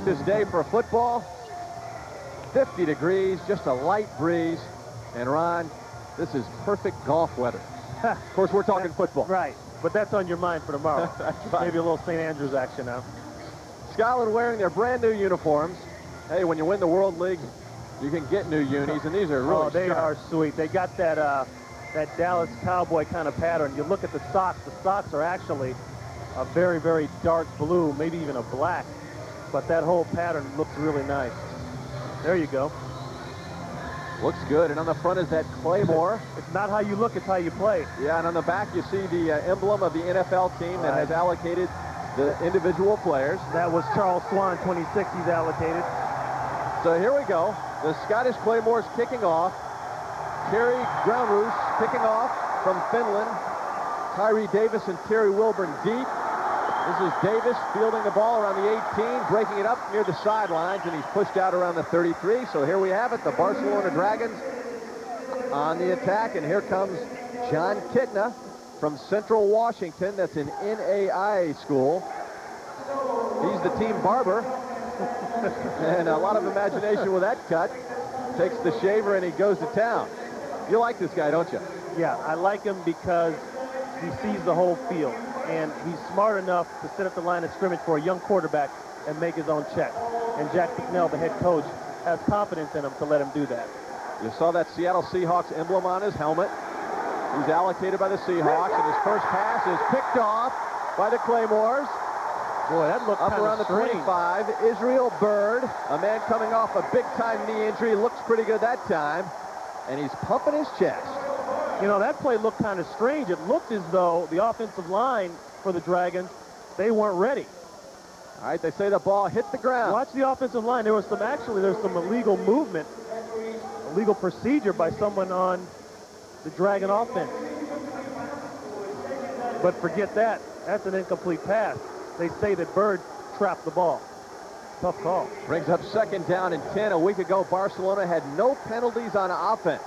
This day for football, 50 degrees, just a light breeze. And Ron, this is perfect golf weather. Of course, we're talking football. Right, but that's on your mind for tomorrow. That's right. Maybe a little St. Andrews action now. Scotland wearing their brand new uniforms. Hey, when you win the World League, you can get new unis, and these are really they sharp. are sweet. They got that that Dallas Cowboy kind of pattern. You look at the socks. The socks are actually a very, very dark blue, maybe even a black. But that whole pattern looks really nice. There you go. Looks good. And on the front is that Claymore. It's not how you look, it's how you play. Yeah, and on the back you see the emblem of the NFL team that has allocated the individual players. That was Charles Swan, 26, he's allocated. So here we go. The Scottish Claymore's kicking off. Kerry Groundroos kicking off from Finland. Tyree Davis and Terry Wilburn deep. This is Davis fielding the ball around the 18, breaking it up near the sidelines, and he's pushed out around the 33. So here we have it, the Barcelona Dragons on the attack, and here comes John Kitna from Central Washington. That's an NAIA school. He's the team barber, and a lot of imagination with that cut. Takes the shaver and he goes to town. You like this guy, don't you? Yeah, I like him because he sees the whole field, and he's smart enough to sit at the line of scrimmage for a young quarterback and make his own check. And Jack Picknell, the head coach, has confidence in him to let him do that. You saw that Seattle Seahawks emblem on his helmet. He's allocated by the Seahawks, and his first pass is picked off by the Claymores. Boy, that looked up around the 25. Israel Bird, a man coming off a big-time knee injury, looks pretty good that time, and he's pumping his chest. You know, that play looked kind of strange. It looked as though the offensive line for the Dragons, they weren't ready. All right, they say the ball hit the ground. Watch the offensive line. There's some illegal movement, illegal procedure by someone on the Dragon offense. But forget that. That's an incomplete pass. They say that Bird trapped the ball. Tough call. Brings up second down and 10. A week ago, Barcelona had no penalties on offense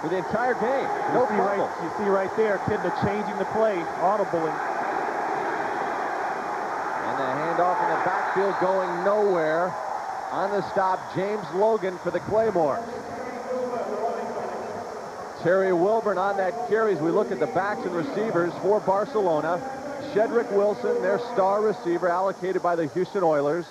for the entire game. No fumbles. You see right there, Kidna changing the play, audibly. And the handoff in the backfield going nowhere. On the stop, James Logan for the Claymore. Terry Wilburn on that carry as we look at the backs and receivers for Barcelona. Shedrick Wilson, their star receiver, allocated by the Houston Oilers.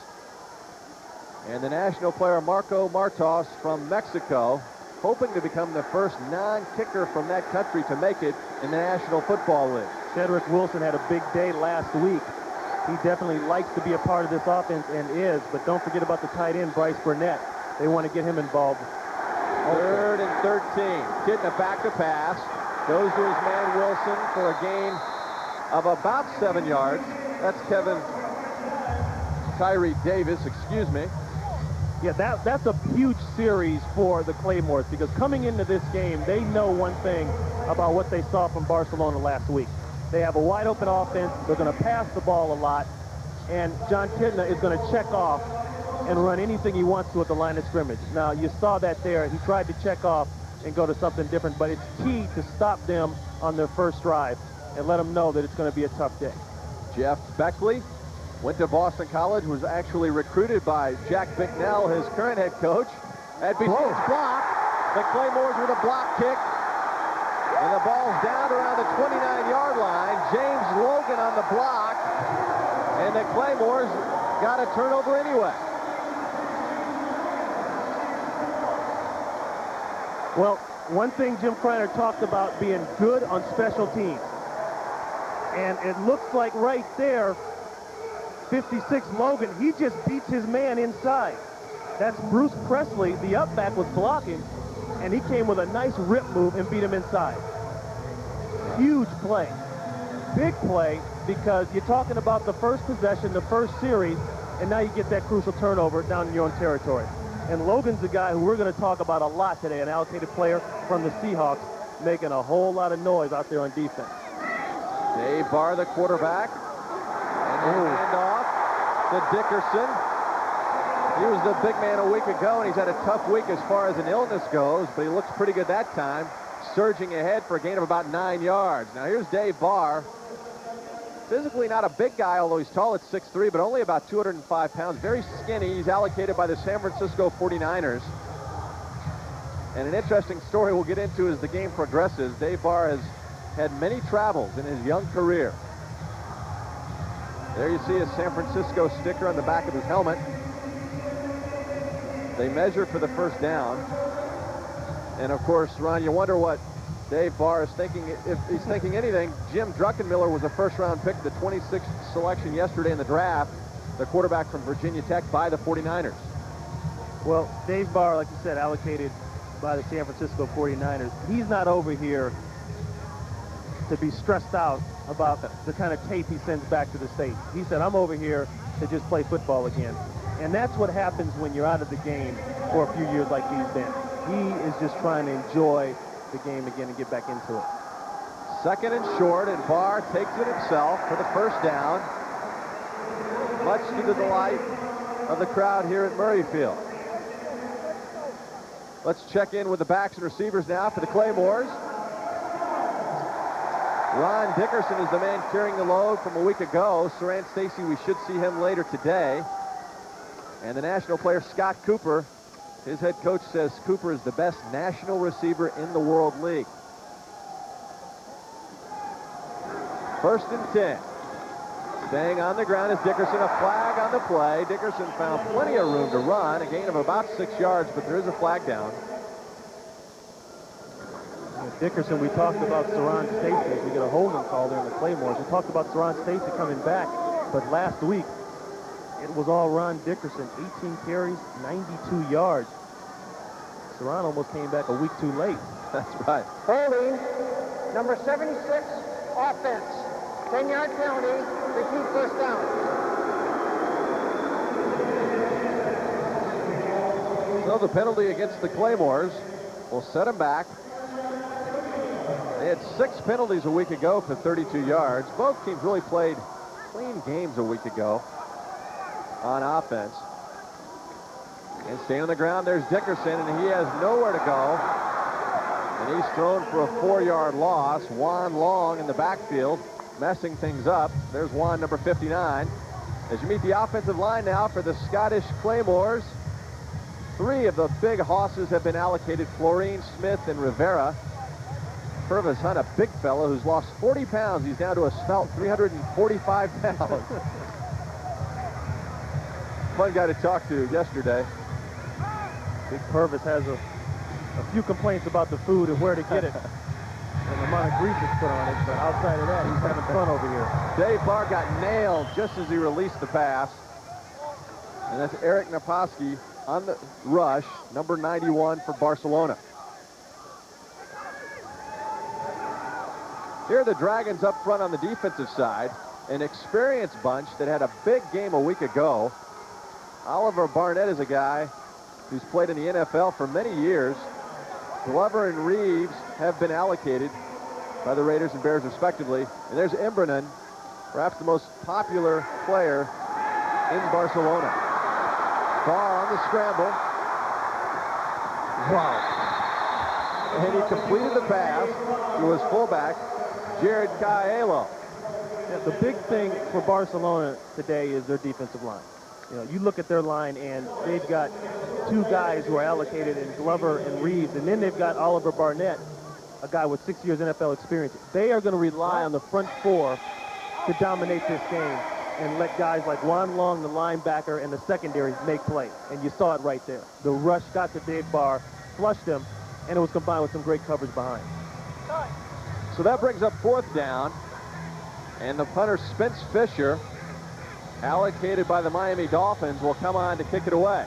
And the national player Marco Martos from Mexico, hoping to become the first non-kicker from that country to make it in the National Football League. Shedrick Wilson had a big day last week. He definitely likes to be a part of this offense and is, but don't forget about the tight end, Bryce Burnett. They want to get him involved. Third and 13. Kitna back to pass. Goes to his man Wilson for a gain of about 7 yards. That's Tyree Davis, excuse me. Yeah, that's a huge series for the Claymores, because coming into this game, they know one thing about what they saw from Barcelona last week. They have a wide open offense. They're going to pass the ball a lot, and John Kitna is going to check off and run anything he wants to at the line of scrimmage. Now, you saw that there. He tried to check off and go to something different, but it's key to stop them on their first drive and let them know that it's going to be a tough day. Jeff Beckley went to Boston College, was actually recruited by Jack Bicknell, his current head coach. At Beaton's block, the Claymores with a block kick, and the ball's down around the 29-yard line. James Logan on the block, and the Claymores got a turnover anyway. Well, one thing Jim Kreiner talked about being good on special teams. And it looks like right there, 56 Logan, he just beats his man inside. That's Bruce Presley, the up-back, was blocking, and he came with a nice rip move and beat him inside. Huge play. Big play, because you're talking about the first possession, the first series, and now you get that crucial turnover down in your own territory. And Logan's the guy who we're going to talk about a lot today, an allocated player from the Seahawks, making a whole lot of noise out there on defense. Dave Barr, the quarterback. And the handoff to Dickerson. He was the big man a week ago, and he's had a tough week as far as an illness goes, but he looks pretty good that time, surging ahead for a gain of about 9 yards. Now here's Dave Barr. Physically not a big guy, although he's tall at 6'3", but only about 205 pounds. Very skinny. He's allocated by the San Francisco 49ers. And an interesting story we'll get into as the game progresses. Dave Barr has had many travels in his young career. There you see his San Francisco sticker on the back of his helmet. They measure for the first down. And of course, Ron, you wonder what Dave Barr is thinking. If he's thinking anything, Jim Druckenmiller was a first-round pick, the 26th selection yesterday in the draft, the quarterback from Virginia Tech by the 49ers. Well, Dave Barr, like you said, allocated by the San Francisco 49ers. He's not over here to be stressed out about the kind of tape he sends back to the States. He said, I'm over here to just play football again. And that's what happens when you're out of the game for a few years like he's been. He is just trying to enjoy the game again and get back into it. Second and short, and Barr takes it himself for the first down, much to the delight of the crowd here at Murrayfield. Let's check in with the backs and receivers now for the Claymores. Ron Dickerson is the man carrying the load from a week ago. Saran Stacy, we should see him later today. And the national player, Scott Cooper, his head coach says Cooper is the best national receiver in the World League. First and 10. Staying on the ground is Dickerson. A flag on the play. Dickerson found plenty of room to run. A gain of about 6 yards, but there is a flag down. Dickerson, we talked about Saran Stacy. We get a holding call there in the Claymores. We talked about Saran Stacy coming back, but last week it was all Ron Dickerson. 18 carries, 92 yards. Saran almost came back a week too late. That's right. Holding, number 76, offense. 10-yard penalty, repeat first down. So the penalty against the Claymores will set them back. They had 6 penalties a week ago for 32 yards. Both teams really played clean games a week ago on offense. And staying on the ground, there's Dickerson, and he has nowhere to go. And he's thrown for a 4-yard loss. Juan Long in the backfield, messing things up. There's Juan, number 59. As you meet the offensive line now for the Scottish Claymores, 3 of the big hosses have been allocated: Florine, Smith, and Rivera. Purvis Hunt, a big fellow who's lost 40 pounds. He's down to a svelte 345 pounds. Fun guy to talk to yesterday. Big Purvis has a few complaints about the food and where to get it and the amount of grease that's put on it, but outside of that, he's having fun over here. Dave Barr got nailed just as he released the pass. And that's Eric Naposki on the rush, number 91 for Barcelona. Here are the Dragons up front on the defensive side. An experienced bunch that had a big game a week ago. Oliver Barnett is a guy who's played in the NFL for many years. Glover and Reeves have been allocated by the Raiders and Bears respectively. And there's Imbranen, perhaps the most popular player in Barcelona. Barr on the scramble. Wow. And he completed the pass to his fullback, Jared Caiello. Yeah, the big thing for Barcelona today is their defensive line. You know, you look at their line, and they've got 2 guys who are allocated in Glover and Reeves, and then they've got Oliver Barnett, a guy with 6 years NFL experience. They are going to rely on the front 4 to dominate this game and let guys like Juan Long, the linebacker, and the secondary make plays. And you saw it right there. The rush got to Dave Barr, flushed him, and it was combined with some great coverage behind. So that brings up 4th down. And the punter, Spence Fisher, allocated by the Miami Dolphins, will come on to kick it away.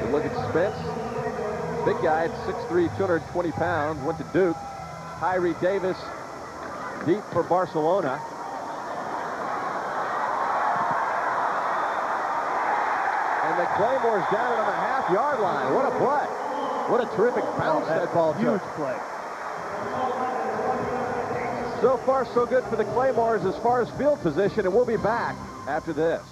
Good look at Spence. Big guy at 6'3", 220 pounds, went to Duke. Tyree Davis deep for Barcelona. And the Claymores down it on the half-yard line. What a play. What a terrific bounce that ball took. Huge play. So far, so good for the Claymores as far as field position, and we'll be back after this.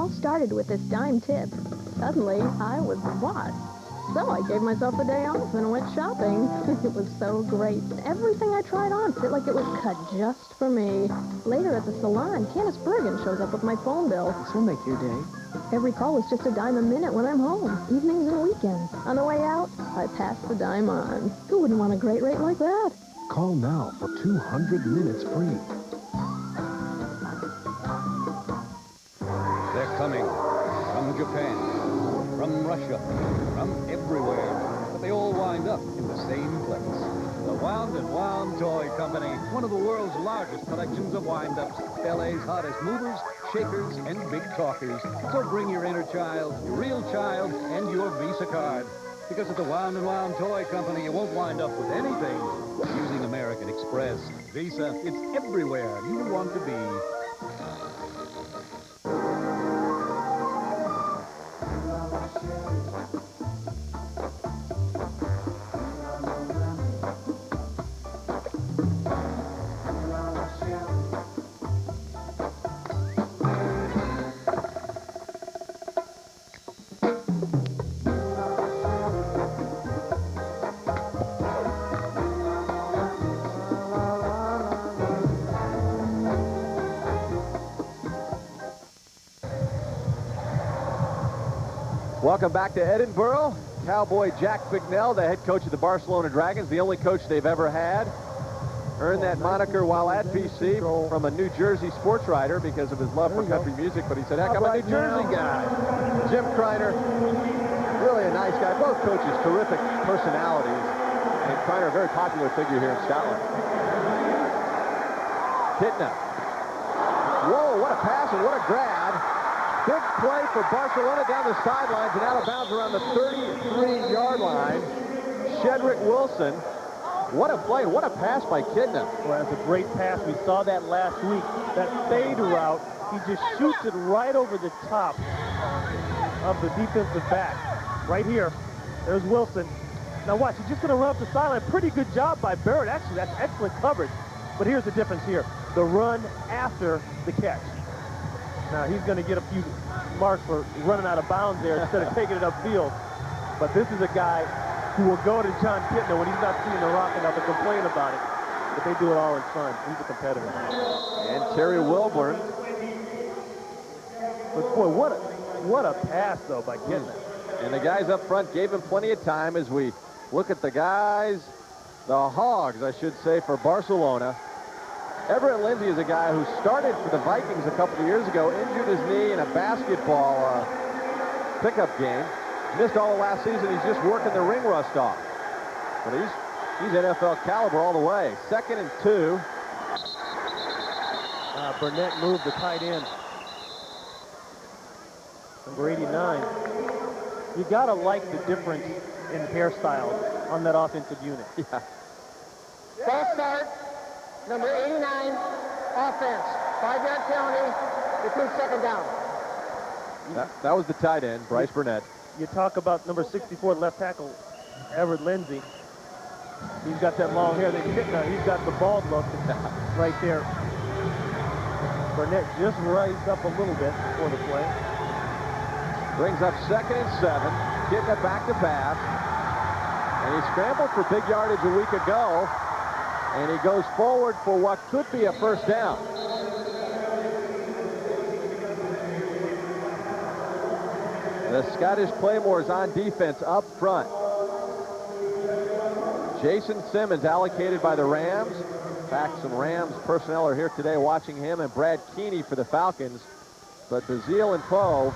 all started with this dime tip. Suddenly, I was the boss. So I gave myself a day off and went shopping. It was so great. Everything I tried on fit like it was cut just for me. Later at the salon, Candace Bergen shows up with my phone bill. This'll make your day. Every call is just a dime a minute when I'm home, evenings and weekends. On the way out, I pass the dime on. Who wouldn't want a great rate like that? Call now for 200 minutes free. They're coming from Japan, from Russia, from everywhere, but they all wind up in the same place. The Wound & Wound Toy Company, one of the world's largest collections of wind-ups, LA's hottest movers, shakers, and big talkers. So bring your inner child, your real child, and your Visa card. Because at the Wound & Wound Toy Company, you won't wind up with anything. Using American Express, Visa, it's everywhere you want to be. Welcome back to Edinburgh. Cowboy Jack Bicknell, the head coach of the Barcelona Dragons, the only coach they've ever had. Earned that moniker while at BC from a New Jersey sports writer because of his love for country music, but he said, heck, I'm a New Jersey guy. Jim Kreiner, really a nice guy. Both coaches, terrific personalities. And Kreiner, a very popular figure here in Scotland. Kitna. Whoa, what a pass and what a grab. Big play for Barcelona down the sidelines and out of bounds around the 33-yard line. Shedrick Wilson. What a play, what a pass by Kidna. Well, that's a great pass. We saw that last week. That fade route, he just shoots it right over the top of the defensive back. Right here, there's Wilson. Now watch, he's just going to run up the sideline. Pretty good job by Barrett. Actually, that's excellent coverage. But here's the difference here. The run after the catch. Now, he's going to get a few marks for running out of bounds there instead of taking it upfield. But this is a guy who will go to John Kitna when he's not seeing the rock enough and complain about it. But they do it all in fun. He's a competitor. And Terry Wilburn. But boy, what a pass, though, by Kitna. And the guys up front gave him plenty of time as we look at the guys, the Hogs, I should say, for Barcelona. Everett Lindsay is a guy who started for the Vikings a couple of years ago, injured his knee in a basketball pickup game. Missed all of last season. He's just working the ring rust off. But he's NFL caliber all the way. 2nd and 2. Burnett moved the tight end. Number 89. You got to like the difference in hairstyles on that offensive unit. Yeah. False start. Number 89, offense. 5-yard penalty. Repeat 2nd down. That was the tight end, Bryce Burnett. You talk about number 64 left tackle, Everett Lindsay. He's got that long hair. He's got the bald look right there. Burnett just raised up a little bit before the play. Brings up 2nd and 7. Getting it back to pass. And he scrambled for big yardage a week ago. And he goes forward for what could be a first down. The Scottish Claymores on defense up front. Jason Simmons allocated by the Rams. In fact, some Rams personnel are here today watching him, and Brad Keeney for the Falcons. But Bazile and Poe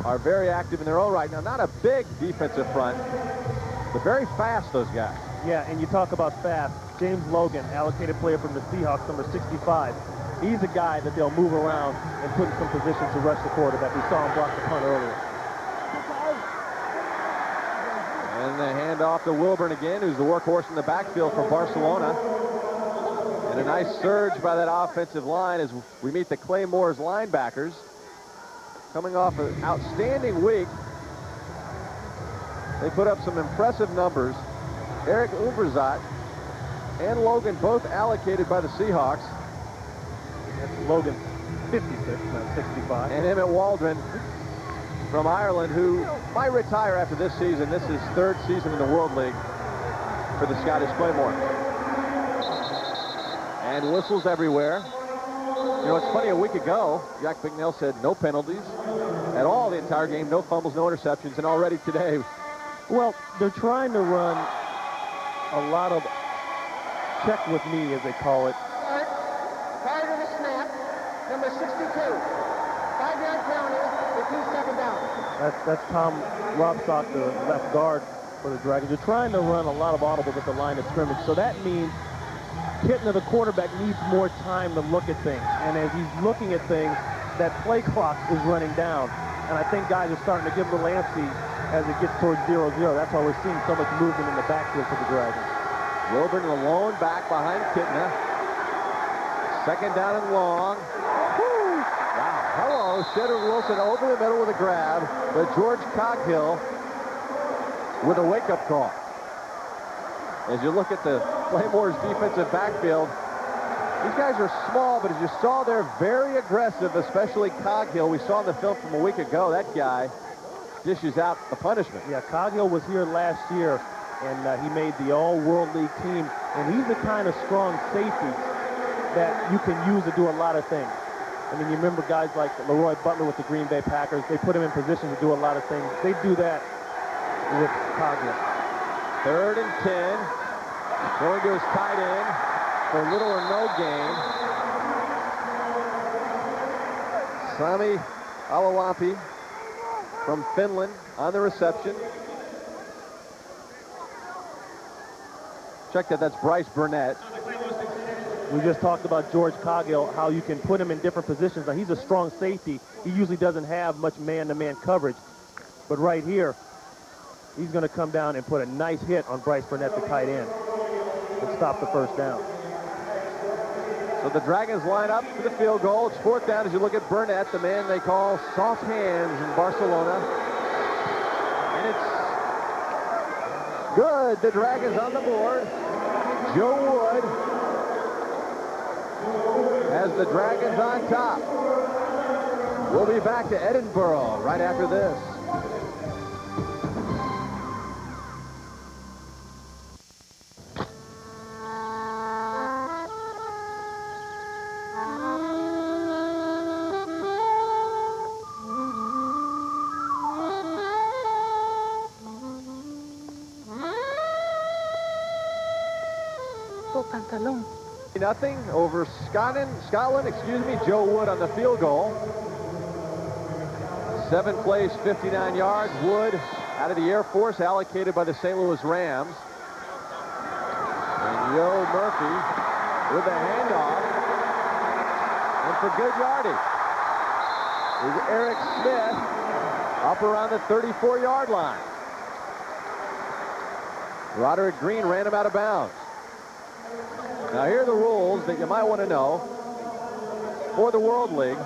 are very active in their own right. Now, not a big defensive front, but very fast, those guys. Yeah, and you talk about fast. James Logan, allocated player from the Seahawks, number 65. He's a guy that they'll move around and put in some position to rush the quarterback. We saw him block the punt earlier. And the handoff to Wilburn again, who's the workhorse in the backfield for Barcelona. And a nice surge by that offensive line as we meet the Claymores linebackers. Coming off an outstanding week. They put up some impressive numbers. Eric Uberzat and Logan both allocated by the Seahawks. That's Logan. 56, not 65. And Emmett Waldron from Ireland, who might retire after this season. This is his third season in the World League for the Scottish Claymore. And whistles everywhere. You know, it's funny, a week ago, Jack Bicknell said no penalties at all the entire game, no fumbles, no interceptions, and already today. Well, they're trying to run a lot of check with me, as they call it. Prior to the snap, number 62, 5-yard penalty, repeat second down. That's Tom Robstock, the left guard for the Dragons. They're trying to run a lot of audibles at the line of scrimmage, so that means Kittner, the quarterback, needs more time to look at things. And as he's looking at things, that play clock is running down. And I think guys are starting to give a little antsy as it gets towards 0-0. That's why we're seeing so much movement in the backfield for the Dragons. Wilburn alone back behind Kittner. Second down and long. Woo! Wow. Hello, Shedrick Wilson over the middle with a grab. But George Coghill with a wake-up call. As you look at the Claymore's defensive backfield, these guys are small, but as you saw, they're very aggressive, especially Coghill. We saw in the film from a week ago, that guy dishes out a punishment. Yeah, Coghill was here last year, and he made the All-World League team, and he's the kind of strong safety that you can use to do a lot of things. I mean, you remember guys like Leroy Butler with the Green Bay Packers. They put him in position to do a lot of things. They do that with Coghill. 3rd and 10. Going to his tight end for little or no gain. Sami Alawampi from Finland on the reception. Check that, that's Bryce Burnett. We just talked about George Coghill, how you can put him in different positions. Now, he's a strong safety. He usually doesn't have much man-to-man coverage. But right here, he's going to come down and put a nice hit on Bryce Burnett, the tight end, and stop the first down. So the Dragons line up for the field goal. It's 4th down as you look at Burnett, the man they call soft hands in Barcelona. And it's good. The Dragons on the board. Joe Wood has the Dragons on top. We'll be back to Edinburgh right after this. Nothing over Scotland, Joe Wood on the field goal. 7 plays, 59 yards. Wood out of the Air Force, allocated by the St. Louis Rams. And Joe Murphy with a handoff. And for good yardage is Eric Smith up around the 34-yard line. Roderick Green ran him out of bounds. Now, here are the rules that you might want to know for the World League.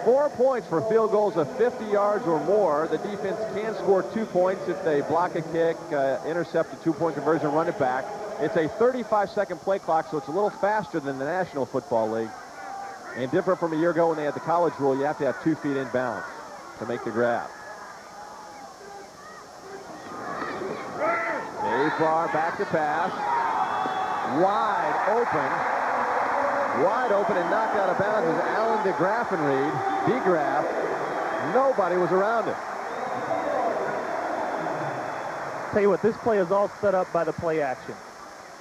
4 points for field goals of 50 yards or more. The defense can score 2 points if they block a kick, intercept a 2-point conversion, run it back. It's a 35-second play clock, so it's a little faster than the National Football League. And different from a year ago when they had the college rule, you have to have 2 feet in bounds to make the grab. Dave Barr back to pass. Wide open and knocked out of bounds is Alan DeGraffenried. DeGraff, nobody was around him. Tell you what, this play is all set up by the play action.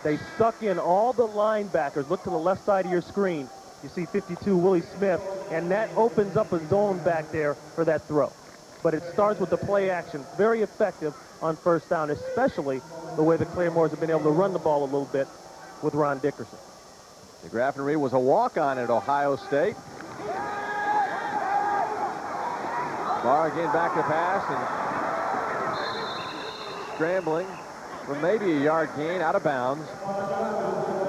They stuck in all the linebackers. Look to the left side of your screen. You see 52, Willie Smith, and that opens up a zone back there for that throw. But it starts with the play action. Very effective on first down, especially the way the Claymores have been able to run the ball a little bit with Ron Dickerson. DeGraffenried was a walk-on at Ohio State. Barr again back to pass and scrambling for maybe a yard gain out of bounds.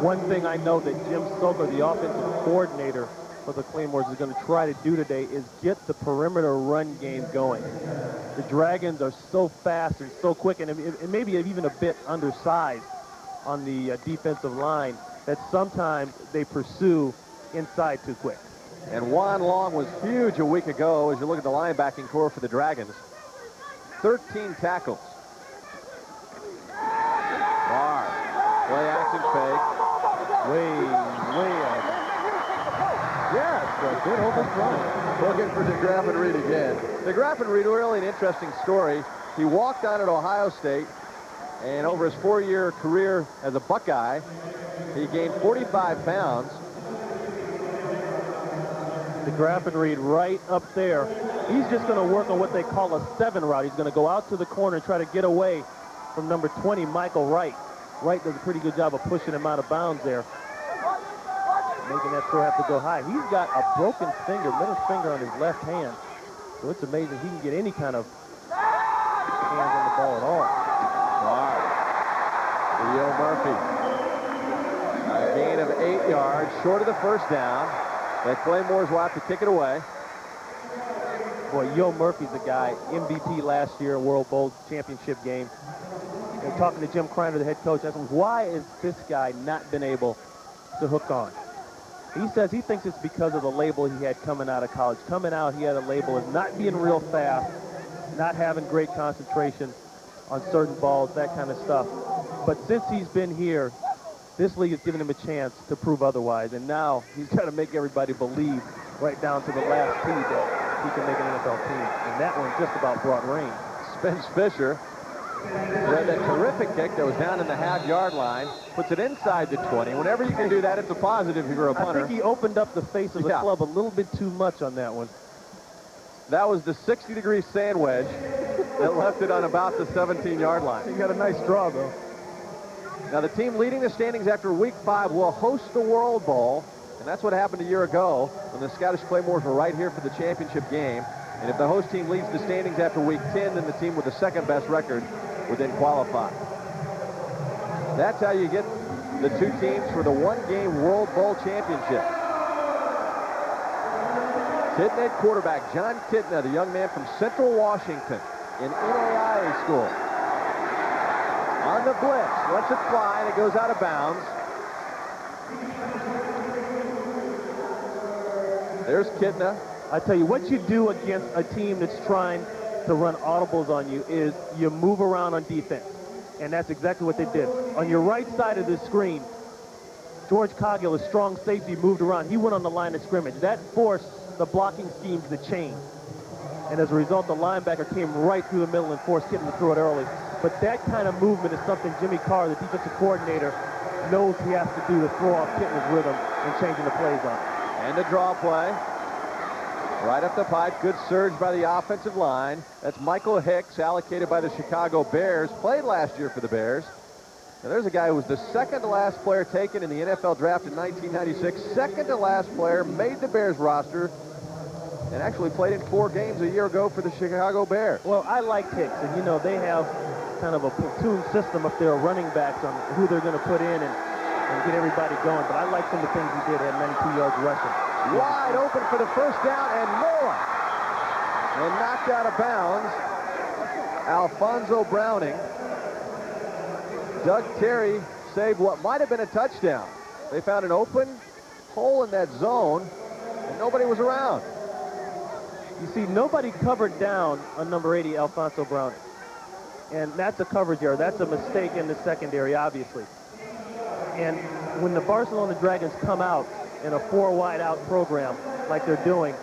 One thing I know that Jim Stoker, the offensive coordinator for the Claymores, is going to try to do today is get the perimeter run game going. The Dragons are so fast and so quick, and maybe even a bit undersized on the defensive line, that sometimes they pursue inside too quick. And Juan Long was huge a week ago as you look at the linebacking core for the Dragons. 13 tackles. Barr, play action fake. Way out. Yes, a good open run. Looking for DeGraff and Reed again. DeGraff and Reed, really an interesting story. He walked on at Ohio State, and over his 4-year career as a Buckeye, he gained 45 pounds. DeGraff and Reed right up there. He's just going to work on what they call a 7 route. He's going to go out to the corner and try to get away from number 20, Michael Wright. Wright does a pretty good job of pushing him out of bounds there, making that throw have to go high. He's got a broken finger, middle finger on his left hand. So it's amazing he can get any kind of hands on the ball at all. Leo Murphy. A gain of 8 yards, short of the first down. The Claymores will have to kick it away. Boy, Yo Murphy's a guy, MVP last year, World Bowl championship game. And talking to Jim Kreiner, the head coach, I asked him, why is this guy not been able to hook on? He says he thinks it's because of the label he had coming out of college. Coming out, he had a label as not being real fast, not having great concentration on certain balls, that kind of stuff. But since he's been here, this league has given him a chance to prove otherwise. And now he's got to make everybody believe right down to the last tee that he can make an NFL team. And that one just about brought rain. Spence Fisher had that terrific kick that was down in the half-yard line, puts it inside the 20. Whenever you can do that, it's a positive if you're a punter. I think he opened up the face of the club a little bit too much on that one. That was the 60-degree sand wedge that left it on about the 17-yard line. He got a nice draw, though. Now, the team leading the standings after Week 5 will host the World Bowl, and that's what happened a year ago when the Scottish Claymores were right here for the championship game. And if the host team leads the standings after Week 10, then the team with the second-best record would then qualify. That's how you get the two teams for the one-game World Bowl championship. Kitna at quarterback, John Kitna, the young man from Central Washington in NAIA school. On the blitz, lets it fly, and it goes out of bounds. There's Kitna. I tell you, what you do against a team that's trying to run audibles on you is you move around on defense. And that's exactly what they did. On your right side of the screen, George Coggill, a strong safety, moved around. He went on the line of scrimmage. That forced the blocking schemes to change. And as a result, the linebacker came right through the middle and forced Kitna to throw it early. But that kind of movement is something Jimmy Carr, the defensive coordinator, knows he has to do to throw off Kitna's rhythm and changing the plays on. And the draw play. Right up the pipe. Good surge by the offensive line. That's Michael Hicks, allocated by the Chicago Bears. Played last year for the Bears. Now, there's a guy who was the second to last player taken in the NFL draft in 1996. Second to last player, made the Bears roster, and actually played in 4 games a year ago for the Chicago Bears. Well, I like Hicks, and you know, they have kind of a platoon system up there, running backs on who they're going to put in and get everybody going. But I like some of the things he did. He had 92 yards rushing. Wide open for the first down and more. And knocked out of bounds. Alfonso Browning. Doug Terry saved what might have been a touchdown. They found an open hole in that zone, and nobody was around. You see, nobody covered down on number 80, Alfonso Browning. And that's a coverage error. That's a mistake in the secondary, obviously. And when the Barcelona Dragons come out in a 4-wide out program like they're doing,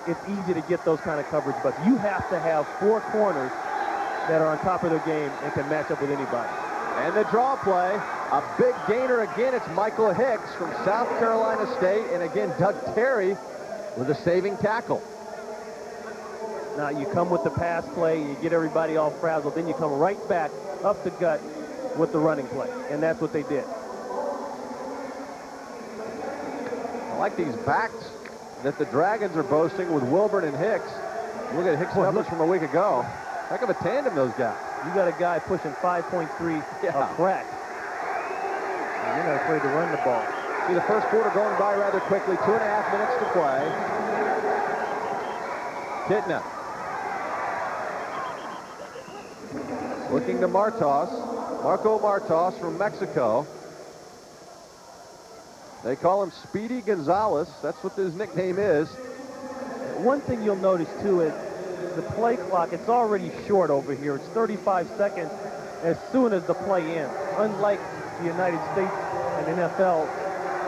it's easy to get those kind of coverage. But you have to have 4 corners that are on top of their game and can match up with anybody. And the draw play, a big gainer again. It's Michael Hicks from South Carolina State. And again, Doug Terry with a saving tackle. Now you come with the pass play, you get everybody all frazzled, then you come right back up the gut with the running play. And that's what they did. I like these backs that the Dragons are boasting with Wilburn and Hicks. Look at Hicks' numbers from a week ago. Heck of a tandem, those guys. You got a guy pushing 5.3 a crack. And you're not afraid to run the ball. See the first quarter going by rather quickly. 2.5 minutes to play. Kitna. Looking to Marcos. Marco Martos from Mexico. They call him Speedy Gonzalez. That's what his nickname is. One thing you'll notice, too, is the play clock, it's already short over here. It's 35 seconds as soon as the play ends. Unlike the United States and NFL,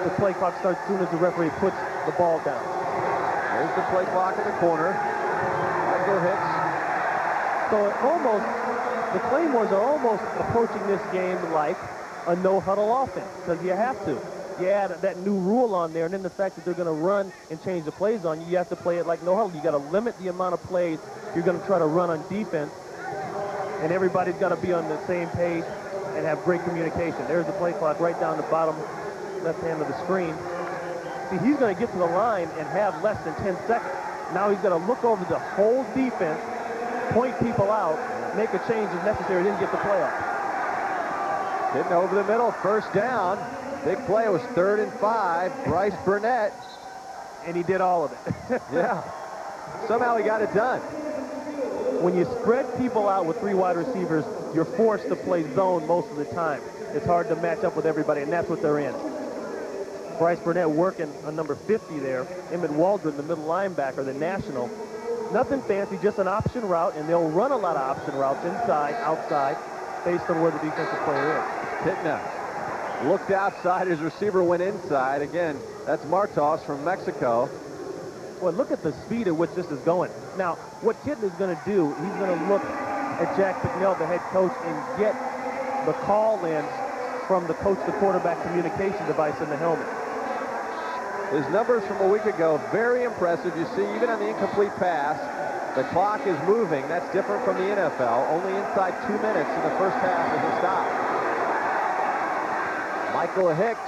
the play clock starts as soon as the referee puts the ball down. There's the play clock in the corner. Michael Hicks. So the Claymores are almost approaching this game like a no-huddle offense, because you have to. You add that new rule on there, and then the fact that they're going to run and change the plays on you, you have to play it like no huddle. You got to limit the amount of plays you're going to try to run on defense, and everybody's got to be on the same page and have great communication. There's the play clock right down the bottom left hand of the screen. See, he's going to get to the line and have less than 10 seconds. Now he's going to look over the whole defense, point people out, make a change if necessary, then get the play off. Hitting over the middle, first down. Big play was 3rd and 5. Bryce Burnett. And he did all of it. Yeah. Somehow he got it done. When you spread people out with 3 wide receivers, you're forced to play zone most of the time. It's hard to match up with everybody, and that's what they're in. Bryce Burnett working on number 50 there. Emmett Waldron, the middle linebacker, the national. Nothing fancy, just an option route, and they'll run a lot of option routes inside, outside, based on where the defensive player is. Pitna looked outside. His receiver went inside. Again, that's Martos from Mexico. Well, look at the speed at which this is going. Now, what Kitten is going to do, he's going to look at Jack Picknell, the head coach, and get the call-in from the coach-to-quarterback communication device in the helmet. His numbers from a week ago, very impressive. You see, even on the incomplete pass, the clock is moving. That's different from the NFL. Only inside 2 minutes in the first half as it stopped. Michael Hicks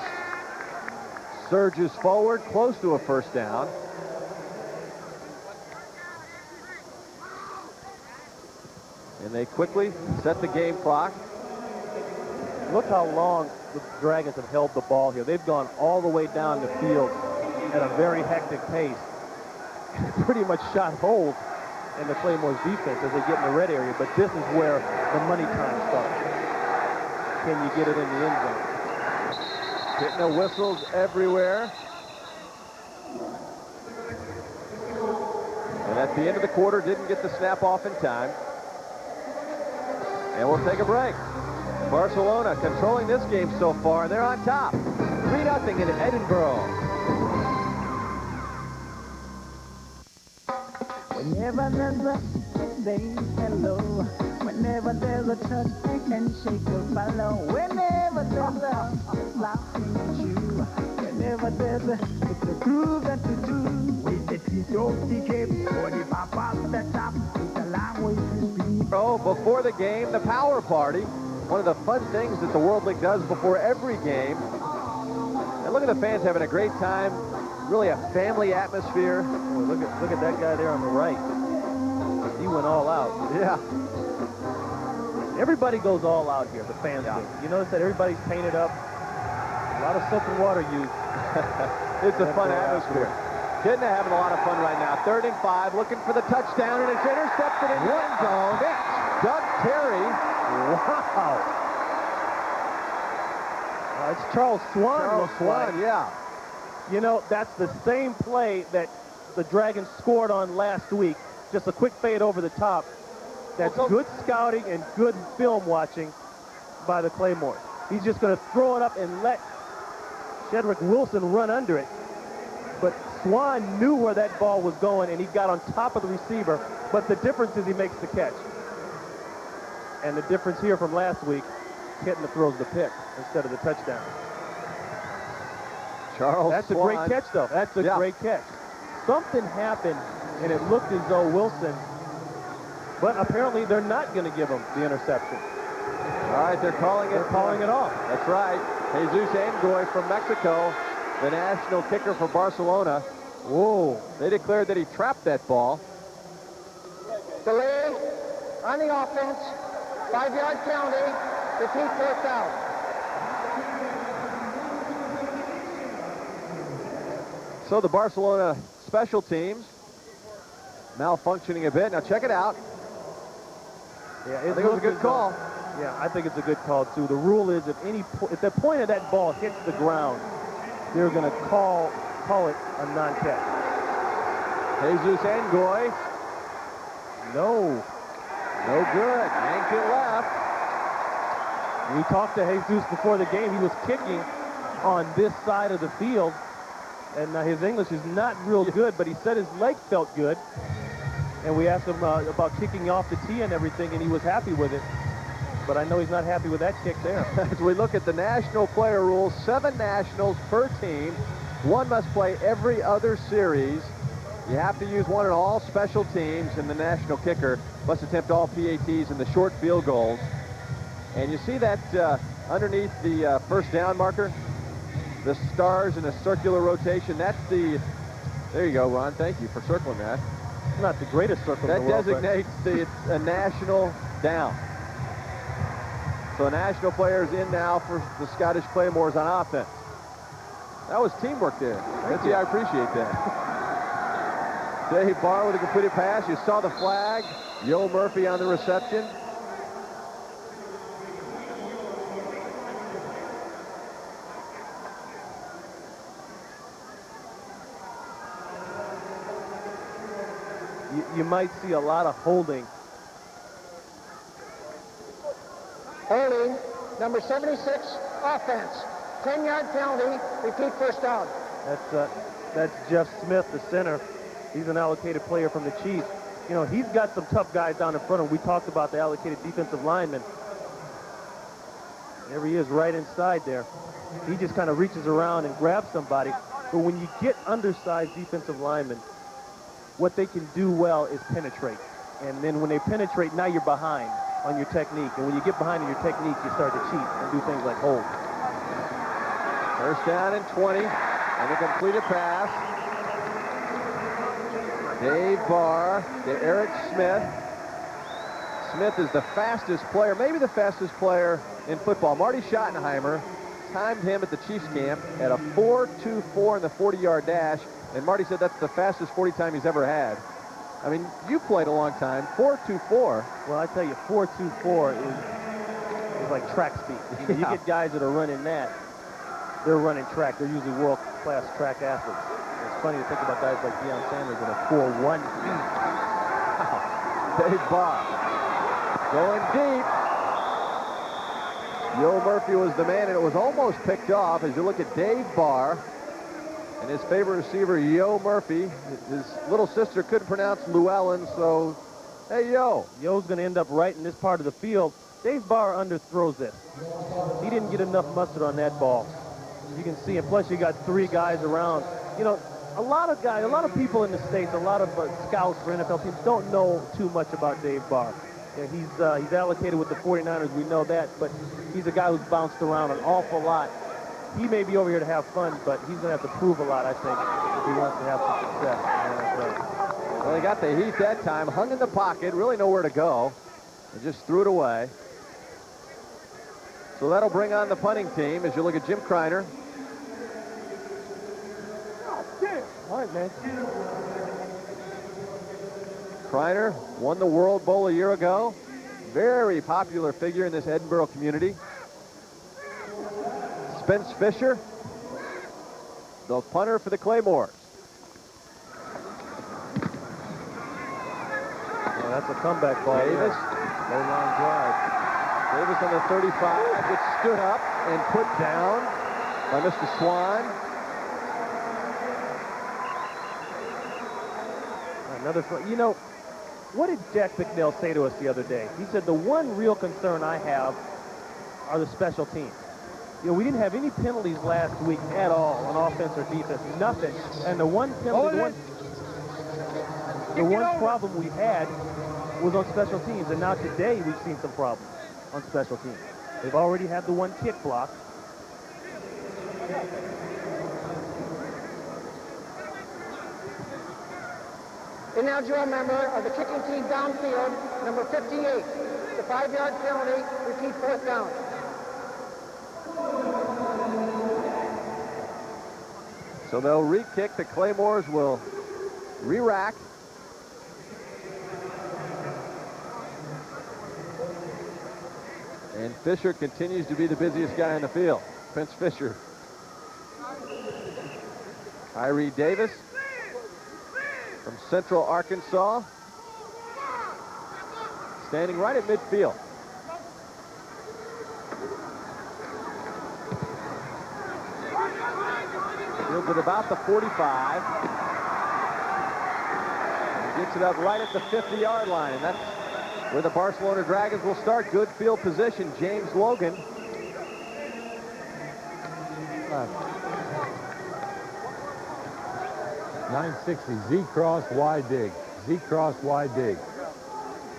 surges forward, close to a first down. And they quickly set the game clock. Look how long the Dragons have held the ball here. They've gone all the way down the field at a very hectic pace. Pretty much shot holes in the Claymore's defense as they get in the red area, but this is where the money time starts. Can you get it in the end zone? Hitting the whistles everywhere. And at the end of the quarter, didn't get the snap off in time. And we'll take a break. Barcelona controlling this game so far, and they're on top. 3-0 in Edinburgh. Whenever there's a say hello, whenever there's a touch and shake will follow, whenever there's a laughing at you, whenever there's it's a groove that we do. With the T-Top Cape, or the Papa at the top, it's a long way to speak. Oh, before the game, the power party. One of the fun things that the World League does before every game. And look at the fans having a great time. Really a family atmosphere. Boy, look at that guy there on the right. He went all out. Yeah. Everybody goes all out here, the fans do. You notice that everybody's painted up. A lot of soap and water used. It's a fun atmosphere. Kidna having a lot of fun right now. 3rd and 5, looking for the touchdown, and it's intercepted in one zone. Doug Terry. Wow. It's Charles Swan. Charles Swan, yeah. You know, that's the same play that the Dragons scored on last week. Just a quick fade over the top. That's good scouting and good film watching by the Claymores. He's just going to throw it up and let Shedrick Wilson run under it. But Swan knew where that ball was going, and he got on top of the receiver. But the difference is he makes the catch. And the difference here from last week, Kitten throws the pick instead of the touchdown. Charles That's Swan. a great catch, though. That's a great catch. Something happened, and it looked as though Wilson, but apparently they're not going to give him the interception. All right, they're calling it. They're calling it off. That's right. Jesus Angoy from Mexico, the national kicker for Barcelona. Whoa. They declared that he trapped that ball. Delay on the offense. 5-yard penalty. Repeat 4th down. So the Barcelona special teams malfunctioning a bit. Now check it out. Yeah, I think it was a good call. Yeah, I think it's a good call too. The rule is if the point of that ball hits the ground, they're going to call it a non-catch. Jesus Ngoy. No. No good. Yanked it left. We talked to Jesus before the game. He was kicking on this side of the field, and his English is not real good, but he said his leg felt good. And we asked him about kicking off the tee and everything, and he was happy with it. But I know he's not happy with that kick there. As we look at the national player rules, 7 nationals per team. 1 must play every other series. You have to use 1 in all special teams, and the national kicker must attempt all PATs and the short field goals. And you see that underneath the first down marker, the stars in a circular rotation. That's the, there you go, Ron. Thank you for circling that. Not the greatest circle in the world. That designates a national down. So a national player is in now for the Scottish Claymores on offense. That was teamwork there. Mitzi, I appreciate that. Dave Barr with a completed pass. You saw the flag. Yo Murphy on the reception. You might see a lot of holding. Holding, number 76, offense. 10-yard penalty, repeat first down. That's Jeff Smith, the center. He's an allocated player from the Chiefs. You know, he's got some tough guys down in front of him. We talked about the allocated defensive lineman. There he is right inside there. He just kind of reaches around and grabs somebody. But when you get undersized defensive linemen, what they can do well is penetrate. And then when they penetrate, now you're behind on your technique. And when you get behind on your technique, you start to cheat and do things like hold. First down and 20. And a completed pass. Dave Barr to Eric Smith. Smith is the fastest player, maybe the fastest player in football. Marty Schottenheimer timed him at the Chiefs camp at a 4.24 in the 40-yard dash. And Marty said that's the fastest 40 time he's ever had. I mean, you played a long time. 4.24. Well, I tell you, 4.24 is like track speed. You get guys that are running that, they're running track. They're usually world-class track athletes. It's funny to think about guys like Deion Sanders in a 4.1. Wow. Dave Barr going deep. Yo Murphy was the man, and it was almost picked off. As you look at Dave Barr and his favorite receiver, Yo Murphy. His little sister couldn't pronounce Llewellyn, so hey, Yo. Yo's going to end up right in this part of the field. Dave Barr underthrows this. He didn't get enough mustard on that ball. You can see it. Plus, you got 3 guys around. You know, a lot of people in the States, a lot of scouts for NFL teams don't know too much about Dave Barr. Yeah, he's allocated with the 49ers, we know that, but he's a guy who's bounced around an awful lot. He may be over here to have fun, but he's going to have to prove a lot, I think, if he wants to have some success. Well, he got the heat that time, hung in the pocket, really nowhere to go, and just threw it away. So that'll bring on the punting team as you look at Jim Kreiner. All right, man. Kreiner won the World Bowl a year ago. Very popular figure in this Edinburgh community. Spence Fisher, the punter for the Claymores. Well, that's a comeback ball. Davis. No long drive. Davis on the 35 gets stood up and put down by Mr. Swan. You know, what did Jack McNeil say to us the other day? He said, the one real concern I have are the special teams. You know, we didn't have any penalties last week at all on offense or defense, nothing. And the one penalty, the one problem we had was on special teams. And now today we've seen some problems on special teams. They've already had the one kick block. And now draw member of the kicking team downfield, number 58. The 5-yard penalty, repeat fourth down. So they'll re-kick. The Claymores will re-rack. And Fisher continues to be the busiest guy in the field. Spence Fisher. Tyree Davis from Central Arkansas, standing right at midfield. Fields at about the 45. He gets it up right at the 50-yard line, and that's where the Barcelona Dragons will start. Good field position. James Logan. 960, Z-cross, wide dig. Z-cross, wide dig.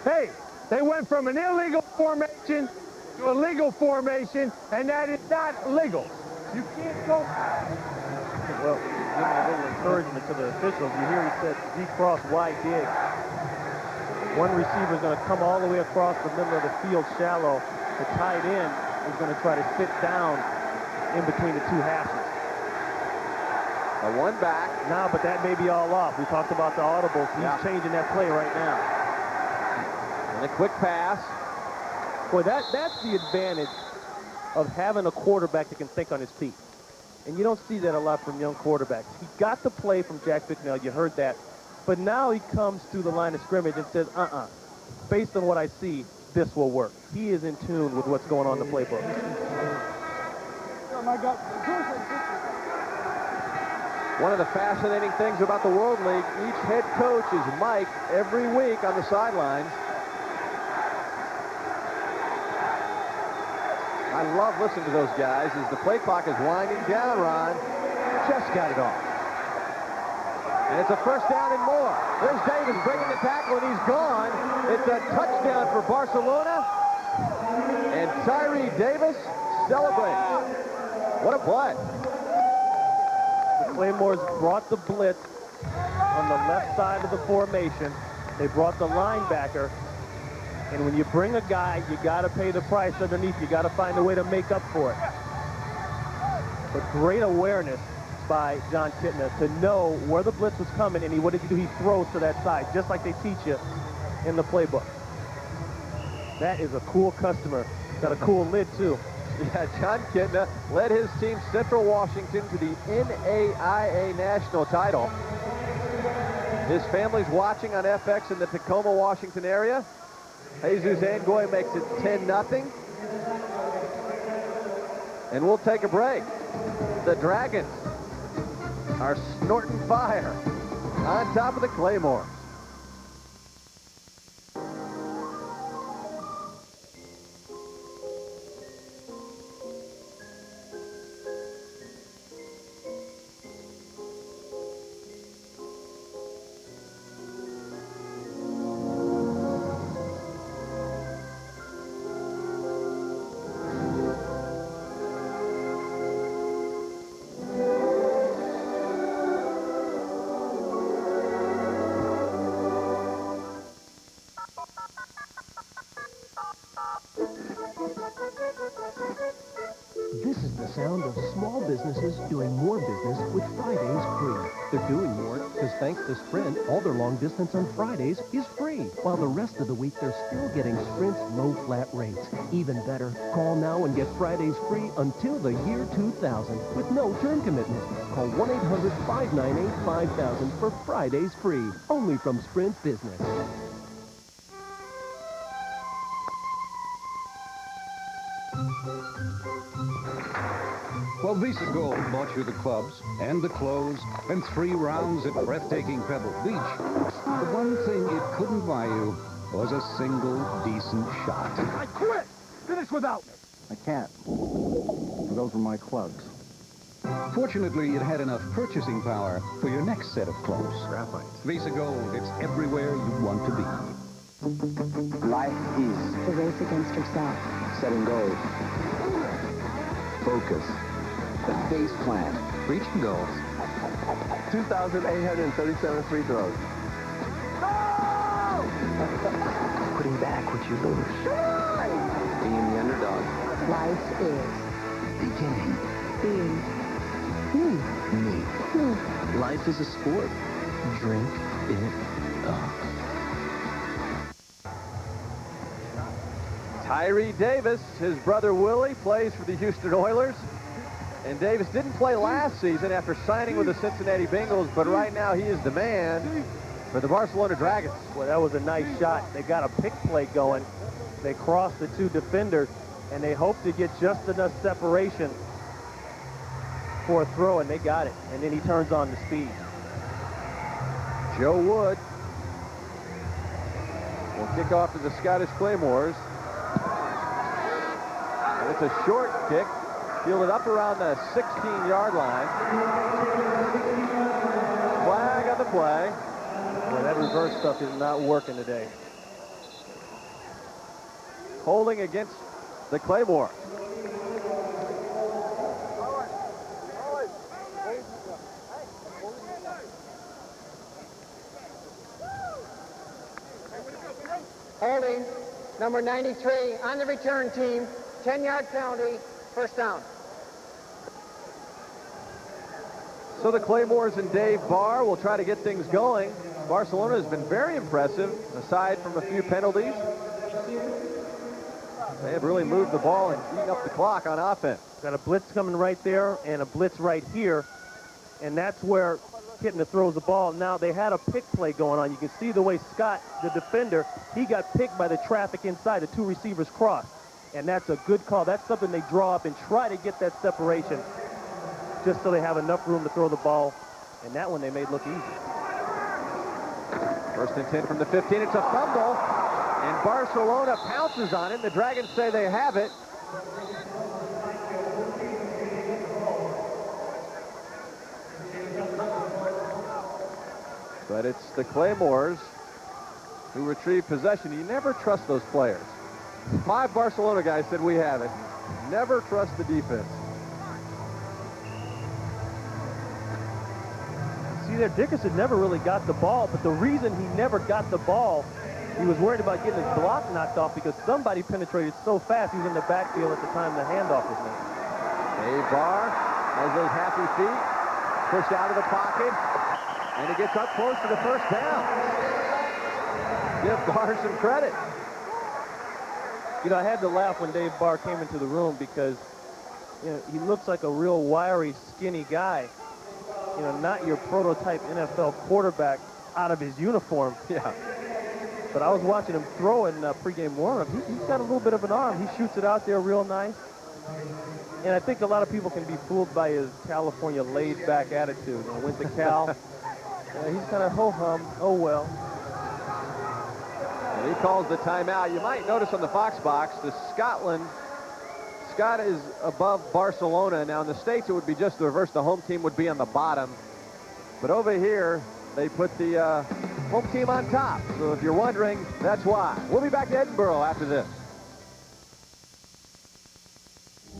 Hey, they went from an illegal formation to a legal formation, and that is not legal. You can't go. Well, giving a little encouragement to the officials. You hear he said Z-cross, wide dig. One receiver is going to come all the way across the middle of the field shallow. The tight end is going to try to sit down in between the two hashes. A one back. Nah, but that may be all off. We talked about the audibles. He's changing that play right now. And a quick pass. Boy, that's the advantage of having a quarterback that can think on his feet. And you don't see that a lot from young quarterbacks. He got the play from Jack Bicknell. You heard that. But now he comes to the line of scrimmage and says, based on what I see, this will work. He is in tune with what's going on in the playbook. Oh, my God. One of the fascinating things about the World League, each head coach is mic'd every week on the sidelines. I love listening to those guys as the play clock is winding down. Ron just got it off. And it's a first down and more. There's Davis breaking the tackle, and he's gone. It's a touchdown for Barcelona. And Tyree Davis celebrates. What a play. The Claymores brought the blitz on the left side of the formation. They brought the linebacker. And when you bring a guy, you got to pay the price underneath. You got to find a way to make up for it. But great awareness by John Kitna to know where the blitz was coming, and what did he do? He throws to that side, just like they teach you in the playbook. That is a cool customer. Got a cool lid, too. Yeah, John Kitna led his team, Central Washington, to the NAIA national title. His family's watching on FX in the Tacoma, Washington area. Jesus Angoy makes it 10-0. And we'll take a break. The Dragons are snorting fire on top of the Claymore. This is the sound of small businesses doing more business with Fridays free. They're doing more because thanks to Sprint, all their long distance on Fridays is free. While the rest of the week, they're still getting Sprint's low flat rates. Even better, call now and get Fridays free until the year 2000 with no term commitment. Call 1-800-598-5000 for Fridays free. Only from Sprint Business. Well, Visa Gold bought you the clubs and the clothes and 3 rounds at breathtaking Pebble Beach. The one thing it couldn't buy you was a single decent shot. I quit! Finish without me! I can't. Those were my clubs. Fortunately, it had enough purchasing power for your next set of clubs. Graphite. Visa Gold, it's everywhere you want to be. Life is The race against yourself. setting goals. Focus. The face plan. Reaching goals. 2,837 free throws. Putting back what you lose. Being the underdog. Life is Beginning. being Me. Life is a sport. Drink it up. Tyree Davis, his brother Willie, plays for the Houston Oilers. And Davis didn't play last season after signing with the Cincinnati Bengals, but right now he is the man for the Barcelona Dragons. Well, that was a nice shot. They got a pick play going. They crossed the two defenders, and they hoped to get just enough separation for a throw, and they got it. And then he turns on the speed. Joe Wood will kick off to the Scottish Claymores. And it's a short kick, fielded up around the 16-yard line. Flag on the play. Boy, that reverse stuff is not working today. Holding against the Claymore. Holding, number 93, on the return team, 10-yard penalty, first down. So the Claymores and Dave Barr will try to get things going. Barcelona has been very impressive, aside from a few penalties. They have really moved the ball and eaten up the clock on offense. Got a blitz coming right there and a blitz right here, and that's where Kittner throws the ball. Now, they had a pick play going on. You can see the way Scott, the defender, he got picked by the traffic inside. The two receivers crossed, and that's a good call. That's something they draw up and try to get that separation just so they have enough room to throw the ball, and that one they made look easy. First and 10 from the 15. It's a fumble, and Barcelona pounces on it. The Dragons say they have it. But it's the Claymores who retrieve possession. You never trust those players. 5 Barcelona guys said we have it. Never trust the defense. See there, Dickerson never really got the ball, but the reason he never got the ball, he was worried about getting his block knocked off because somebody penetrated so fast he was in the backfield at the time the handoff was made. Dave Barr has those happy feet, pushed out of the pocket, and he gets up close to the first down. Give Barr some credit. You know, I had to laugh when Dave Barr came into the room because, you know, he looks like a real wiry, skinny guy. You know, not your prototype NFL quarterback out of his uniform. Yeah. But I was watching him throw in pregame warm-up. He's got a little bit of an arm. He shoots it out there real nice. And I think a lot of people can be fooled by his California laid-back attitude. You know, went to Cal. He's kind of ho-hum. Oh, well. And he calls the timeout. You might notice on the Fox box, the Scott is above Barcelona. Now, in the States, it would be just the reverse. The home team would be on the bottom. But over here, they put the home team on top. So if you're wondering, that's why. We'll be back to Edinburgh after this.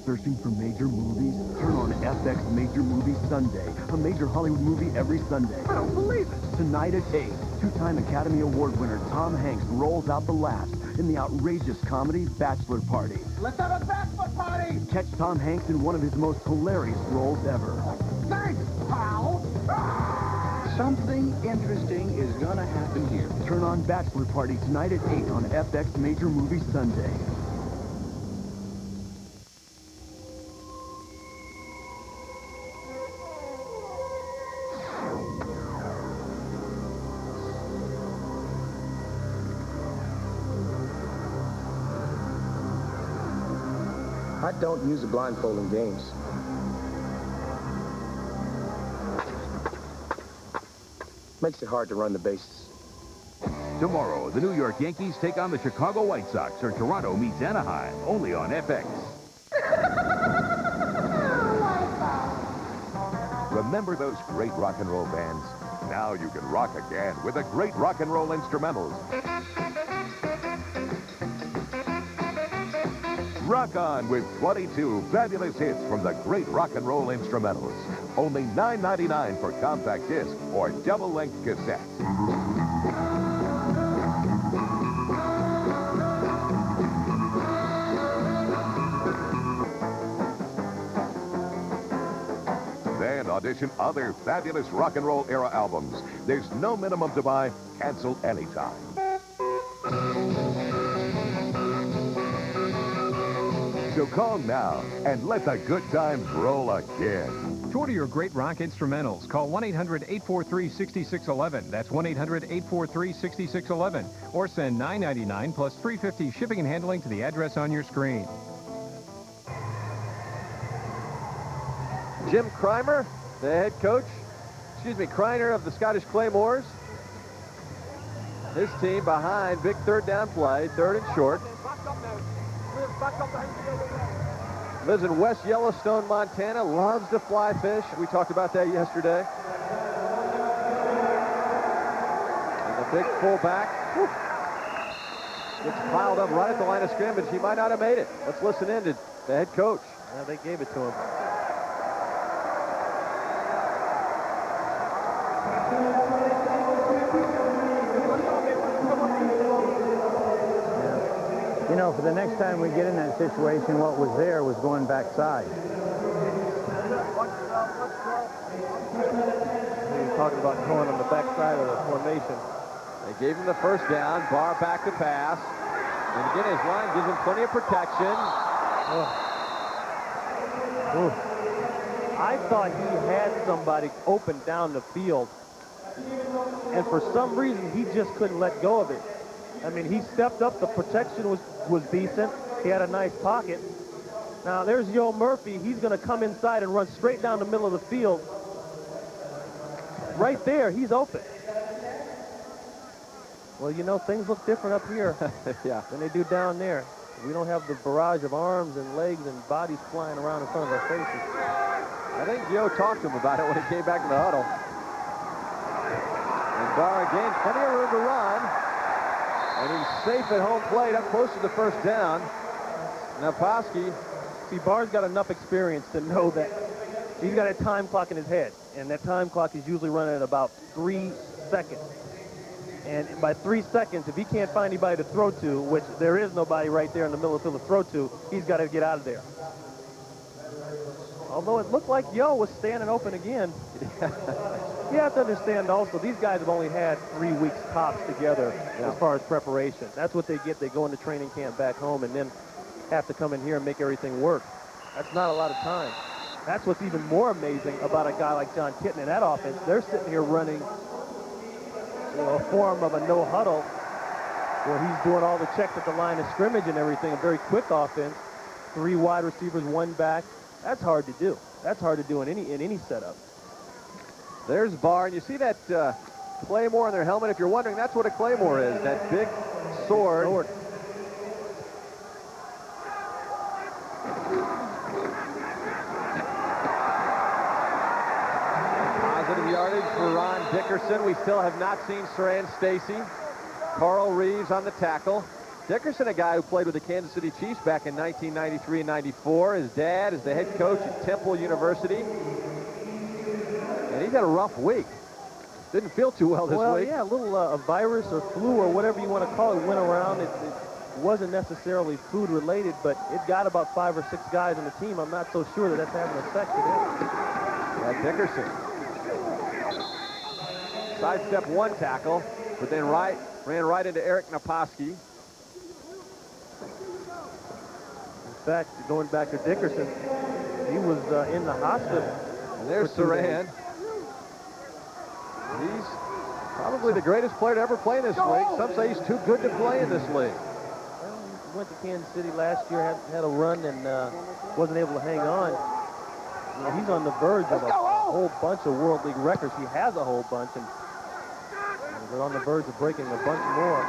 Searching for major movies? Turn on FX Major Movies Sunday. A major Hollywood movie every Sunday. I don't believe it. Tonight at 8, two-time Academy Award winner Tom Hanks rolls out the laughs in the outrageous comedy Bachelor Party. Let's have a bachelor party. Catch Tom Hanks in one of his most hilarious roles ever. Thanks, pal. Something interesting is gonna happen here. Turn on Bachelor Party tonight at 8 on FX Major Movies Sunday. I don't use a blindfold in games. Makes it hard to run the bases. Tomorrow, the New York Yankees take on the Chicago White Sox, or Toronto meets Anaheim, only on FX. Remember those great rock and roll bands? Now you can rock again with the great rock and roll instrumentals. Rock on with 22 fabulous hits from the great rock and roll instrumentals. Only $9.99 for compact disc or double-length cassette. Then audition other fabulous rock and roll era albums. There's no minimum to buy. Cancel anytime. So call now and let the good times roll again. To order your great rock instrumentals, call 1-800-843-6611. That's 1-800-843-6611. Or send $9.99 plus $3.50 shipping and handling to the address on your screen. Jim Kreimer, the head coach, Kreiner of the Scottish Claymores. His team behind, big third down play, third and short. Lives in West Yellowstone, Montana, loves to fly fish. We talked about that yesterday. And the big fullback gets piled up right at the line of scrimmage. He might not have made it. Let's listen in to the head coach. Yeah, they gave it to him. You know, for the next time we get in that situation, what was there was going backside. You're talking about going on the backside of the formation. They gave him the first down. Barr back to pass. And again, his line gives him plenty of protection. I thought he had somebody open down the field. And for some reason, he just couldn't let go of it. I mean, he stepped up. The protection was decent. He had a nice pocket. Now, there's Yo Murphy. He's going to come inside and run straight down the middle of the field. Right there, he's open. Well, you know, things look different up here yeah. than they do down there. We don't have the barrage of arms and legs and bodies flying around in front of our faces. I think Yo talked to him about it when he came back to the huddle. And Barr again, plenty of room to run. And he's safe at home plate up close to the first down. Naposki. See, Barr's got enough experience to know that he's got a time clock in his head. And that time clock is usually running at about 3 seconds. And by 3 seconds, if he can't find anybody to throw to, which there is nobody right there in the middle of the field to throw to, he's got to get out of there. Although it looked like Yo was standing open again. You have to understand also, these guys have only had 3 weeks tops together as far as preparation. That's what they get. They go into training camp back home and then have to come in here and make everything work. That's not a lot of time. That's what's even more amazing about a guy like John Kitten in that offense. They're sitting here running a form of a no huddle where he's doing all the checks at the line of scrimmage and everything. A very quick offense. 3 wide receivers, 1 back. That's hard to do. That's hard to do in any setup. There's Barr, and you see that claymore on their helmet. If you're wondering, that's what a claymore is. That big sword. Positive yardage for Ron Dickerson. We still have not seen Saran Stacy. Carl Reeves on the tackle. Dickerson, a guy who played with the Kansas City Chiefs back in 1993 and 94. His dad is the head coach at Temple University. And he's had a rough week. Didn't feel too well this week. Well, yeah, a little a virus or flu or whatever you want to call it went around. It wasn't necessarily food related, but it got about 5 or 6 guys on the team. I'm not so sure that that's having an effect today. Dickerson. Sidestep 1 tackle, but then ran right into Eric Naposki. In fact, going back to Dickerson, he was in the hospital. And there's Saran. He's probably the greatest player to ever play in this league. Some say he's too good to play in this league. Well, he went to Kansas City last year, had a run, and wasn't able to hang on. You know, he's on the verge of a whole bunch of World League records. He has a whole bunch, and they're on the verge of breaking a bunch more.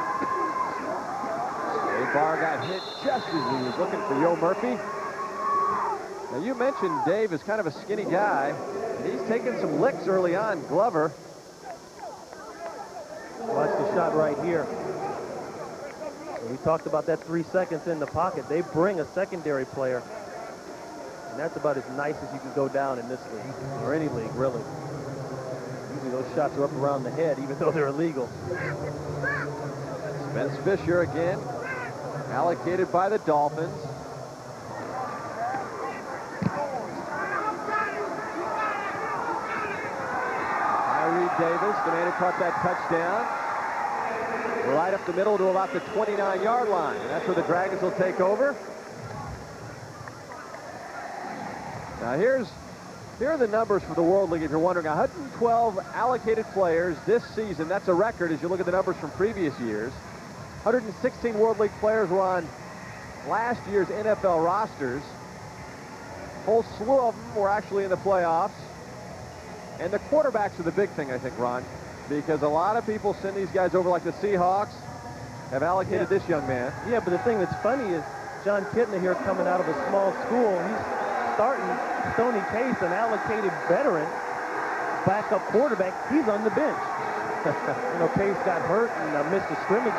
Barr got hit just as he was looking for Yo Murphy. Now, you mentioned Dave is kind of a skinny guy, and he's taking some licks early on. Glover. Watch the shot right here. And we talked about that 3 seconds in the pocket. They bring a secondary player, and that's about as nice as you can go down in this league, or any league, really. Usually those shots are up around the head, even though they're illegal. Spence Fisher again. Allocated by the Dolphins. Tyree Davis, the man who caught that touchdown. Right up the middle to about the 29-yard line. And that's where the Dragons will take over. Now here are the numbers for the World League if you're wondering. 112 allocated players this season. That's a record as you look at the numbers from previous years. 116 World League players were on last year's NFL rosters. A whole slew of them were actually in the playoffs. And the quarterbacks are the big thing, I think, Ron, because a lot of people send these guys over, like the Seahawks have allocated this young man. Yeah, but the thing that's funny is John Kitna here coming out of a small school. He's starting Stoney Case, an allocated veteran, backup quarterback. He's on the bench. Case got hurt and missed the scrimmages,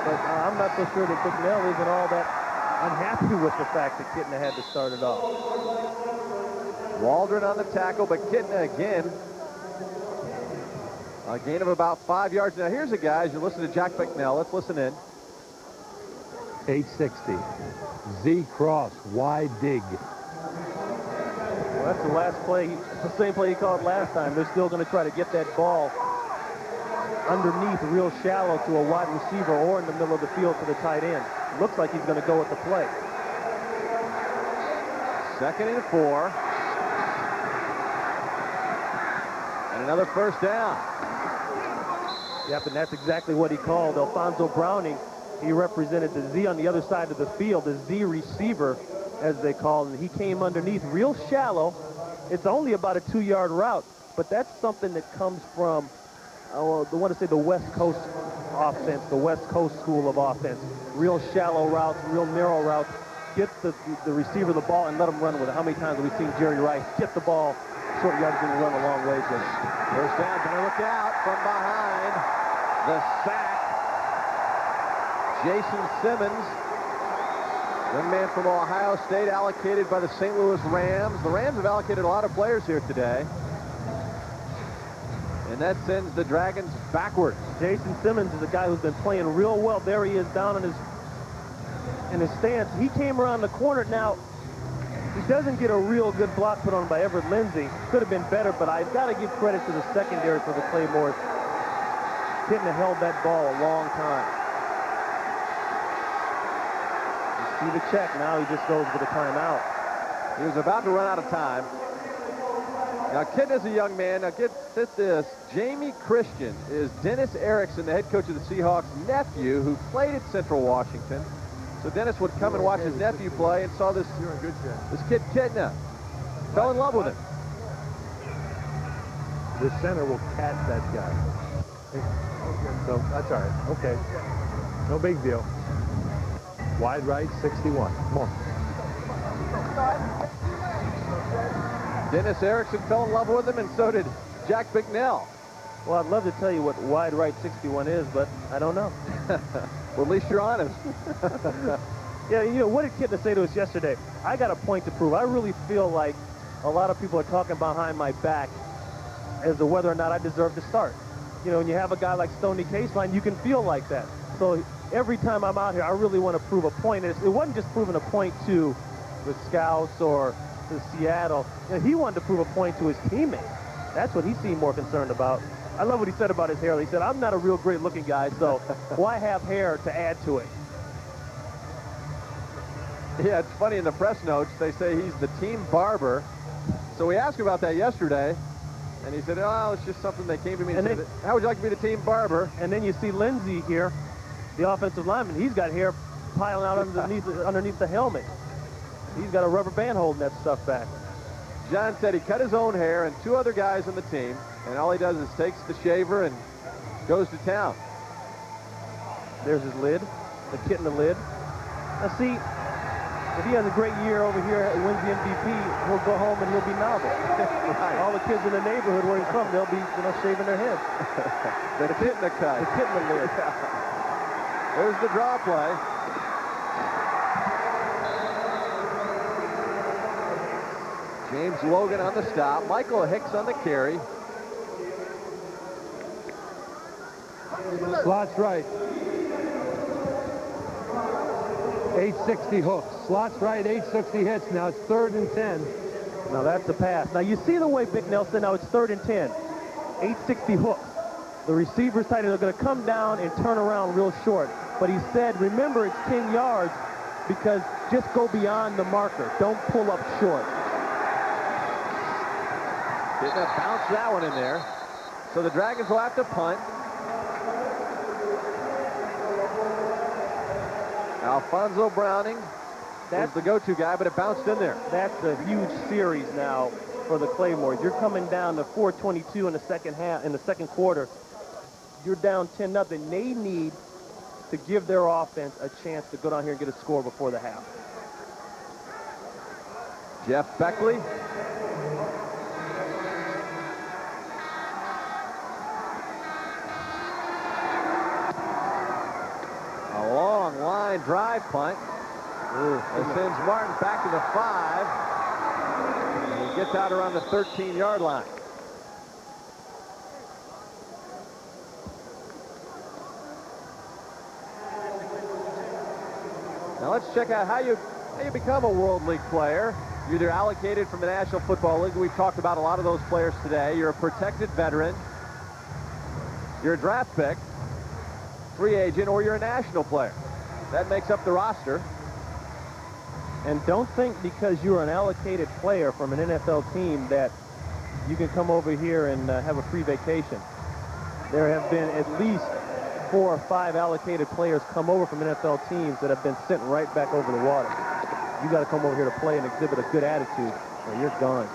but I'm not so sure that Bicknell isn't all that unhappy with the fact that Kitna had to start it off. Waldron on the tackle, but Kitna again. A gain of about 5 yards. Now here's a guy, as you listen to Jack Bicknell, let's listen in. 860. Z cross, wide dig. Well, that's the last play, the same play he called last time. They're still going to try to get that ball underneath, real shallow, to a wide receiver or in the middle of the field to the tight end. Looks like he's going to go with the play. 2nd and 4. And another first down. Yep, and that's exactly what he called. Alfonso Browning, he represented the Z on the other side of the field, the Z receiver, as they call it. And he came underneath real shallow. It's only about a 2-yard route, but that's something that comes from, I want to say, the West Coast offense, the West Coast school of offense. Real shallow routes, real narrow routes. Get the receiver the ball and let him run with it. How many times have we seen Jerry Rice get the ball, short yardage, and run a long ways with it? First down, gonna look out from behind. The sack. Jason Simmons, young man from Ohio State, allocated by the St. Louis Rams. The Rams have allocated a lot of players here today. And that sends the Dragons backwards. Jason Simmons is a guy who's been playing real well. There he is down in his stance. He came around the corner. Now, he doesn't get a real good block put on by Everett Lindsey. Could have been better, but I've got to give credit to the secondary for the Claymores. Kitna held that ball a long time. You see the check. Now he just goes for the timeout. He was about to run out of time. Now, Kitna's a young man. Now, get this. Jamie Christian is Dennis Erickson, the head coach of the Seahawks' nephew, who played at Central Washington. So Dennis would come and watch his nephew play and saw this kid Kitna. Fell in love with him. The center will catch that guy. So that's all right. Okay. No big deal. Wide right, 61. Come on. Dennis Erickson fell in love with him, and so did Jack Bicknell. Well, I'd love to tell you what wide right 61 is, but I don't know. Well, at least you're honest. Yeah, what did Kitna say to us yesterday? I got a point to prove. I really feel like a lot of people are talking behind my back as to whether or not I deserve to start. When you have a guy like Stoney Caseline, you can feel like that. So every time I'm out here, I really want to prove a point. And it wasn't just proving a point to the Scouts or to Seattle. He wanted to prove a point to his teammates. That's what he seemed more concerned about. I love what he said about his hair. He said, I'm not a real great-looking guy, so why have hair to add to it? Yeah, it's funny, in the press notes, they say he's the team barber. So we asked him about that yesterday, and he said, oh, it's just something that came to me and said, how would you like to be the team barber? And then you see Lindsey here, the offensive lineman. He's got hair piling out underneath the helmet. He's got a rubber band holding that stuff back. John said he cut his own hair and 2 other guys on the team, and all he does is takes the shaver and goes to town. There's his lid, the Kitna lid. Now see, if he has a great year over here and wins the MVP, he'll go home and he'll be novel. Right. All the kids in the neighborhood where he's from, they'll be shaving their heads. The Kitna cut. The Kitna lid. There's the draw play. James Logan on the stop. Michael Hicks on the carry. Slots right. 860 hooks. Slots right, 860 hits. Now it's 3rd and 10. Now that's a pass. Now you see the way Bicknell said, now it's 3rd and 10. 860 hooks. The receivers tight end are going to come down and turn around real short. But he said, remember, it's 10 yards because just go beyond the marker. Don't pull up short. Didn't have bounce that one in there. So the Dragons will have to punt. Alfonso Browning was the go-to guy, but it bounced in there. That's a huge series now for the Claymores. You're coming down to 4:22 in the second half, in the second quarter. You're down 10-0. They need to give their offense a chance to go down here and get a score before the half. Jeff Beckley. A long line drive punt. It sends Martin back to the 5. And he gets out around the 13-yard line. Now let's check out how you become a World League player. You're either allocated from the National Football League. We've talked about a lot of those players today. You're a protected veteran. You're a draft pick, free agent, or you're a national player. That makes up the roster. And don't think because you're an allocated player from an NFL team that you can come over here and have a free vacation. There have been at least 4 or 5 allocated players come over from NFL teams that have been sent right back over the water. You got to come over here to play and exhibit a good attitude, or you're gone.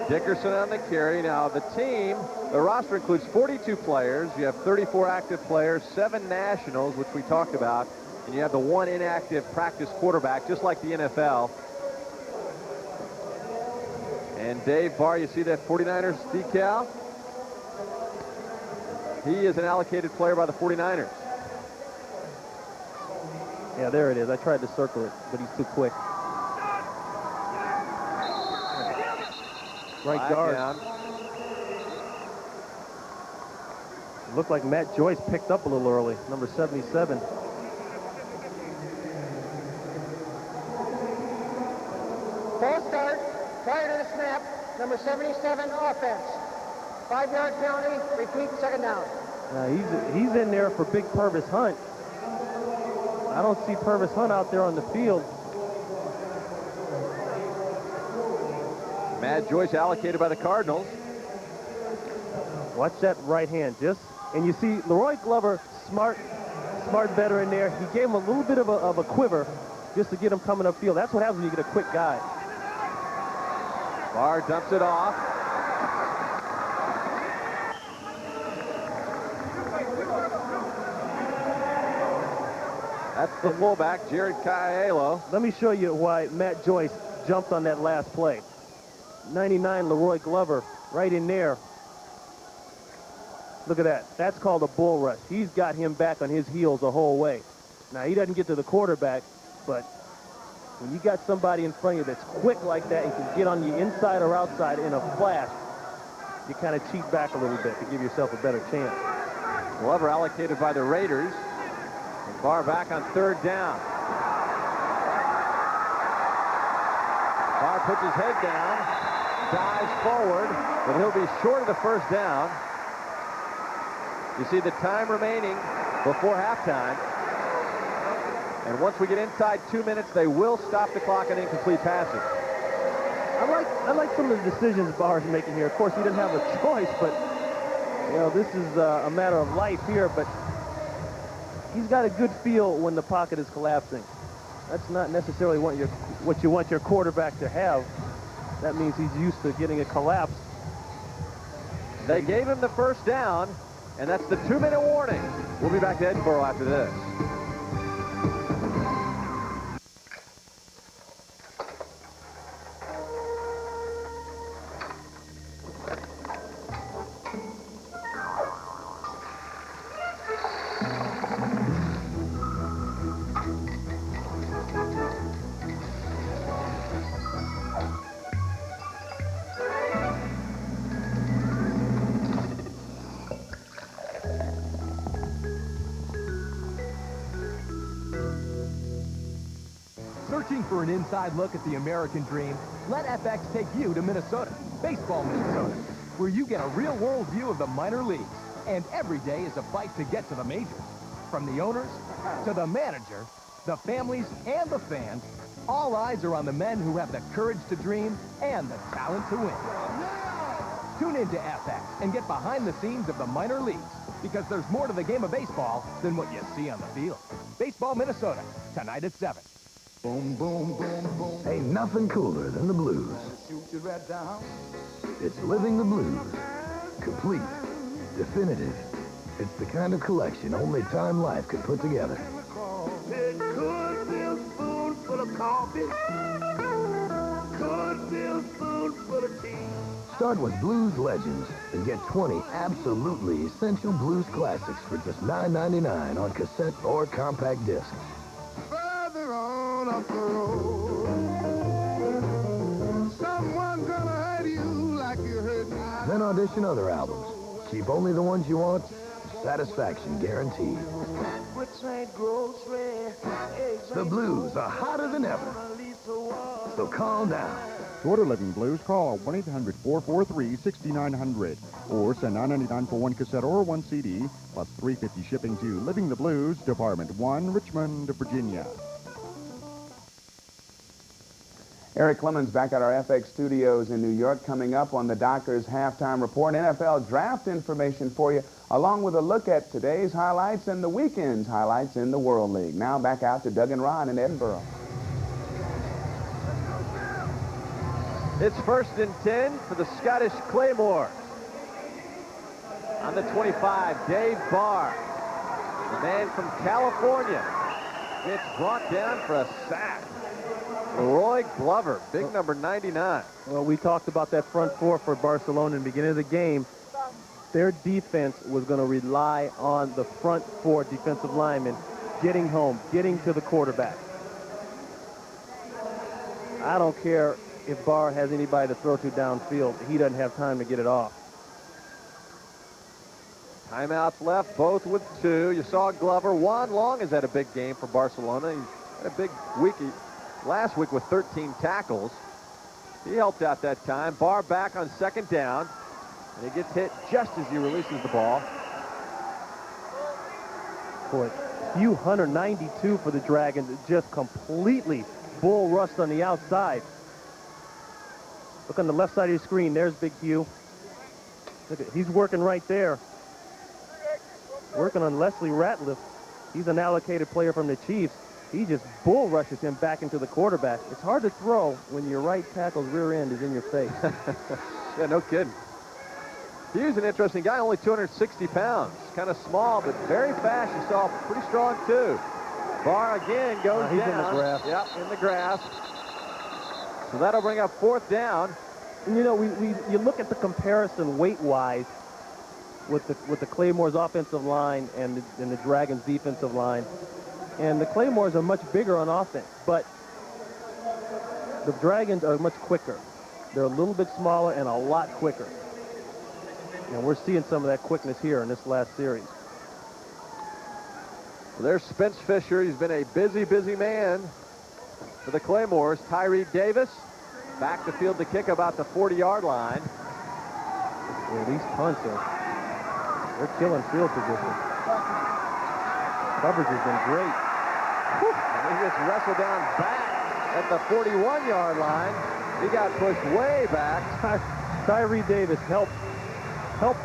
Dickerson on the carry. Now the team, the roster includes 42 players. You have 34 active players, 7 nationals, which we talked about, and you have the 1 inactive practice quarterback, just like the NFL. And Dave Barr, you see that 49ers decal? He is an allocated player by the 49ers. Yeah, there it is. I tried to circle it, but he's too quick. Right guard. Down. Looked like Matt Joyce picked up a little early, number 77. False start, prior to the snap, number 77, offense. 5-yard penalty, repeat, second down. He's in there for Big Purvis Hunt. I don't see Purvis Hunt out there on the field. Matt Joyce allocated by the Cardinals. Watch that right hand, and you see Leroy Glover, smart veteran there. He gave him a little bit of a quiver just to get him coming upfield. That's what happens when you get a quick guy. Barr dumps it off. That's the fullback, Jared Caiello. Let me show you why Matt Joyce jumped on that last play. 99 Leroy Glover right in there. Look at that. That's called a bull rush. He's got him back on his heels the whole way. Now, he doesn't get to the quarterback, but when you got somebody in front of you that's quick like that and can get on the inside or outside in a flash, you kind of cheat back a little bit to give yourself a better chance. Glover allocated by the Raiders. And Barr back on 3rd down. Barr puts his head down, dives forward, but he'll be short of the 1st down. You see the time remaining before halftime. And once we get inside 2 minutes, they will stop the clock on incomplete passes. I like some of the decisions Barr's making here. Of course, he didn't have a choice, but you know, this is a matter of life here. But he's got a good feel when the pocket is collapsing. That's not necessarily what you want your quarterback to have. That means he's used to getting a collapse. They gave him the 1st down, and that's the 2-minute warning. We'll be back to Edinburgh after this. Searching for an inside look at the American dream? Let FX take you to Minnesota, Baseball Minnesota, where you get a real-world view of the minor leagues, and every day is a fight to get to the majors. From the owners to the manager, the families and the fans, all eyes are on the men who have the courage to dream and the talent to win. Tune in to FX and get behind the scenes of the minor leagues, because there's more to the game of baseball than what you see on the field. Baseball Minnesota, tonight at 7. Boom, boom, boom, boom. Ain't nothing cooler than the blues. It's living the blues. Complete. Definitive. It's the kind of collection only Time Life could put together. It could be a spoonful of coffee. Could be a spoonful of tea. Start with Blues Legends and get 20 absolutely essential blues classics for just $9.99 on cassette or compact disc. Further on up the road, someone's gonna hurt you like you hurt me. Then audition other albums. Keep only the ones you want. Satisfaction guaranteed. The blues are hotter than ever. So call now. To order Living Blues, call 1-800-443-6900 or send $9.99 for one cassette or one CD, plus $3.50 shipping to Living the Blues, Department 1, Richmond, Virginia. Eric Clemens back at our FX studios in New York. Coming up on the Doctor's Halftime Report, NFL draft information for you, along with a look at today's highlights and the weekend's highlights in the World League. Now back out to Doug and Ron in Edinburgh. It's 1st and 10 for the Scottish Claymore. On the 25, Dave Barr, the man from California, gets brought down for a sack. Leroy Glover, big number 99. Well, we talked about that front four for Barcelona in the beginning of the game. Their defense was going to rely on the front four defensive linemen getting home, getting to the quarterback. I don't care if Barr has anybody to throw to downfield. He doesn't have time to get it off. Timeouts left, both with 2. You saw Glover. Juan Long has had a big game for Barcelona. He had a big week last week with 13 tackles. He helped out that time. Barr back on 2nd down, and he gets hit just as he releases the ball. Boy, few 192 for the Dragons, just completely bull rushed on the outside. Look on the left side of your screen. There's Big Hugh. Look at, he's working right there. Working on Leslie Ratliff. He's an allocated player from the Chiefs. He just bull rushes him back into the quarterback. It's hard to throw when your right tackle's rear end is in your face. Yeah, no kidding. Hugh's an interesting guy, only 260 pounds. Kind of small, but very fast. You saw pretty strong, too. Barr again goes he's down. in the grass. Yep, in the grass. So that'll bring up 4th down. And you know, you look at the comparison weight-wise with the Claymore's offensive line and the Dragons' defensive line, and the Claymores are much bigger on offense, but the Dragons are much quicker. They're a little bit smaller and a lot quicker. And we're seeing some of that quickness here in this last series. Well, there's Spence Fisher. He's been a busy, busy man for the Claymores. Tyree Davis back to field the kick about the 40-yard line. Yeah, these punts they're killing field position. Coverage has been great. And he gets wrestled down back at the 41-yard line. He got pushed way back. Tyree Davis helped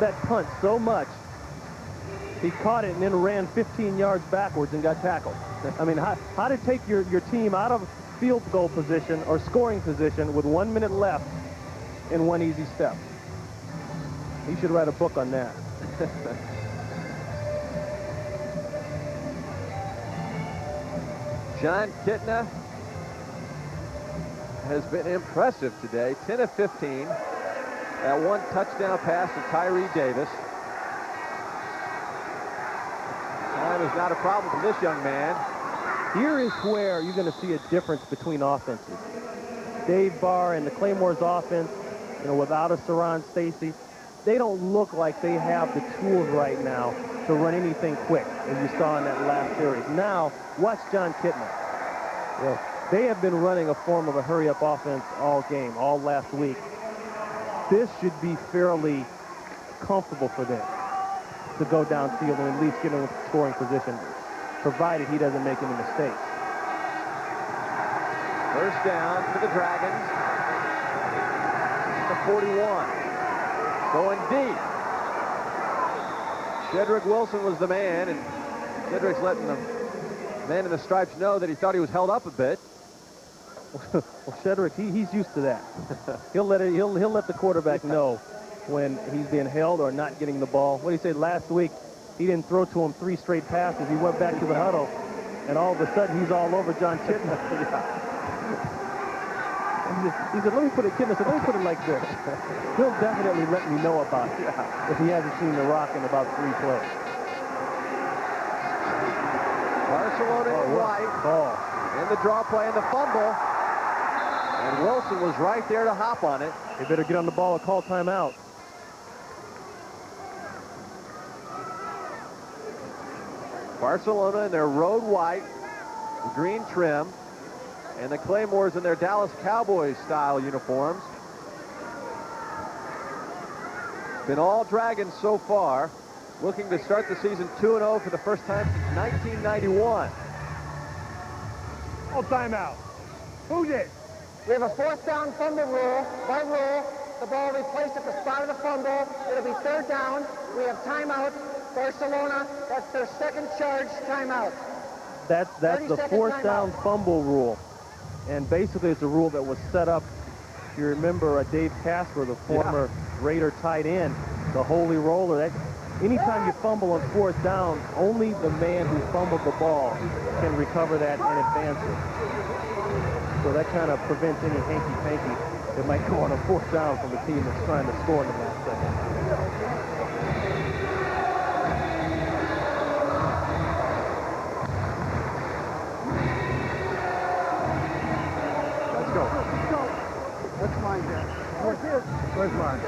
that punt so much. He caught it and then ran 15 yards backwards and got tackled. I mean, how to take your team out of field goal position or scoring position with 1 minute left in one easy step. He should write a book on that. John Kitna has been impressive today. 10 of 15. That one touchdown pass to Tyree Davis. Time is not a problem for this young man. Here is where you're going to see a difference between offenses. Dave Barr and the Claymore's offense, you know, without a Saran Stacy, they don't look like they have the tools right now to run anything quick, as you saw in that last series. Now, watch John Kitna. You know, they have been running a form of a hurry-up offense all game, all last week. This should be fairly comfortable for them to go downfield and at least get in a scoring position, provided he doesn't make any mistakes. First down for the Dragons. The 41. Going deep. Shedrick Wilson was the man, and Shedrick's letting the man in the stripes know that he thought he was held up a bit. Well, Shedrick, he's used to that. He'll let the quarterback know when he's being held or not getting the ball. What did he say last week? He didn't throw to him 3 straight passes. He went back to the huddle, and all of a sudden he's all over John Chitna. He said, let me put it like this. He'll definitely let me know about it if he hasn't seen the rock in about 3 plays. Barcelona in white. In the draw play and the fumble. And Wilson was right there to hop on it. They better get on the ball and call timeout. Barcelona in their road white, green trim, and the Claymores in their Dallas Cowboys style uniforms. Been all Dragons so far, looking to start the season 2-0 for the first time since 1991. Oh, timeout. Who did? We have a 4th down fumble rule. By rule, the ball will be placed at the spot of the fumble. It'll be 3rd down. We have timeout. Barcelona, that's their 2nd charge timeout. That's the 4th down fumble rule. And basically it's a rule that was set up, if you remember Dave Casper, the former Raider tight end, the holy roller. Anytime you fumble on 4th down, only the man who fumbled the ball can recover that and advance it. So that kind of prevents any hanky-panky that might go on a 4th down from the team that's trying to score in the last second. Let's go. What's mine, Jack? Where's his? Where's mine?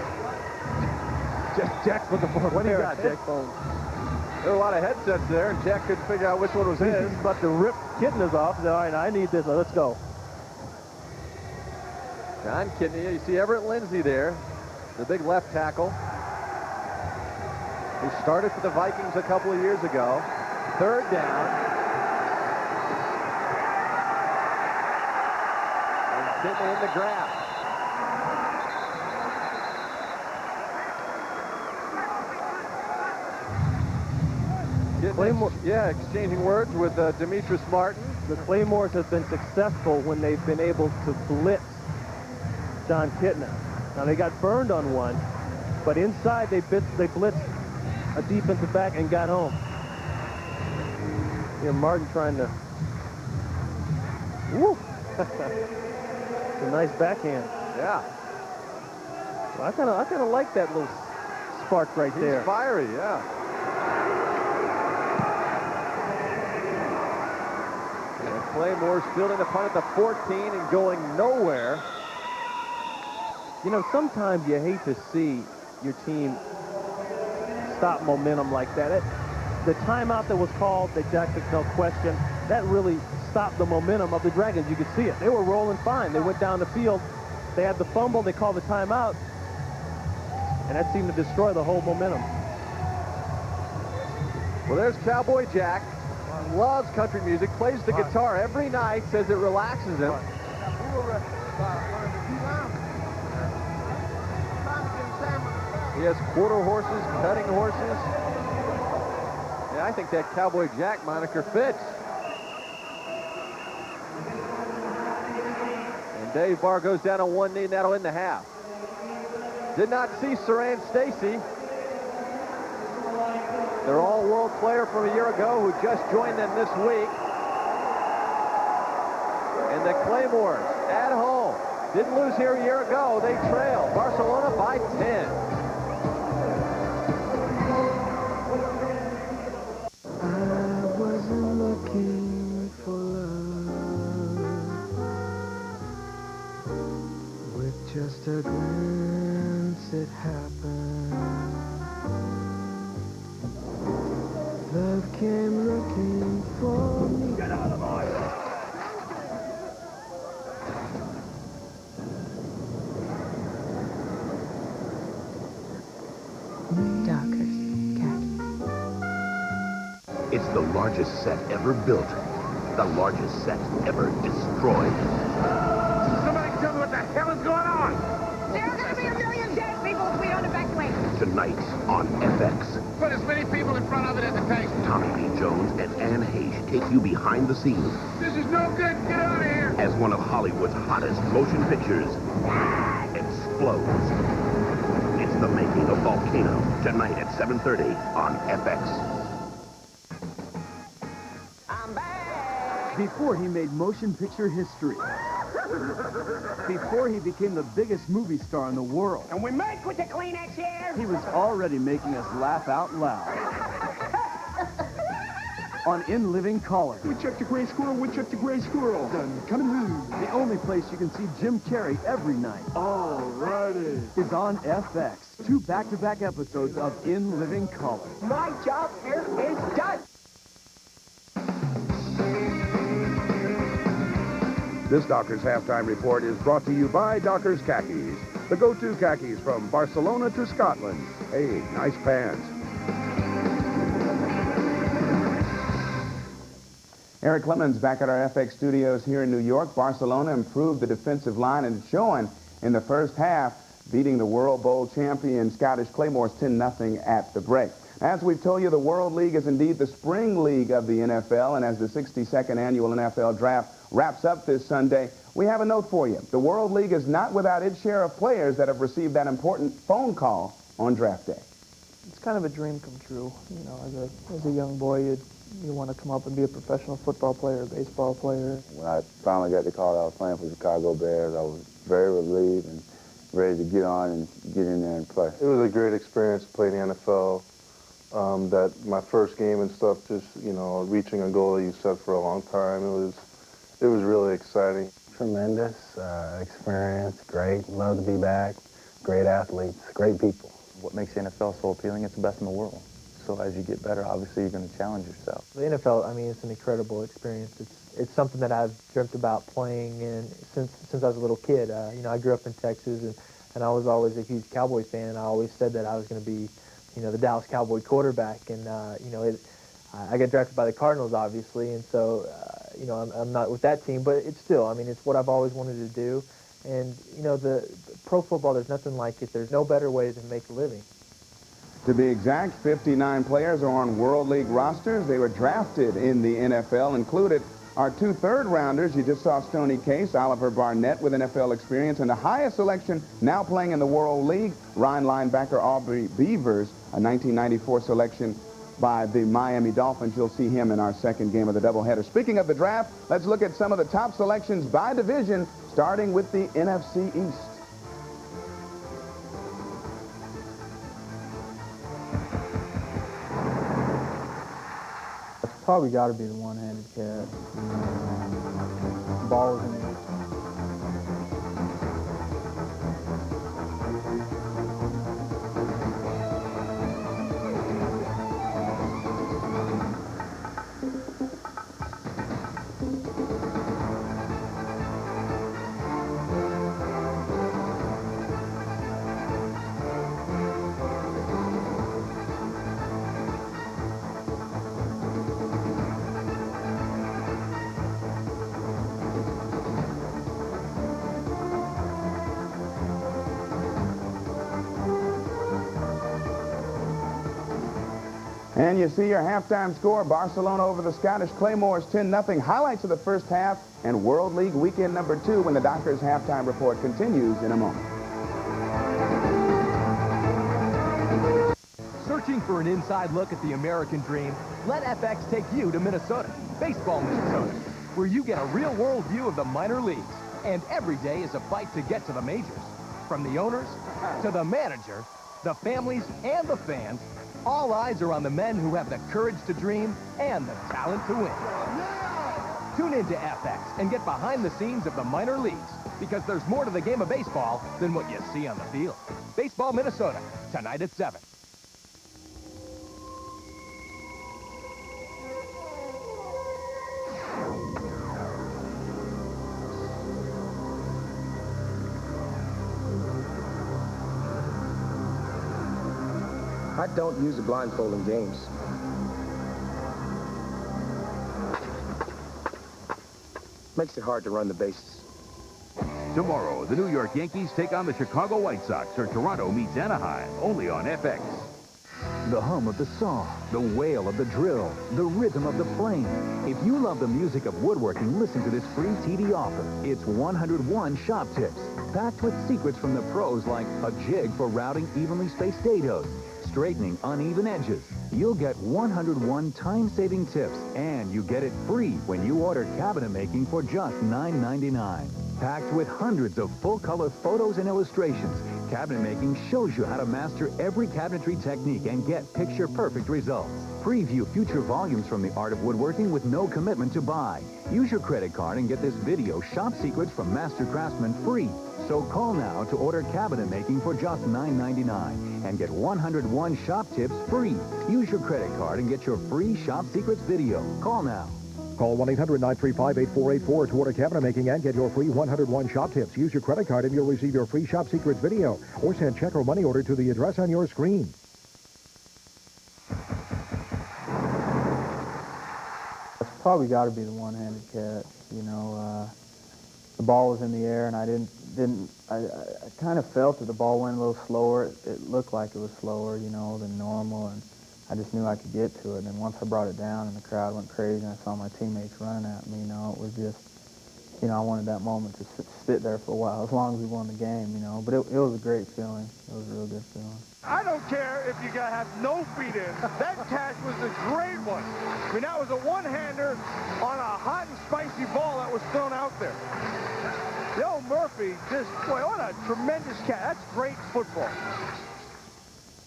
Jack's looking for What do you got, Jack? There were a lot of headsets there, and Jack couldn't figure out which one was his. He's about to rip Kitna's off. He said, all right, I need this. Let's go. John Kidney, you see Everett Lindsey there, the big left tackle, who started for the Vikings a couple of years ago. 3rd down. And Kidney in the grab. Claymore, exchanging words with Demetrius Martin. The Claymores have been successful when they've been able to blitz John Kitna. Now they got burned on one, but inside they blitzed a defensive back and got home. Yeah, Martin trying to. Woo! It's a nice backhand. Yeah. Well, I kind of like that little spark right there. He's fiery, yeah. And Claymore's fielding the punt at the 14 and going nowhere. You know, sometimes you hate to see your team stop momentum like that. The timeout that was called, that Jack took no question, that really stopped the momentum of the Dragons. You could see it. They were rolling fine. They went down the field. They had the fumble. They called the timeout. And that seemed to destroy the whole momentum. Well, there's Cowboy Jack. Loves country music. Plays the guitar every night. Says it relaxes him. He has quarter horses, cutting horses. Yeah, I think that Cowboy Jack moniker fits. And Dave Barr goes down on one knee, and that'll end the half. Did not see Saran Stacy, their all-world player from a year ago who just joined them this week. And the Claymores at home. Didn't lose here a year ago. They trail Barcelona by 10. Just a glance, it happened. Love came looking for me. Get out of the way. Dockers, khaki. It's the largest set ever built. The largest set ever destroyed. Somebody tell me what the hell is going on! There are going to be a million dead people if we don't evacuate. tonight on FX. Put as many people in front of it as it takes. Tommy Lee Jones and Anne Heche take you behind the scenes This is no good. Get out of here. as one of Hollywood's hottest motion pictures explodes. It's the making of Volcano, tonight at 7:30 on FX. Before he made motion picture history. Before he became the biggest movie star in the world. And we make with the Kleenex here. He was already making us laugh out loud. On In Living Color. Woodchuck the gray squirrel, Woodchuck the gray squirrel. Done coming loose. The only place you can see Jim Carrey every night. Alrighty. Is on FX. 2 back-to-back episodes of In Living Color. My job here is done. This Dockers Halftime Report is brought to you by Dockers Khakis, the go-to khakis from Barcelona to Scotland. Hey, nice pants. Eric Clemens back at our FX studios here in New York. Barcelona improved the defensive line and showing in the first half, beating the World Bowl champion Scottish Claymores 10-0 at the break. As we've told you, the World League is indeed the spring league of the NFL, and as the 62nd annual NFL draft wraps up this Sunday, we have a note for you. The World League is not without its share of players that have received that important phone call on draft day. It's kind of a dream come true. You know, as a young boy, you want to come up and be a professional football player, baseball player. When I finally got the call that I was playing for the Chicago Bears, I was very relieved and ready to get on and get in there and play. It was a great experience to play in the NFL. That my first game and stuff, just, you know, reaching a goal that you set for a long time, it was really exciting. Tremendous experience, great, love to be back, great athletes, great people. What makes the NFL so appealing, it's the best in the world. So as you get better, obviously you're going to challenge yourself. The NFL, I mean, it's an incredible experience. It's something that I've dreamt about playing in since I was a little kid. You know, I grew up in Texas, and I was always a huge Cowboys fan. I always said that I was going to be, you know, the Dallas Cowboy quarterback. And, you know, I got drafted by the Cardinals, obviously, and so, you know, I'm not with that team, but it's still, I mean, it's what I've always wanted to do. And, you know, the pro football, there's nothing like it. There's no better way to make a living. To be exact, 59 players are on World League rosters. They were drafted in the NFL, included our 2 third-rounders. You just saw Stoney Case, Oliver Barnett with NFL experience, and the highest selection now playing in the World League, Ryan linebacker Aubrey Beavers, a 1994 selection by the Miami Dolphins. You'll see him in our second game of the doubleheader. Speaking of the draft, let's look at some of the top selections by division, starting with the NFC East. It's probably got to be the one-handed cat. Ball is in the And you see your halftime score, Barcelona over the Scottish Claymores 10-0. Highlights of the first half and World League weekend number 2 when the Dockers halftime report continues in a moment. Searching for an inside look at the American dream? Let FX take you to Minnesota, baseball Minnesota, where you get a real-world view of the minor leagues. And every day is a fight to get to the majors. From the owners to the manager, the families and the fans, all eyes are on the men who have the courage to dream and the talent to win. Tune in to FX and get behind the scenes of the minor leagues, because there's more to the game of baseball than what you see on the field. Baseball Minnesota, tonight at 7. I don't use a blindfold in games. Makes it hard to run the bases. Tomorrow, the New York Yankees take on the Chicago White Sox, or Toronto meets Anaheim, only on FX. The hum of the saw, the wail of the drill, the rhythm of the plane. If you love the music of woodworking, listen to this free TV offer. It's 101 shop tips, packed with secrets from the pros like a jig for routing evenly spaced dados, straightening uneven edges. You'll get 101 time-saving tips, and you get it free when you order cabinet making for just $9.99. Packed with hundreds of full-color photos and illustrations, cabinet making shows you how to master every cabinetry technique and get picture-perfect results. Preview future volumes from The Art of Woodworking with no commitment to buy. Use your credit card and get this video, Shop Secrets from Master Craftsman, free. So call now to order cabinet making for just $9.99 and get 101 shop tips free. Use your credit card and get your free Shop Secrets video. Call now. Call 1-800-935-8484 to order cabinet making and get your free 101 shop tips. Use your credit card and you'll receive your free Shop Secrets video. Or send check or money order to the address on your screen. It's probably got to be the one-handed catch. You know, the ball was in the air, and I kind of felt that the ball went a little slower. It looked like it was slower, you know, than normal, and I just knew I could get to it. And then once I brought it down and the crowd went crazy and I saw my teammates running at me, you know, it was just, you know, I wanted that moment to sit there for a while, as long as we won the game, you know. But it was a great feeling. It was a real good feeling. I don't care if you have no feet in. That catch was a great one. I mean, that was a one-hander on a hot and spicy ball that was thrown out there. Yo, Murphy, just, boy, what a tremendous catch. That's great football.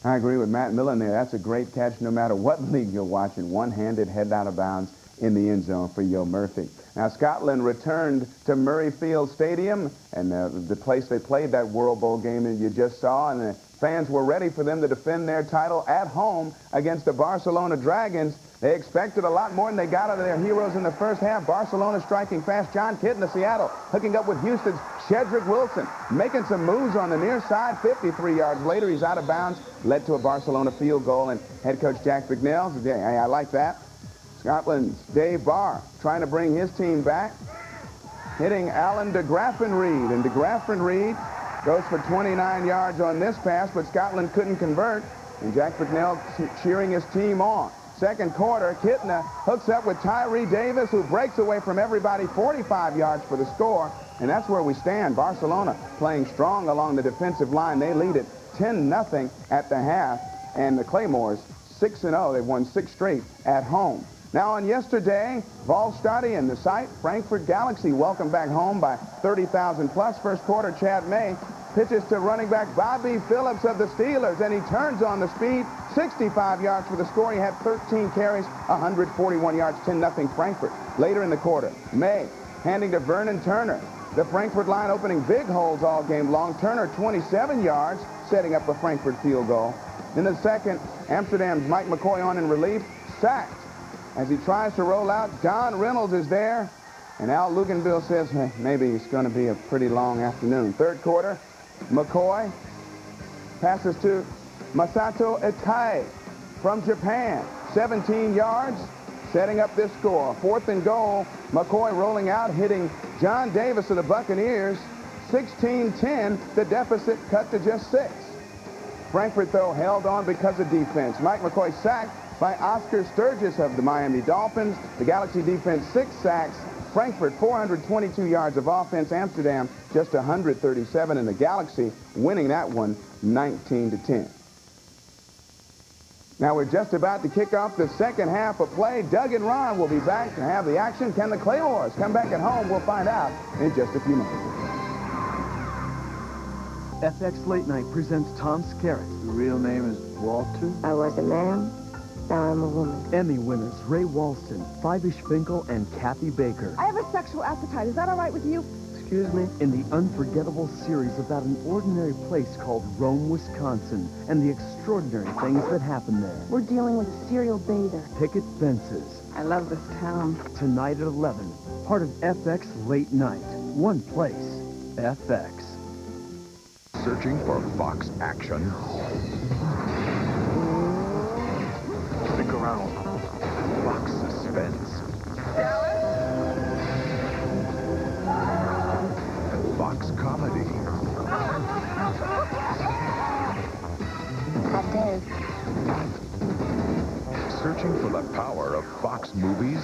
I agree with Matt Millen there. That's a great catch no matter what league you're watching. One-handed, head out of bounds in the end zone for Yo Murphy. Now, Scotland returned to Murrayfield Stadium, and the place they played that World Bowl game that you just saw, and the fans were ready for them to defend their title at home against the Barcelona Dragons. They expected a lot more than they got out of their heroes in the first half. Barcelona striking fast. John Kidd to Seattle, hooking up with Houston's Shedrick Wilson, making some moves on the near side. 53 yards later, he's out of bounds, led to a Barcelona field goal, and head coach Jack McNeil said, hey, I like that. Scotland's Dave Barr trying to bring his team back, hitting Alan de Graffenried, and de Graffenried goes for 29 yards on this pass, but Scotland couldn't convert, and Jack McNeil cheering his team on. Second quarter, Kitna hooks up with Tyree Davis, who breaks away from everybody, 45 yards for the score, and that's where we stand. Barcelona playing strong along the defensive line. They lead it 10-0 at the half, and the Claymores 6-0. They've won 6 straight at home. Now on yesterday, Waldstadion, the site, Frankfurt Galaxy welcomed back home by 30,000 plus. First quarter, Chad May pitches to running back Bobby Phillips of the Steelers, and he turns on the speed, 65 yards for the score. He had 13 carries, 141 yards, 10-0 Frankfurt. Later in the quarter, May handing to Vernon Turner. The Frankfurt line opening big holes all game long. Turner 27 yards, setting up a Frankfurt field goal. In the second, Amsterdam's Mike McCoy on in relief, sacked. As he tries to roll out, Don Reynolds is there, and Al Luganville says, hey, maybe it's going to be a pretty long afternoon. Third quarter, McCoy passes to Masato Itai from Japan, 17 yards, setting up this score. Fourth and goal, McCoy rolling out, hitting John Davis of the Buccaneers, 16-10, the deficit cut to just 6. Frankfurt, though, held on because of defense. Mike McCoy sacked by Oscar Sturgis of the Miami Dolphins. The Galaxy defense 6 sacks. Frankfurt 422 yards of offense. Amsterdam just 137, and the Galaxy winning that one 19-10. Now we're just about to kick off the second half of play. Doug and Ron will be back to have the action. Can the Claymores come back at home? We'll find out in just a few moments. FX Late Night presents Tom Skerritt. Your real name is Walter? I was a man. Now I'm a woman. Emmy winners Ray Walston, Five-ish Finkel, and Kathy Baker. I have a sexual appetite. Is that all right with you? Excuse me? In the unforgettable series about an ordinary place called Rome, Wisconsin, and the extraordinary things that happen there. We're dealing with a serial bather. Picket fences. I love this town. Tonight at 11, part of FX Late Night. One place, FX. Searching for Fox action? Stick around. Fox suspense. And Fox Searching for the power of Fox movies?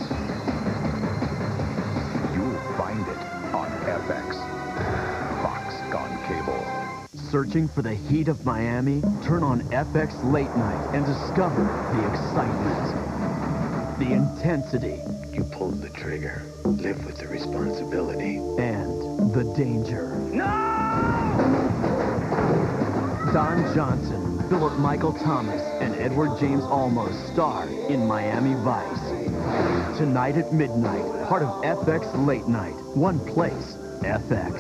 You'll find it on FX. Fox Gone Cable. Searching for the heat of Miami? Turn on FX Late Night and discover the excitement, the intensity. You pulled the trigger. Live with the responsibility. And the danger. No! Don Johnson, Philip Michael Thomas, and Edward James Olmos star in Miami Vice. Tonight at midnight, part of FX Late Night. One place, FX.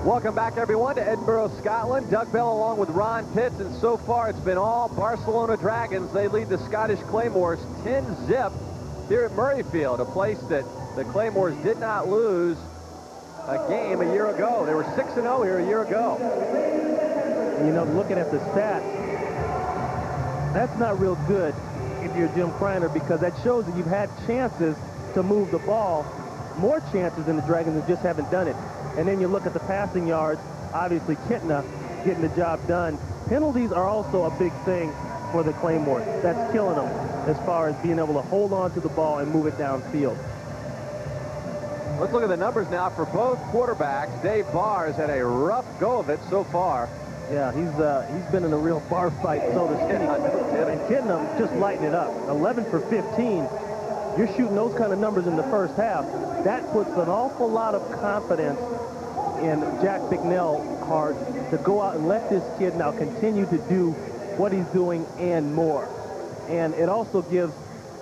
Welcome back, everyone, to Edinburgh, Scotland. Doug Bell along with Ron Pitts, and so far it's been all Barcelona Dragons. They lead the Scottish Claymores 10-zip here at Murrayfield, a place that the Claymores did not lose a game a year ago. They were 6-0 here a year ago. You know, looking at the stats, that's not real good if you're Jim Kreiner, because that shows that you've had chances to move the ball, more chances than the Dragons that just haven't done it. And then you look at the passing yards, obviously Kitna getting the job done. Penalties are also a big thing for the Claymores. That's killing them as far as being able to hold on to the ball and move it downfield. Let's look at the numbers now for both quarterbacks. Dave Barr has had a rough go of it so far. Yeah, he's been in a real bar fight, so to speak. And Kitna just lighting it up. 11 for 15. You're shooting those kind of numbers in the first half. That puts an awful lot of confidence in Jack Bicknell Hart to go out and let this kid now continue to do what he's doing and more. And it also gives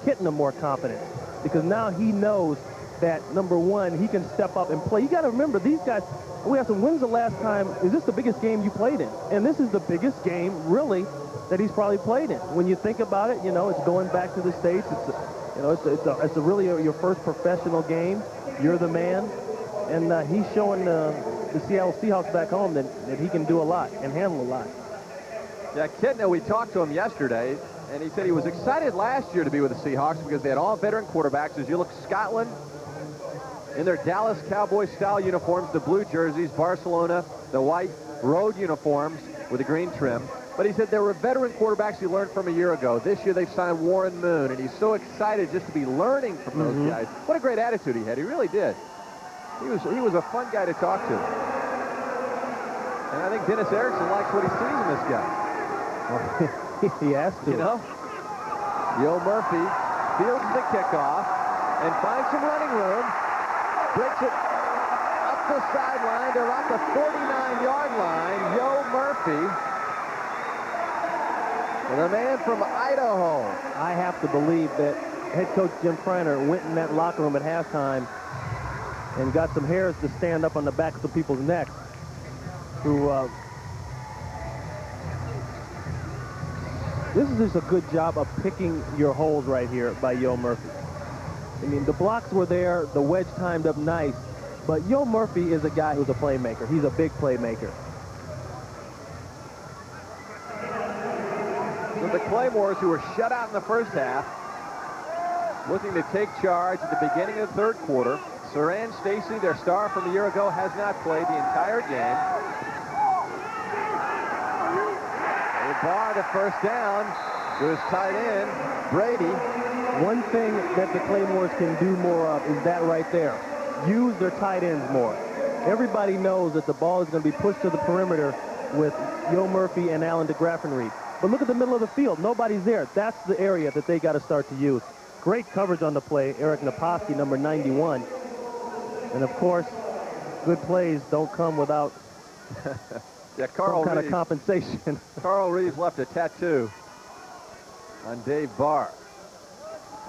Kitna more confidence, because now he knows that, number one, he can step up and play. You got to remember, these guys, we asked him, when's the last time, is this the biggest game you played in? And this is the biggest game, really, that he's probably played in. When you think about it, you know, it's going back to the States. It's really your first professional game. You're the man. And he's showing the Seattle Seahawks back home that he can do a lot and handle a lot. Yeah, Kitna, we talked to him yesterday, and he said he was excited last year to be with the Seahawks because they had all veteran quarterbacks. As you look, Scotland in their Dallas Cowboys-style uniforms, the blue jerseys, Barcelona, the white road uniforms with the green trim. But he said there were veteran quarterbacks he learned from a year ago. This year they've signed Warren Moon, and he's so excited just to be learning from those guys. What a great attitude he had. He really did. He was a fun guy to talk to. And I think Dennis Erickson likes what he sees in this guy. He has to. You know? Yo Murphy fields the kickoff and finds some running room. Breaks it up the sideline. They're at the 49-yard line. Yo Murphy. The man from Idaho. I have to believe that head coach Jim Kreiner went in that locker room at halftime and got some hairs to stand up on the backs of people's necks who this is just a good job of picking your holes right here by Yo Murphy. I mean, the blocks were there, the wedge timed up nice, but Yo Murphy is a guy who's a playmaker. He's a big playmaker. So the Claymores, who were shut out in the first half, looking to take charge at the beginning of the third quarter. Saran Stacy, their star from a year ago, has not played the entire game. Barr, the first down, to his tight end, Brady. One thing that the Claymores can do more of is that right there. Use their tight ends more. Everybody knows that the ball is going to be pushed to the perimeter with Yo Murphy and Alan DeGraffenreid. But look at the middle of the field. Nobody's there. That's the area that they got to start to use. Great coverage on the play. Eric Naposki, number 91. And, of course, good plays don't come without yeah, some kind of compensation. Carl Reeves left a tattoo on Dave Barr.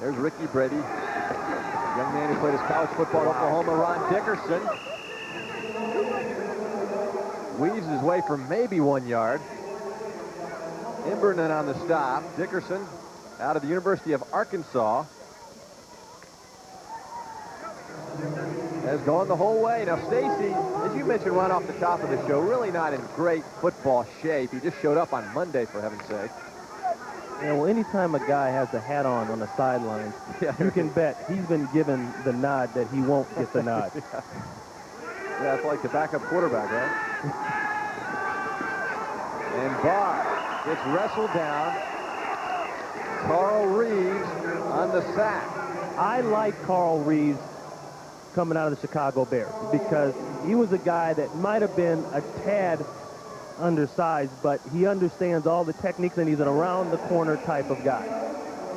There's Ricky Brady, a young man who played his college football at Oklahoma. Ron Dickerson weaves his way for maybe 1 yard. Imbernan on the stop. Dickerson out of the University of Arkansas has gone the whole way. Now, Stacy, as you mentioned right off the top of the show, really not in great football shape. He just showed up on Monday, for heaven's sake. Yeah, well, anytime a guy has a hat on the sidelines, you can bet he's been given the nod that he won't get the nod. Yeah, it's like the backup quarterback, right? And Barr gets wrestled down. Carl Reeves on the sack. I like Carl Reeves coming out of the Chicago Bears because he was a guy that might have been a tad undersized, but he understands all the techniques, and he's an around-the-corner type of guy.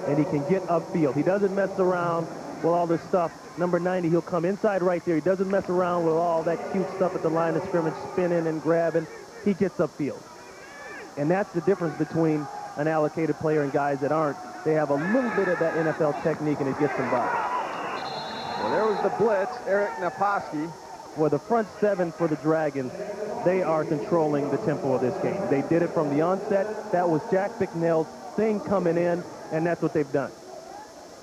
And he can get upfield. He doesn't mess around with all this stuff. Number 90, he'll come inside right there. He doesn't mess around with all that cute stuff at the line of scrimmage, spinning and grabbing. He gets upfield. And that's the difference between an allocated player and guys that aren't. They have a little bit of that NFL technique, and it gets them by. Well, there was the blitz, Eric Naposki. For the front seven for the Dragons, they are controlling the tempo of this game. They did it from the onset. That was Jack Bicknell's thing coming in, and that's what they've done.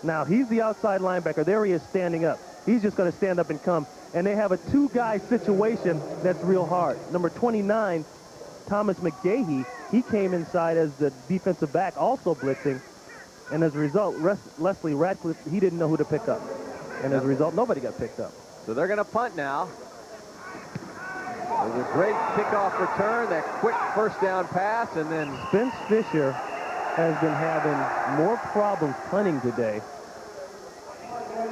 Now, he's the outside linebacker. There he is standing up. He's just going to stand up and come. And they have a two-guy situation that's real hard. Number 29, Thomas McGahee, he came inside as the defensive back, also blitzing. And as a result, Leslie Radcliffe, he didn't know who to pick up. And as a result, nobody got picked up. So they're going to punt now. There's a great kickoff return, that quick first down pass, and then Spence Fisher has been having more problems punting today.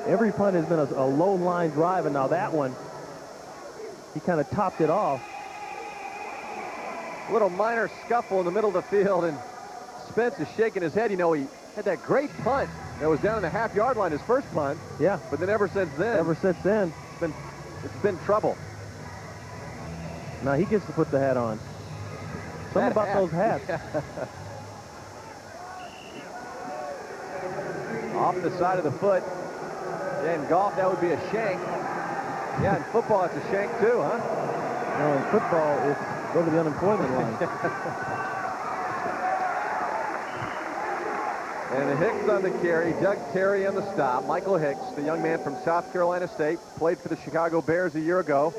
Every punt has been a low line drive, and now that one, he kind of topped it off. A little minor scuffle in the middle of the field, and Spence is shaking his head. You know, he had that great punt that was down in the half-yard line, his first punt. Yeah. But then ever since then, it's been trouble. Now he gets to put the hat on. Something about those hats. Off the side of the foot. Yeah, in golf, that would be a shank. Yeah, in football, it's a shank too, huh? No, in football, it's go to the unemployment line. And Hicks on the carry, Doug Terry on the stop. Michael Hicks, the young man from South Carolina State, played for the Chicago Bears a year ago.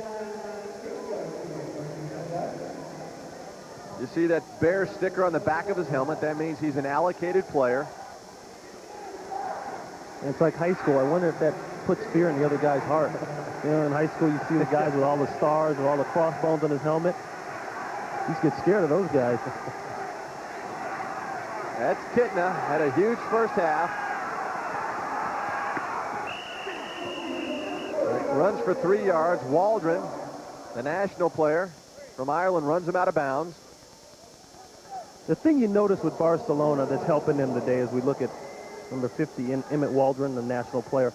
You see that Bears sticker on the back of his helmet. That means he's an allocated player. And it's like high school. I wonder if that puts fear in the other guy's heart. You know, in high school, you see the guys with all the stars or all the crossbones on his helmet. You just get scared of those guys. That's Kitna. Had a huge first half. Runs for 3 yards. Waldron, the national player from Ireland, runs him out of bounds. The thing you notice with Barcelona that's helping them today as we look at number 50, Emmett Waldron, the national player,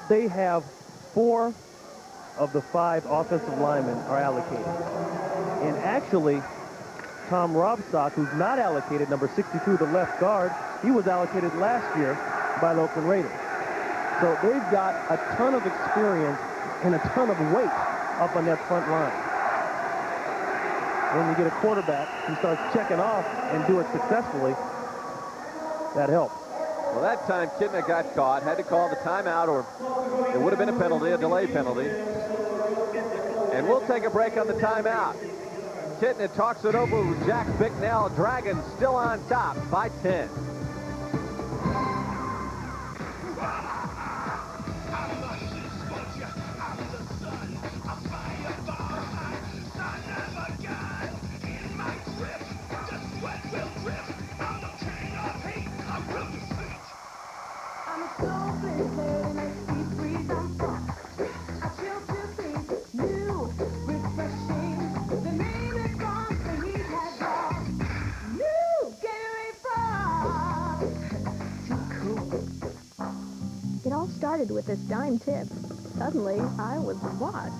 they have 4 of the 5 offensive linemen are allocated. And actually, Tom Robstock, who's not allocated, number 62, the left guard, he was allocated last year by the Oakland Raiders. So they've got a ton of experience and a ton of weight up on that front line. When you get a quarterback who starts checking off and do it successfully, that helps. Well, that time Kitna got caught, had to call the timeout, or it would have been a penalty, a delay penalty. And we'll take a break on the timeout. Kitna talks it over with Jack Bicknell. Dragons still on top by 10. It all started with this dime tip. Suddenly, I was lost.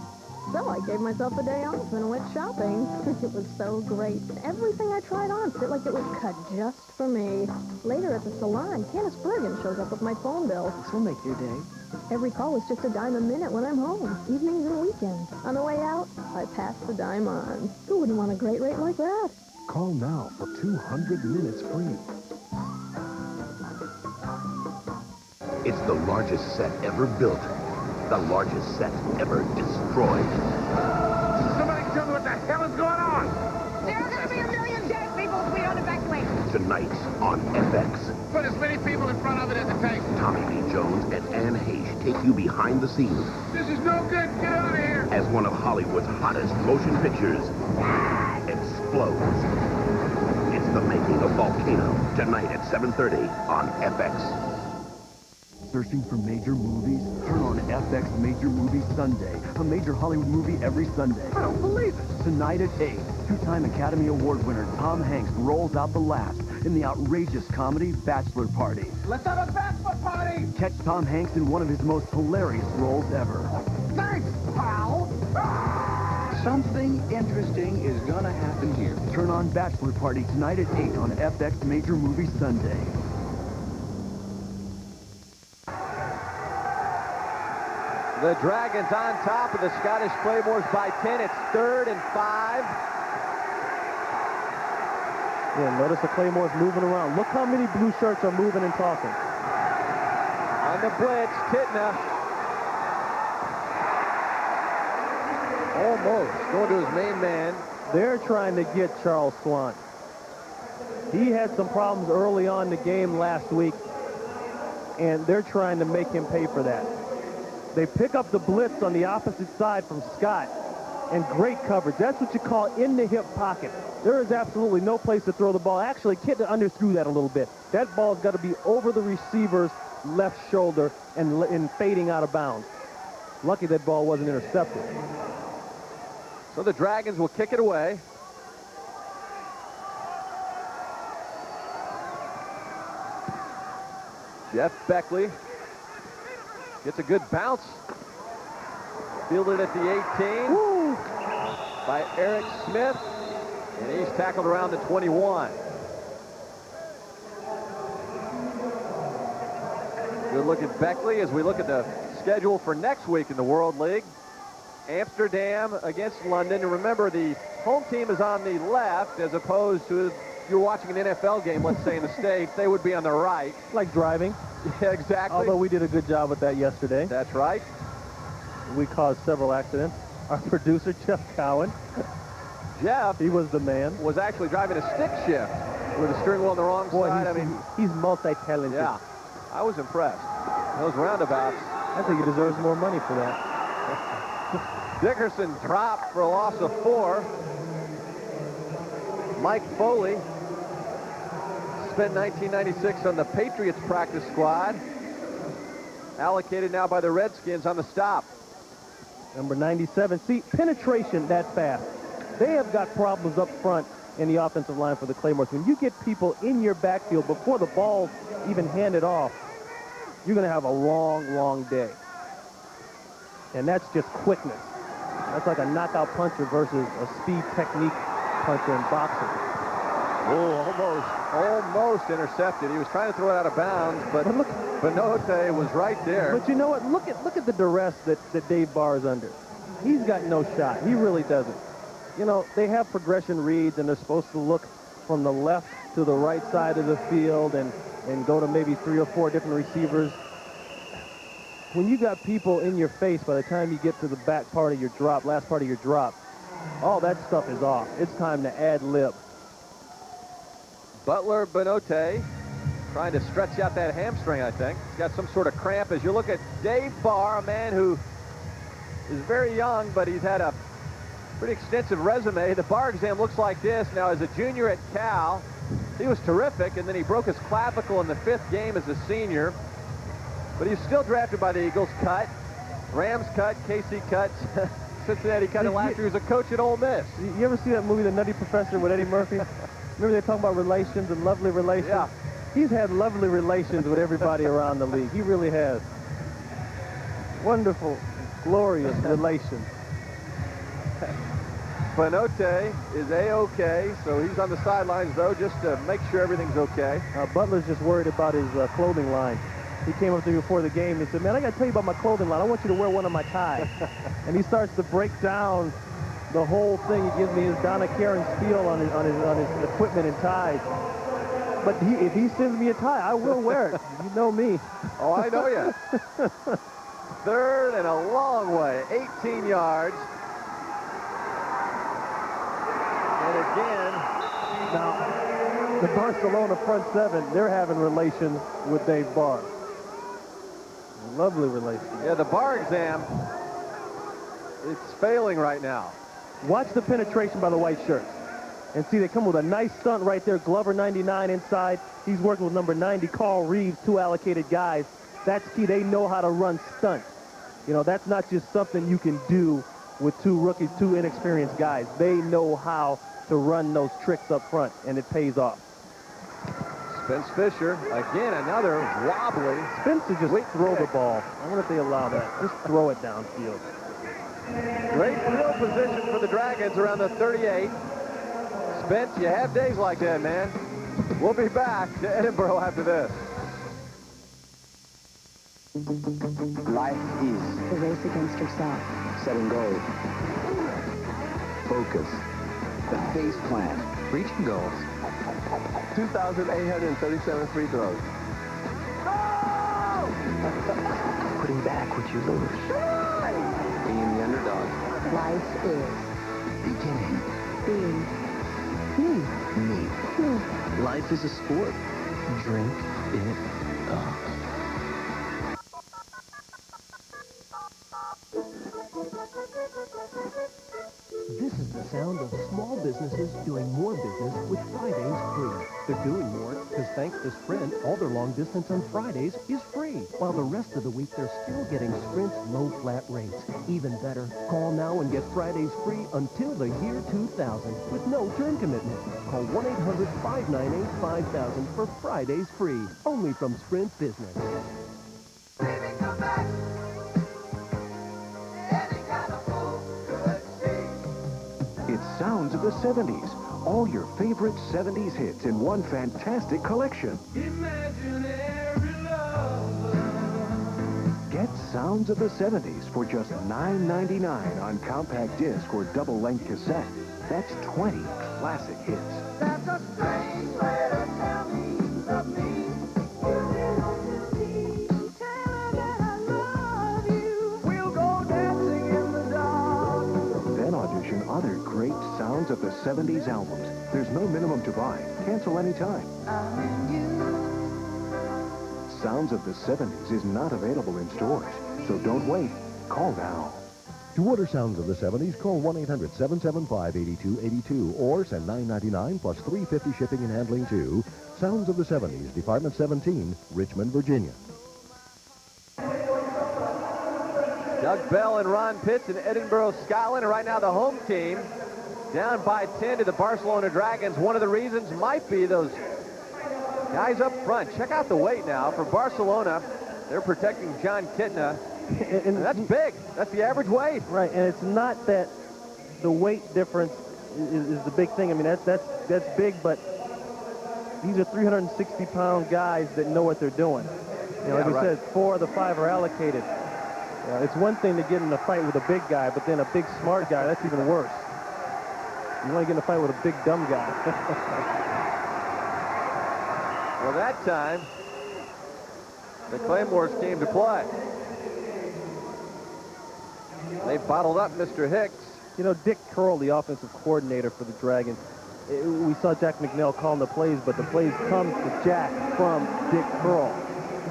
So I gave myself a day off and went shopping. It was so great. Everything I tried on fit like it was cut just for me. Later at the salon, Candace Bergen shows up with my phone bill. This will make your day. Every call was just a dime a minute when I'm home, evenings and weekends. On the way out, I pass the dime on. Who wouldn't want a great rate like that? Call now for 200 minutes free. It's the largest set ever built. The largest set ever destroyed. Somebody tell me what the hell is going on? There are going to be a million dead people if we don't evacuate. Tonight on FX. Put as many people in front of it as it takes. Tommy Lee Jones and Ann Heche take you behind the scenes. This is no good. Get out of here. As one of Hollywood's hottest motion pictures explodes. The Making of Volcano, tonight at 7:30 on FX. Searching for major movies? Turn on FX Major Movie Sunday, a major Hollywood movie every Sunday. I don't believe it. Tonight at 8, two-time Academy Award winner Tom Hanks rolls out the laughs in the outrageous comedy Bachelor Party. Let's have a bachelor party. Catch Tom Hanks in one of his most hilarious roles ever. Thanks, pal. Something interesting is gonna happen here. Turn on Bachelor Party tonight at 8 on FX Major Movie Sunday. The Dragons on top of the Scottish Claymores by 10. It's 3rd and 5. Yeah, notice the Claymores moving around. Look how many blue shirts are moving and talking. On the blitz, Titna. Almost going to his main man. They're trying to get Charles Swan. He had some problems early on in the game last week, and they're trying to make him pay for that. They pick up the blitz on the opposite side from Scott, and great coverage. That's what you call in the hip pocket. There is absolutely no place to throw the ball. Actually, Kidna underthrew that a little bit. That ball's got to be over the receiver's left shoulder and fading out of bounds. Lucky that ball wasn't intercepted. So the Dragons will kick it away. Jeff Beckley gets a good bounce. Fielded at the 18. Woo. By Eric Smith. And he's tackled around the 21. Good look at Beckley as we look at the schedule for next week in the World League. Amsterdam against London. And remember, the home team is on the left as opposed to if you're watching an NFL game, let's say in the States, they would be on the right. Like driving. Yeah, exactly. Although we did a good job with that yesterday. That's right. We caused several accidents. Our producer, Jeff Cowan. Jeff, he was the man. Was actually driving a stick shift with the steering wheel on the wrong side. I mean, he's multi-talented. Yeah, I was impressed. Those roundabouts. I think he deserves more money for that. Dickerson dropped for a loss of 4. Mike Foley spent 1996 on the Patriots practice squad. Allocated now by the Redskins on the stop. Number 97. See, penetration that fast. They have got problems up front in the offensive line for the Claymores. When you get people in your backfield before the ball's even handed off, you're going to have a long, long day. And that's just quickness. That's like a knockout puncher versus a speed technique puncher in boxing. Oh, almost intercepted. He was trying to throw it out of bounds, but Benote was right there. But you know what? Look at the duress that Dave Barr is under. He's got no shot. He really doesn't. You know, they have progression reads, and they're supposed to look from the left to the right side of the field and go to maybe 3 or 4 different receivers. When you got people in your face by the time you get to the back part of your drop, last part of your drop, all that stuff is off. It's time to ad lib. Butler Benote trying to stretch out that hamstring, I think. He's got some sort of cramp. As you look at Dave Barr, a man who is very young, but he's had a pretty extensive resume. The bar exam looks like this. Now, as a junior at Cal, he was terrific, and then he broke his clavicle in the 5th game as a senior. But he's still drafted by the Eagles. Cut. Rams cut. KC cut. Cincinnati cut him last year. He was a coach at Ole Miss. You ever see that movie, The Nutty Professor, with Eddie Murphy? Remember they talk about relations and lovely relations? Yeah. He's had lovely relations with everybody around the league. He really has. Wonderful, glorious relations. Benote is A-OK, so he's on the sidelines, though, just to make sure everything's okay. Butler's just worried about his clothing line. He came up to me before the game and he said, man, I got to tell you about my clothing line. I want you to wear one of my ties. And he starts to break down the whole thing. He gives me his Donna Karen spiel on his equipment and ties. But if he sends me a tie, I will wear it. You know me. Oh, I know you. 3rd and a long way, 18 yards. And again, now the Barcelona front 7, they're having relations with Dave Barr. Lovely relations. Yeah, the bar exam, it's failing right now. Watch the penetration by the white shirts. And see, they come with a nice stunt right there. Glover 99 inside. He's working with number 90, Carl Reeves, 2 allocated guys. That's key. They know how to run stunts. You know, that's not just something you can do with 2 rookies, 2 inexperienced guys. They know how to run those tricks up front, and it pays off. Spence Fisher, again, another wobbly. Spence to just throw the ball. I wonder if they allow that. Just throw it downfield. Great field position for the Dragons around the 38. Spence, you have days like that, man. We'll be back to Edinburgh after this. Life is The race against yourself. setting goals. Focus. The face plan. Reaching goals. 2,837 free throws. Putting back what you lose. Being the underdog. Life is Beginning. being Me. Life is a sport. Drink it up. This is the sound of small businesses doing more business with Fridays free. They're doing more because thanks to Sprint, all their long distance on Fridays is free. While the rest of the week, they're still getting Sprint's low flat rates. Even better, call now and get Fridays free until the year 2000 with no term commitment. Call 1-800-598-5000 for Fridays free. Only from Sprint Business. It's Sounds of the 70s. All your favorite 70s hits in one fantastic collection. Get Sounds of the 70s for just $9.99 on compact disc or double-length cassette. That's 20 classic hits. That's a strange way to tell me you love me. You belong to me. Tell her that I love you. We'll go dancing in the dark. Then audition other great Sounds of the 70s albums. There's no minimum to buy. Cancel anytime. Sounds of the 70s is not available in stores, so don't wait. Call now. To order Sounds of the 70s, call 1-800-775-8282 or send $9.99 plus $3.50 shipping and handling to Sounds of the 70s, Department 17, Richmond, Virginia. Doug Bell and Ron Pitts in Edinburgh, Scotland. And right now the home team down by 10 to the Barcelona Dragons. One of the reasons might be those guys up front. Check out the weight now. For Barcelona, they're protecting John Kitna. And that's big. That's the average weight. Right, and it's not that the weight difference is the big thing. I mean, that's big, but these are 360-pound guys that know what they're doing. You know, like we said, 4 of the 5 are allocated. It's one thing to get in a fight with a big guy, but then a big smart guy, that's even worse. You want to get in a fight with a big dumb guy. Well, that time, the Claymores came to play. They bottled up Mr. Hicks. You know, Dick Curl, the offensive coordinator for the Dragons, we saw Jack McNeil calling the plays, but the plays come to Jack from Dick Curl.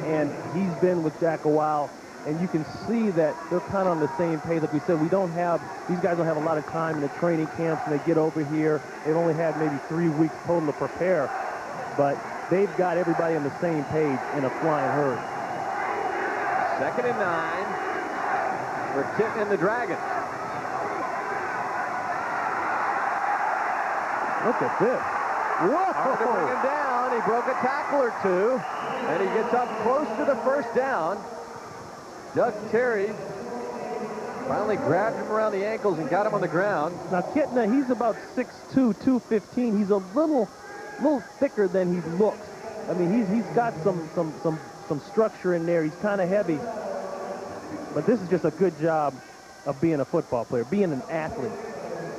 And he's been with Jack a while, and you can see that they're kind of on the same page. Like we said, these guys don't have a lot of time in the training camps, and they get over here. They've only had maybe 3 weeks total to prepare, but they've got everybody on the same page in a flying herd. 2nd and 9 for Kitna and the Dragons. Look at this. Whoa! Hard to bring him down. He broke a tackle or 2, and he gets up close to the first down. Doug Terry finally grabbed him around the ankles and got him on the ground. Now, Kitna, he's about 6'2", 215. He's a little thicker than he looks. I mean, he's got some structure in there. He's kind of heavy. But this is just a good job of being a football player, being an athlete.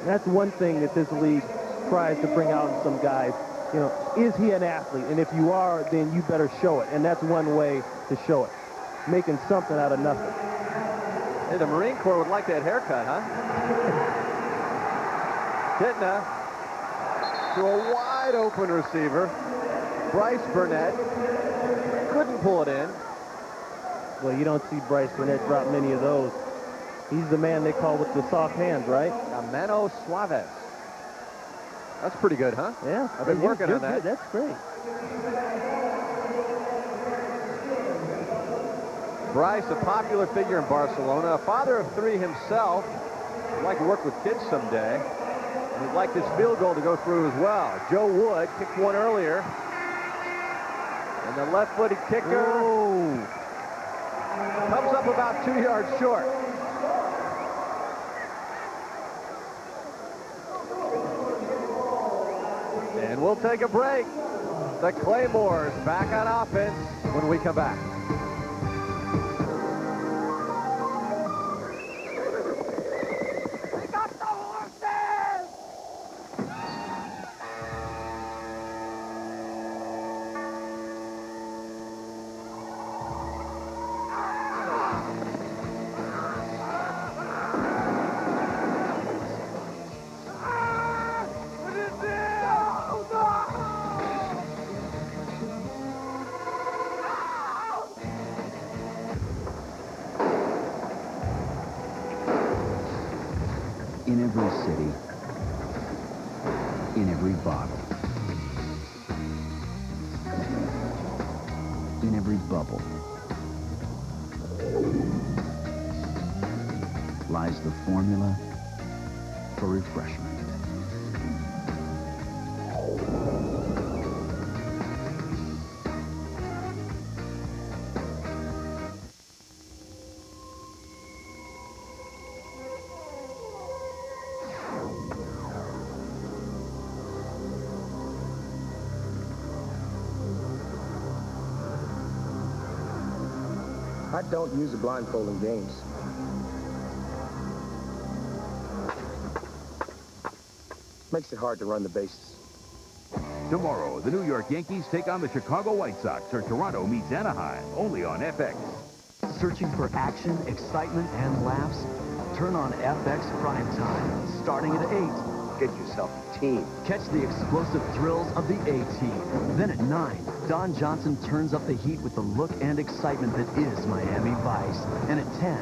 And that's one thing that this league tries to bring out in some guys. You know, is he an athlete? And if you are, then you better show it. And that's one way to show it. Making something out of nothing. Hey, the Marine Corps would like that haircut, huh? Kitna to a wide open receiver. Bryce Burnett couldn't pull it in. Well, you don't see Bryce Burnett drop many of those. He's the man they call with the soft hands, right? Mano Suaves. That's pretty good, huh? Yeah. I've been working on that. Good. That's great. Bryce, a popular figure in Barcelona, a father of 3 himself. Would like to work with kids someday. He'd like this field goal to go through as well. Joe Wood kicked one earlier. And the left-footed kicker comes up about 2 yards short. And we'll take a break. The Claymores back on offense when we come back. In every city, in every bottle, in every bubble, lies the formula for refreshment. I don't use a blindfold in games. Makes it hard to run the bases. Tomorrow, the New York Yankees take on the Chicago White Sox, or Toronto meets Anaheim, only on FX. Searching for action, excitement, and laughs? Turn on FX Primetime, starting at 8. Get yourself a team. Catch the explosive thrills of the A-Team. Then at 9, Don Johnson turns up the heat with the look and excitement that is Miami Vice. And at 10,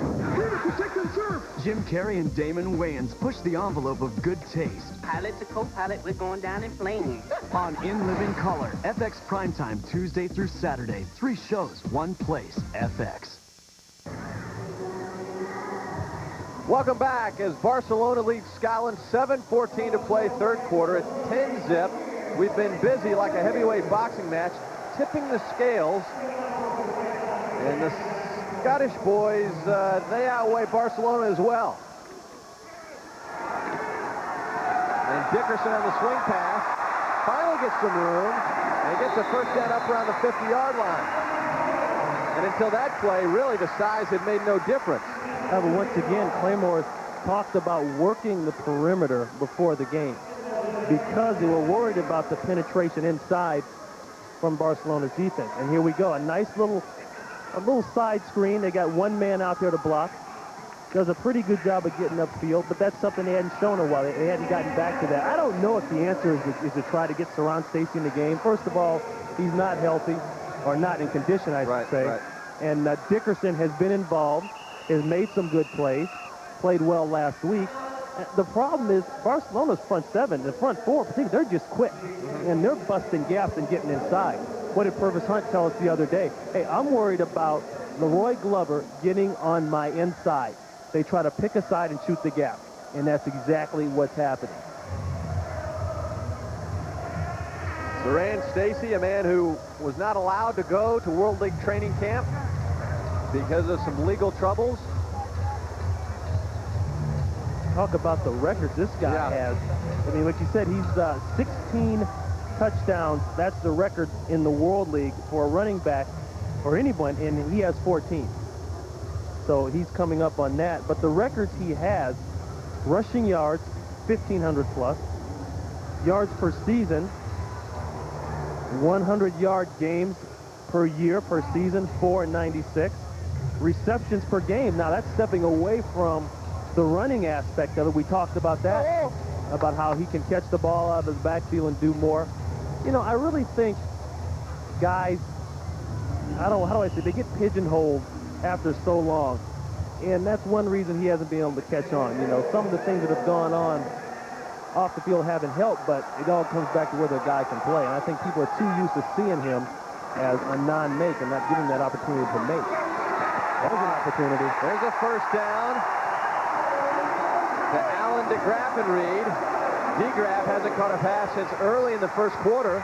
Jim Carrey and Damon Wayans push the envelope of good taste. Pilot to co-pilot, we're going down in flames. On In Living Color, FX Primetime, Tuesday through Saturday. 3 shows, 1 place, FX. Welcome back as Barcelona leads Scotland 7-14 to play third quarter. It's 10-zip. We've been busy like a heavyweight boxing match, tipping the scales. And the Scottish boys, they outweigh Barcelona as well. And Dickerson on the swing pass finally gets some room and gets a first down up around the 50-yard line. And until that play, really the size had made no difference. But once again, Claymore talked about working the perimeter before the game because they were worried about the penetration inside from Barcelona's defense. And here we go, a nice little side screen. They got one man out there to block. Does a pretty good job of getting upfield, but that's something they hadn't shown in a while. They hadn't gotten back to that. I don't know if the answer is to try to get Saran Stacey in the game. First of all, he's not healthy, or not in condition, I should say. Right. And Dickerson has been involved, has made some good plays, played well last week. The problem is Barcelona's front 7, the front 4, they're just quick, and they're busting gaps and getting inside. What did Purvis Hunt tell us the other day? Hey, I'm worried about Leroy Glover getting on my inside. They try to pick a side and shoot the gap, and that's exactly what's happening. Saran Stacey, a man who was not allowed to go to World League training camp because of some legal troubles. Talk about the records this guy has. I mean, like you said, he's 16 touchdowns. That's the record in the World League for a running back or anyone, and he has 14. So he's coming up on that. But the records he has, rushing yards, 1,500 plus. Yards per season, 100-yard games per year, per season, 496. Receptions per game. Now, that's stepping away from the running aspect of it. We talked about that, about how he can catch the ball out of the backfield and do more. You know, I really think guys, how do I say, they get pigeonholed after so long. And that's one reason he hasn't been able to catch on. You know, some of the things that have gone on off the field having help, but it all comes back to whether a guy can play. And I think people are too used to seeing him as a non-make and not giving that opportunity to make. There's an opportunity. There's a first down to Allen DeGraff and Reed. DeGraff hasn't caught a pass since early in the first quarter.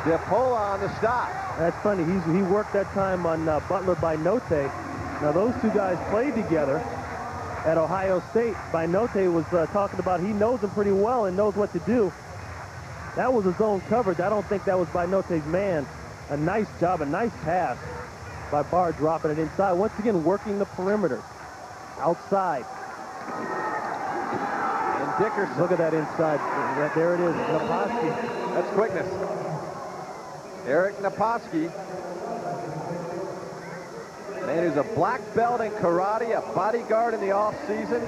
DePola on the stop. That's funny. He worked that time on Butler by Note. Now, those two guys played together at Ohio State. By Note was talking about he knows him pretty well and knows what to do. That was a zone coverage. I don't think that was by Note's man. A nice job, a nice pass by Barr, dropping it inside. Once again, working the perimeter. Outside. And Dickerson. Look at that inside. There it is. Naposki. That's quickness. Eric Naposki. Man who's a black belt in karate, a bodyguard in the off-season.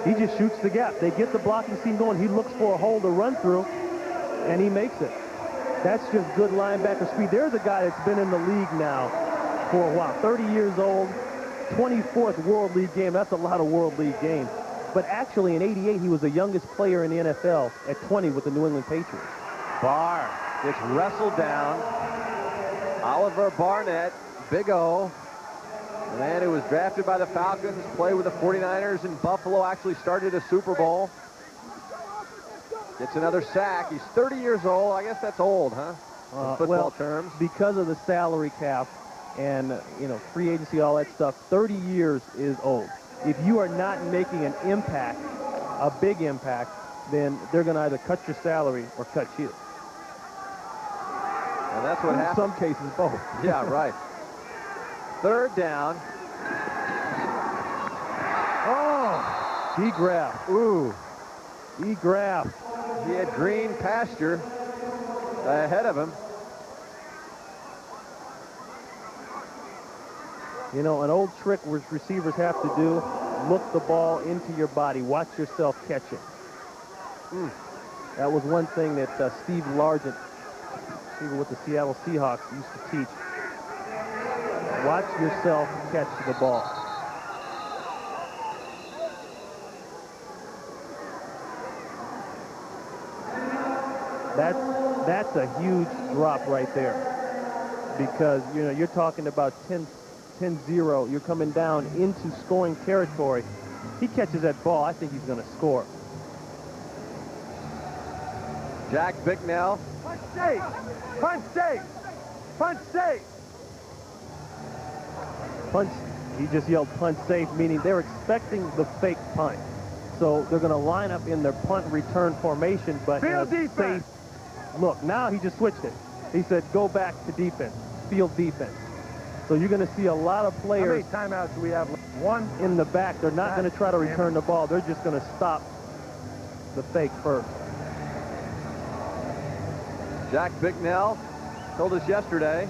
He just shoots the gap. They get the blocking scheme going. He looks for a hole to run through, and he makes it. That's just good linebacker speed. There's a guy that's been in the league now for a while. 30 years old, 24th World League game. That's a lot of World League games. But actually, in '88, he was the youngest player in the NFL at 20 with the New England Patriots. Barr gets wrestled down. Oliver Barnett, Big O, the man who was drafted by the Falcons, played with the 49ers in Buffalo, actually started a Super Bowl. Gets another sack. He's 30 years old. I guess that's old, huh? In football terms. Because of the salary cap and, free agency, all that stuff, 30 years is old. If you are not making an impact, a big impact, then they're going to either cut your salary or cut you. And that's what happened. In some cases, both. Yeah, right. Third down. Oh, DeGraff. Ooh, DeGraff. He had green pasture ahead of him. An old trick which receivers have to do, look the ball into your body. Watch yourself catch it. That was one thing that Steve Largent, receiver with the Seattle Seahawks, used to teach. Watch yourself catch the ball. That's a huge drop right there, because you're talking about 10-0. You're coming down into scoring territory. He catches that ball. I think he's going to score. Jack Bicknell. Punch safe! Punch safe! Punch safe! Punch. He just yelled punch safe, meaning they're expecting the fake punt. So they're going to line up in their punt return formation, but Field defense. Safe look. Now he just switched it. He said go back to defense, field defense. So you're going to see a lot of players. How many timeouts do we have? One in the back. They're not going to try to return the ball. They're just going to stop the fake first. Jack Bicknell told us yesterday,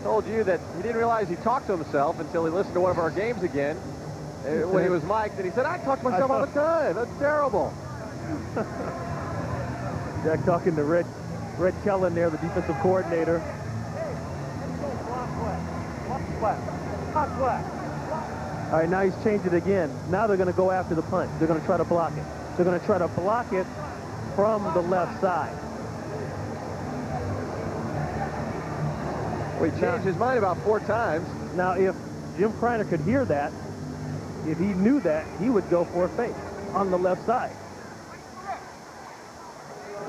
told you that he didn't realize he talked to himself until he listened to one of our games again when he was mic'd, and he said, I talk to myself all the time. That's terrible. Jack talking to Red Kellen there, the defensive coordinator. All right, now he's changed it again. Now they're going to go after the punt. They're going to try to block it. They're going to try to block it from the left side. Well, he changed his mind about 4 times. Now, if Jim Kreiner could hear that, if he knew that, he would go for a fake on the left side.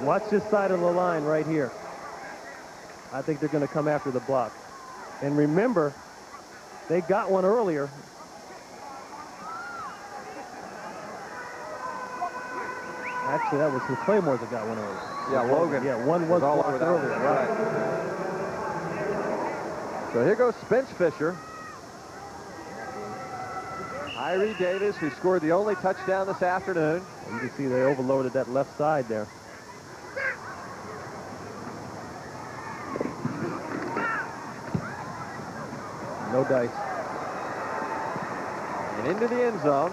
Watch this side of the line right here. I think they're going to come after the block. And remember, they got one earlier. Actually, that was the Claymore that got one earlier. Yeah, Logan. Yeah, one was all blocked over that earlier. one. Right. So here goes Spence Fisher. Tyree Davis, who scored the only touchdown this afternoon. You can see they overloaded that left side there. No dice. And into the end zone.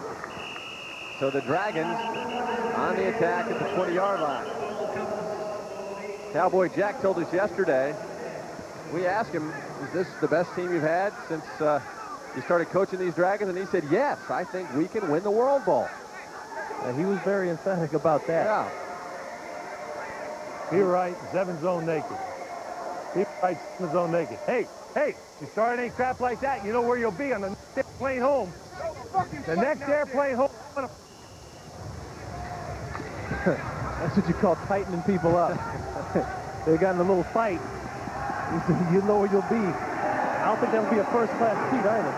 So the Dragons on the attack at the 20-yard line. Cowboy Jack told us yesterday, we asked him, is this the best team you've had since you started coaching these Dragons? And he said, yes, I think we can win the World Bowl. He was very emphatic about that. Yeah. Be right, 7 zone naked. Be right, 7 zone naked. Hey, you start any crap like that, you know where you'll be on the next airplane home. The next airplane home. That's what you call tightening people up. They got in a little fight. He said, you know where you'll be. I don't think that'll be a first-class seat either.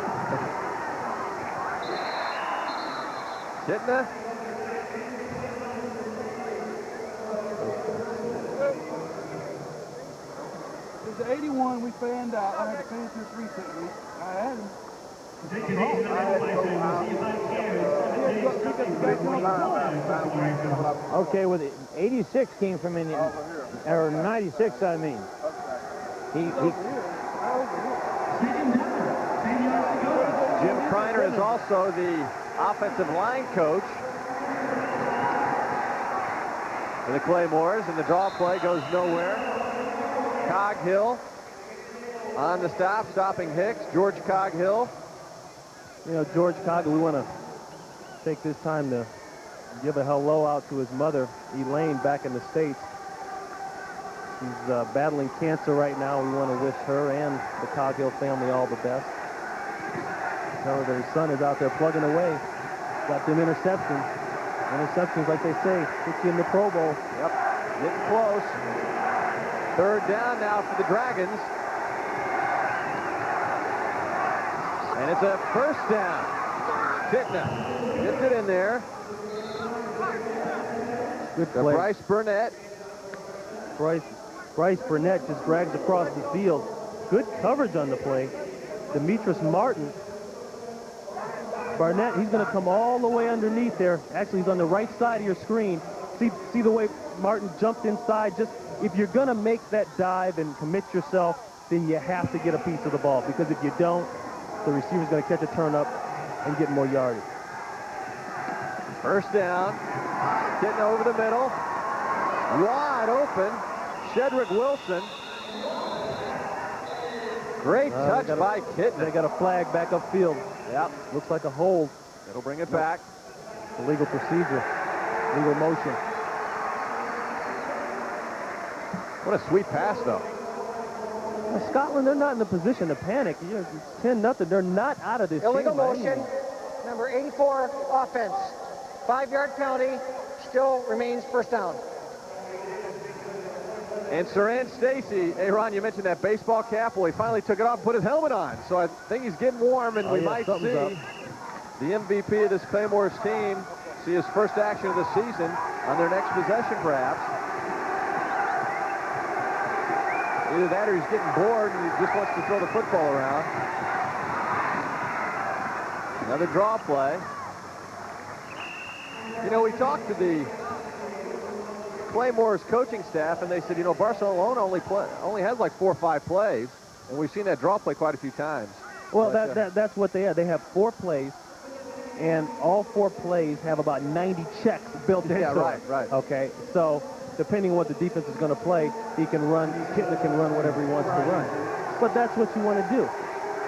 Kitna. There's 81 we fanned out. I had to finish this recently. I had him. Okay, with 86 came from Indiana, or 96, I mean. Jim Kreiner is also the offensive line coach for the Claymores, and the draw play goes nowhere. Coghill on the stop, stopping Hicks. George Coghill. You know, George Coghill, we want to take this time to give a hello out to his mother, Elaine, back in the States. She's battling cancer right now. We want to wish her and the Coghill family all the best. Tell her that her son is out there plugging away. Got them interceptions. Interceptions, like they say, puts you in the Pro Bowl. Yep, getting close. Third down now for the Dragons. And it's a first down. Kitna gets it in there. Good play. Bryce Burnett. Bryce Burnett just drags across the field. Good coverage on the play. Demetrius Martin. Barnett, he's going to come all the way underneath there. Actually, he's on the right side of your screen. See the way Martin jumped inside? Just if you're going to make that dive and commit yourself, then you have to get a piece of the ball, because if you don't, the receiver's going to catch a turn up and get more yardage. First down. Getting over the middle. Wide open. Shedrick Wilson. Great touch by Kitna. They got a flag back upfield. Yep. Looks like a hold. It'll bring it back. Illegal procedure. Legal motion. What a sweet pass, though. Well, Scotland, they're not in the position to panic. It's 10-0. They're not out of this Illegal game. motion. Number 84, offense. 5-yard penalty. Still remains first down. And Saran Stacy, hey, Ron, you mentioned that baseball cap. Well, he finally took it off and put his helmet on. So I think he's getting warm, and we might see the MVP of this Claymores team see his first action of the season on their next possession, perhaps. Either that or he's getting bored and he just wants to throw the football around. Another draw play. You know, we talked to the Claymore's coaching staff, and they said, you know, Barcelona only has like 4 or 5 plays, and we've seen that draw play quite a few times. Well, that's what they have. They have 4 plays, and all 4 plays have about 90 checks built into them. Right. Okay, so depending on what the defense is going to play, Kitna can run whatever he wants to run. But that's what you want to do.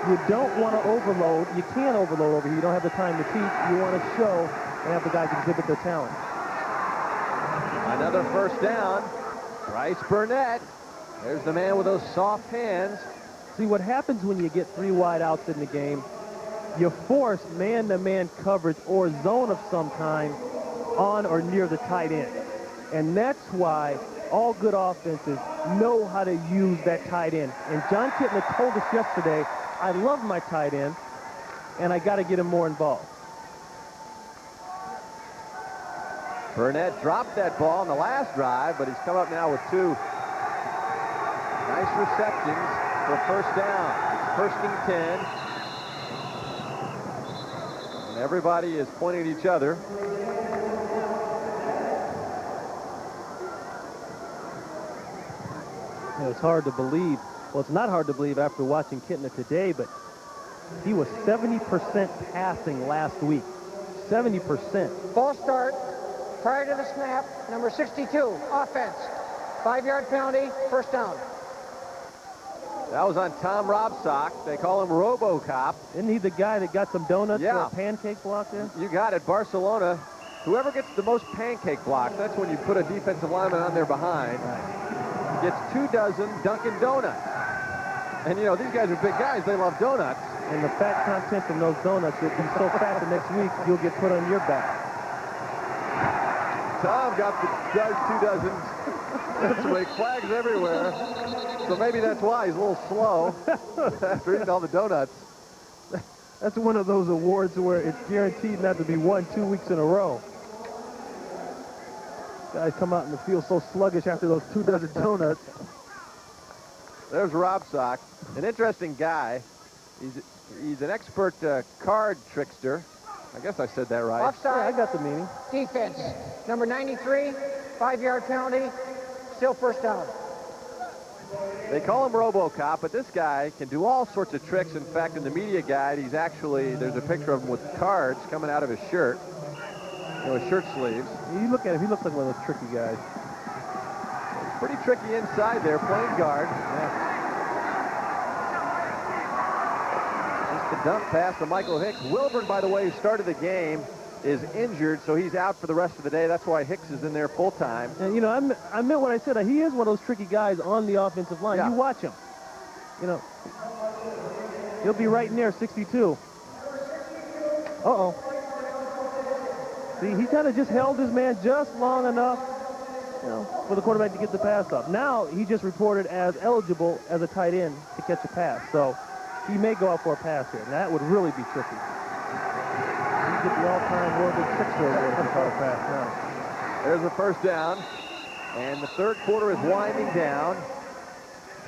You don't want to overload. You can't overload over here. You don't have the time to teach. You want to show and have the guys exhibit their talent. Another first down. Bryce Burnett. There's the man with those soft hands. See, what happens when you get 3 wide outs in the game, you force man-to-man coverage or zone of some kind on or near the tight end. And that's why all good offenses know how to use that tight end. And John Kitna told us yesterday, I love my tight end, and I got to get him more involved. Burnett dropped that ball in the last drive, but he's come up now with 2 nice receptions for first down. It's first and 10. And everybody is pointing at each other. You know, it's hard to believe. Well, it's not hard to believe after watching Kitna today, but he was 70% passing last week. 70%. False start. Prior to the snap, number 62, offense. 5-yard penalty, first down. That was on Tom Robsock. They call him RoboCop. Isn't he the guy that got some donuts for Yeah. a pancake block there? You got it, Barcelona. Whoever gets the most pancake blocks, that's when you put a defensive lineman on their behind, gets 24 Dunkin' Donuts. And, you know, these guys are big guys. They love donuts. And the fat content from those donuts, you'll be so fat the next week, you'll get put on your back. Tom got the 24. That's right, flags everywhere. So maybe that's why he's a little slow after eating all the donuts. That's one of those awards where it's guaranteed not to be won 2 weeks in a row. Guys come out in the field so sluggish after those 24 donuts. There's Robsock, an interesting guy. He's an expert card trickster. I guess I said that right. Offside. Yeah, I got the meaning. Defense. Number 93, 5-yard penalty. Still first down. They call him RoboCop, but this guy can do all sorts of tricks. In fact, in the media guide, he's actually, there's a picture of him with cards coming out of his shirt. You know, his shirt sleeves. You look at him, he looks like one of those tricky guys. Pretty tricky inside there, playing guard. Yeah. Just a dump pass to Michael Hicks. Wilburn, by the way, who started the game, is injured, so he's out for the rest of the day. That's why Hicks is in there full time. And, you know, I meant what I said. He is one of those tricky guys on the offensive line. Yeah. You watch him. You know, he'll be right near 62. Uh-oh. See, he kind of just held his man just long enough, you know, for the quarterback to get the pass up. Now he just reported as eligible as a tight end to catch a pass. So he may go out for a pass here. And that would really be tricky. Get the all-time World League trickster award if he caught a pass now. There's the first down, and the third quarter is winding down.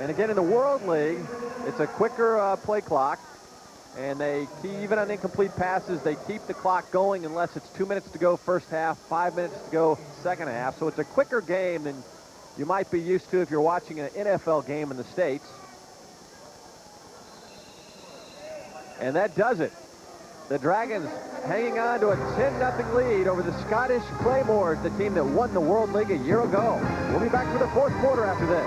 And again, in the World League, it's a quicker play clock, and even on incomplete passes, they keep the clock going unless it's 2 minutes to go first half, 5 minutes to go second half. So it's a quicker game than you might be used to if you're watching an NFL game in the States. And that does it. The Dragons hanging on to a 10-0 lead over the Scottish Claymores, the team that won the World League a year ago. We'll be back for the fourth quarter after this.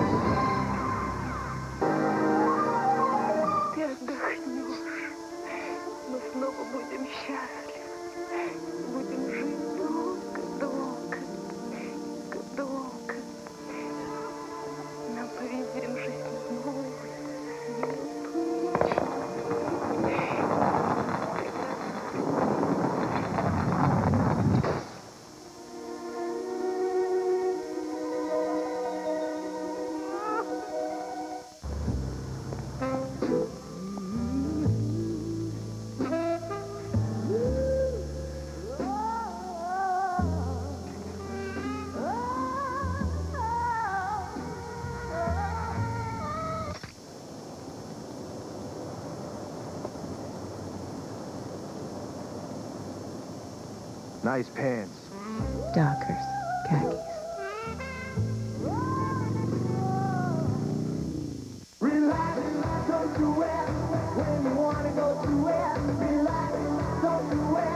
Ты отдохнешь. Мы снова будем счастливы. Будем жить долго, долго, долго. Нам повезет жизнь новую. Nice pants. Dockers, khakis.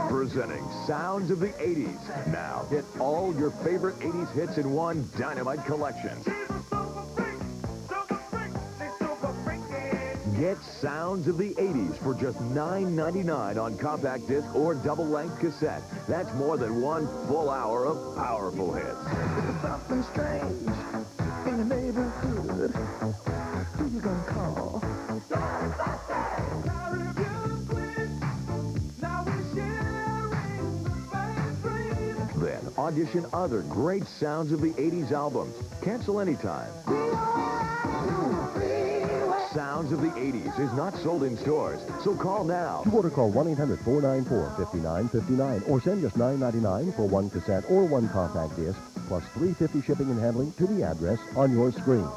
Presenting Sounds of the 80s. Now, hit all your favorite 80s hits in one dynamite collection. Get Sounds of the 80s for just $9.99 on compact disc or double-length cassette. That's more than one full hour of powerful hits. Something strange in the neighborhood. Who you gonna call? Then audition other great Sounds of the 80s albums. Cancel anytime. Sounds of the 80s is not sold in stores, so call now. To order, call 1-800-494-5959 or send just $9.99 for one cassette or one compact disc, plus $3.50 shipping and handling to the address on your screen.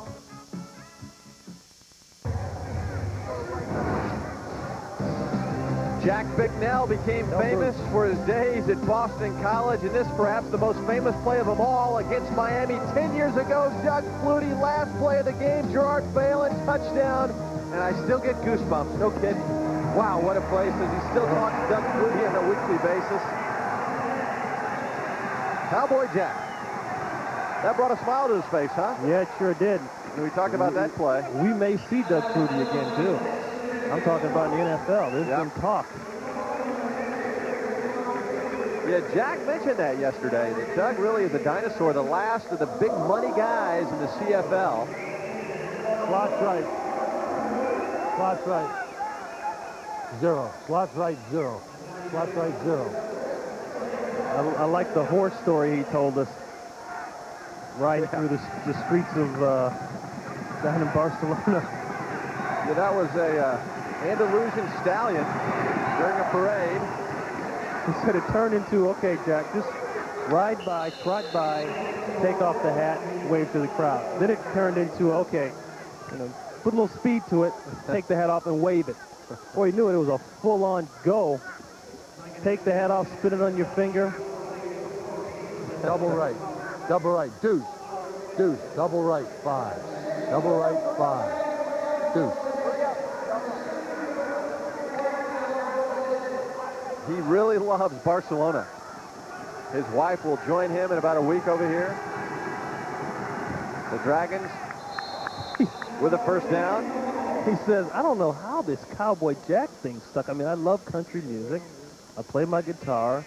Jack Bicknell became famous for his days at Boston College, and this perhaps the most famous play of them all against Miami 10 years ago. Doug Flutie, last play of the game, Gerard Phelan, touchdown, and I still get goosebumps, no kidding. Wow, what a play. Says he still talks to Doug Flutie on a weekly basis. Cowboy Jack. That brought a smile to his face, huh? Yeah, it sure did. And we talked about that play. We may see Doug Flutie again, too. I'm talking about in the NFL. There's been talk. Yeah, Jack mentioned that yesterday, that Doug really is a dinosaur, the last of the big money guys in the CFL. Slots right. Slots right. 0. Slots right, 0. Slots right, 0. I like the horse story he told us. Riding through the streets of down in Barcelona. Yeah, that was a Andalusian stallion during a parade. He said it turned into, okay, Jack, just ride by, trot by, take off the hat, wave to the crowd. Then it turned into, okay, put a little speed to it, take the hat off and wave it. Boy, he knew it was a full-on go. Take the hat off, spin it on your finger. Double right. Double right. Deuce. Deuce. Double right. 5. Double right. 5. Deuce. He really loves Barcelona. His wife will join him in about a week over here. The Dragons with a first down. He says, I don't know how this Cowboy Jack thing stuck. I mean, I love country music. I play my guitar.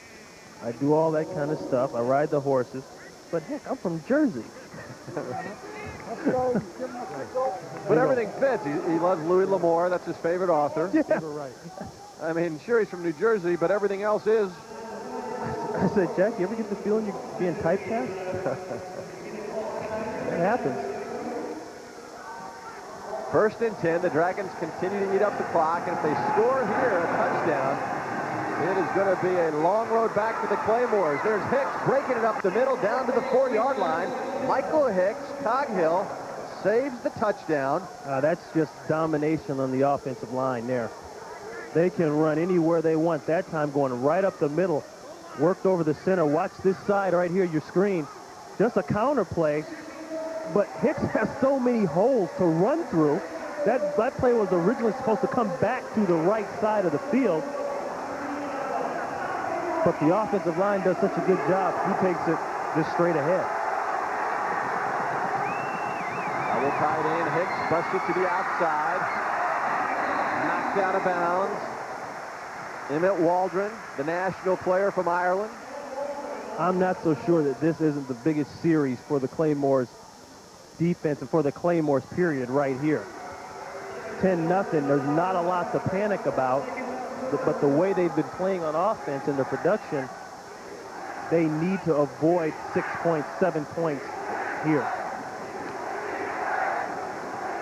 I do all that kind of stuff. I ride the horses. But heck, I'm from Jersey. But everything fits. He loves Louis L'Amour. That's his favorite author. Yeah. Right. I mean, sure, he's from New Jersey, but everything else is. I said, Jack, you ever get the feeling you're being typecast? That happens. First and 10. The Dragons continue to eat up the clock, and if they score here, a touchdown, it is going to be a long road back to the Claymores. There's Hicks breaking it up the middle down to the 4-yard line. Michael Hicks, Coghill, saves the touchdown. That's just domination on the offensive line there. They can run anywhere they want. That time going right up the middle. Worked over the center. Watch this side right here, your screen. Just a counter play. But Hicks has so many holes to run through. That play was originally supposed to come back to the right side of the field. But the offensive line does such a good job. He takes it just straight ahead. Double tight end. Hicks busted to the outside. Knocked out of bounds. Emmett Waldron, the national player from Ireland. I'm not so sure that this isn't the biggest series for the Claymores defense and for the Claymores period right here. 10-0. There's not a lot to panic about. But the way they've been playing on offense in their production, they need to avoid 6 points, 7 points here.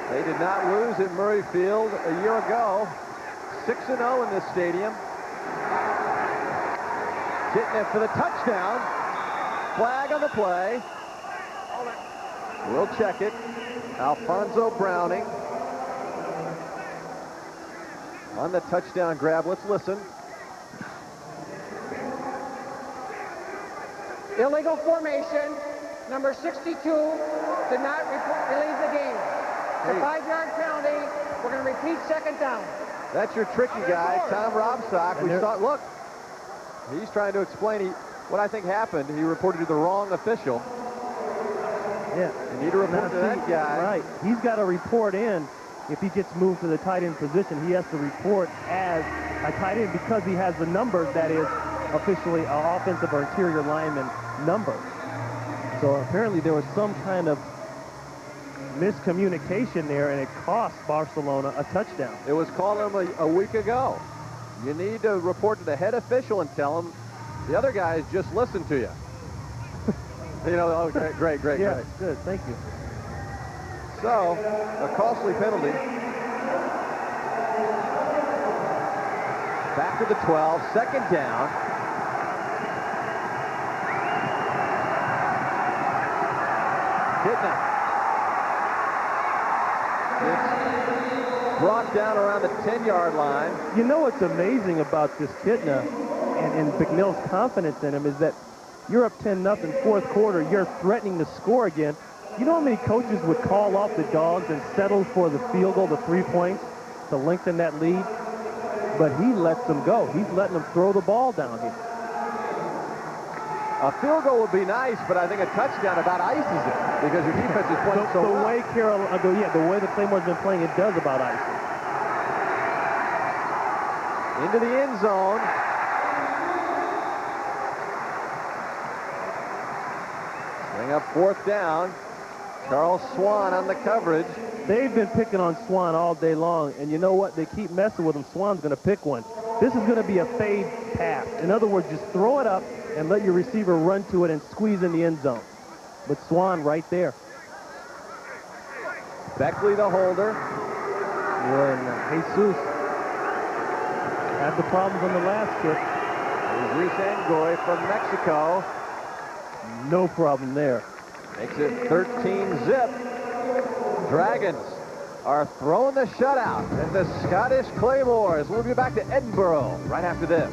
They did not lose at Murray Field a year ago. 6-0 in this stadium. Getting it for the touchdown. Flag on the play. We'll check it. Alfonso Browning on the touchdown grab. Let's listen. Illegal formation. Number 62 did not relieve the game. It's a 5-yard penalty. We're going to repeat second down. That's your tricky guy, Tom Robsock. We thought, look, he's trying to explain what I think happened. He reported to the wrong official. Yeah. You need to report to that guy. Right. He's got to report in. If he gets moved to the tight end position, he has to report as a tight end because he has the number that is officially an offensive or interior lineman number. So apparently there was some kind of miscommunication there, and it cost Barcelona a touchdown. It was called him a week ago. You need to report to the head official and tell him the other guys just listened to you. You know, oh, great. Yeah, good, thank you. So, a costly penalty. Back to the 12, second down. Kidna. It's brought down around the 10-yard line. You know what's amazing about this Kidna and McNeil's confidence in him is that you're up 10-0 fourth quarter, you're threatening to score again. You know how many coaches would call off the dogs and settle for the field goal, the 3 points, to lengthen that lead? But he lets them go. He's letting them throw the ball down here. A field goal would be nice, but I think a touchdown about ices it because your defense is playing so well. The way the way the Claymore's been playing, it does about ice it. Into the end zone. Bring up fourth down. Charles Swan on the coverage. They've been picking on Swan all day long, and you know what? They keep messing with him. Swan's going to pick one. This is going to be a fade pass. In other words, just throw it up and let your receiver run to it and squeeze in the end zone. But Swan right there. Beckley the holder. And Jesus had the problems on the last kick. There's Reese Angoy from Mexico. No problem there. Makes it 13-zip. Dragons are throwing the shutout at the Scottish Claymores. We'll be back to Edinburgh right after this.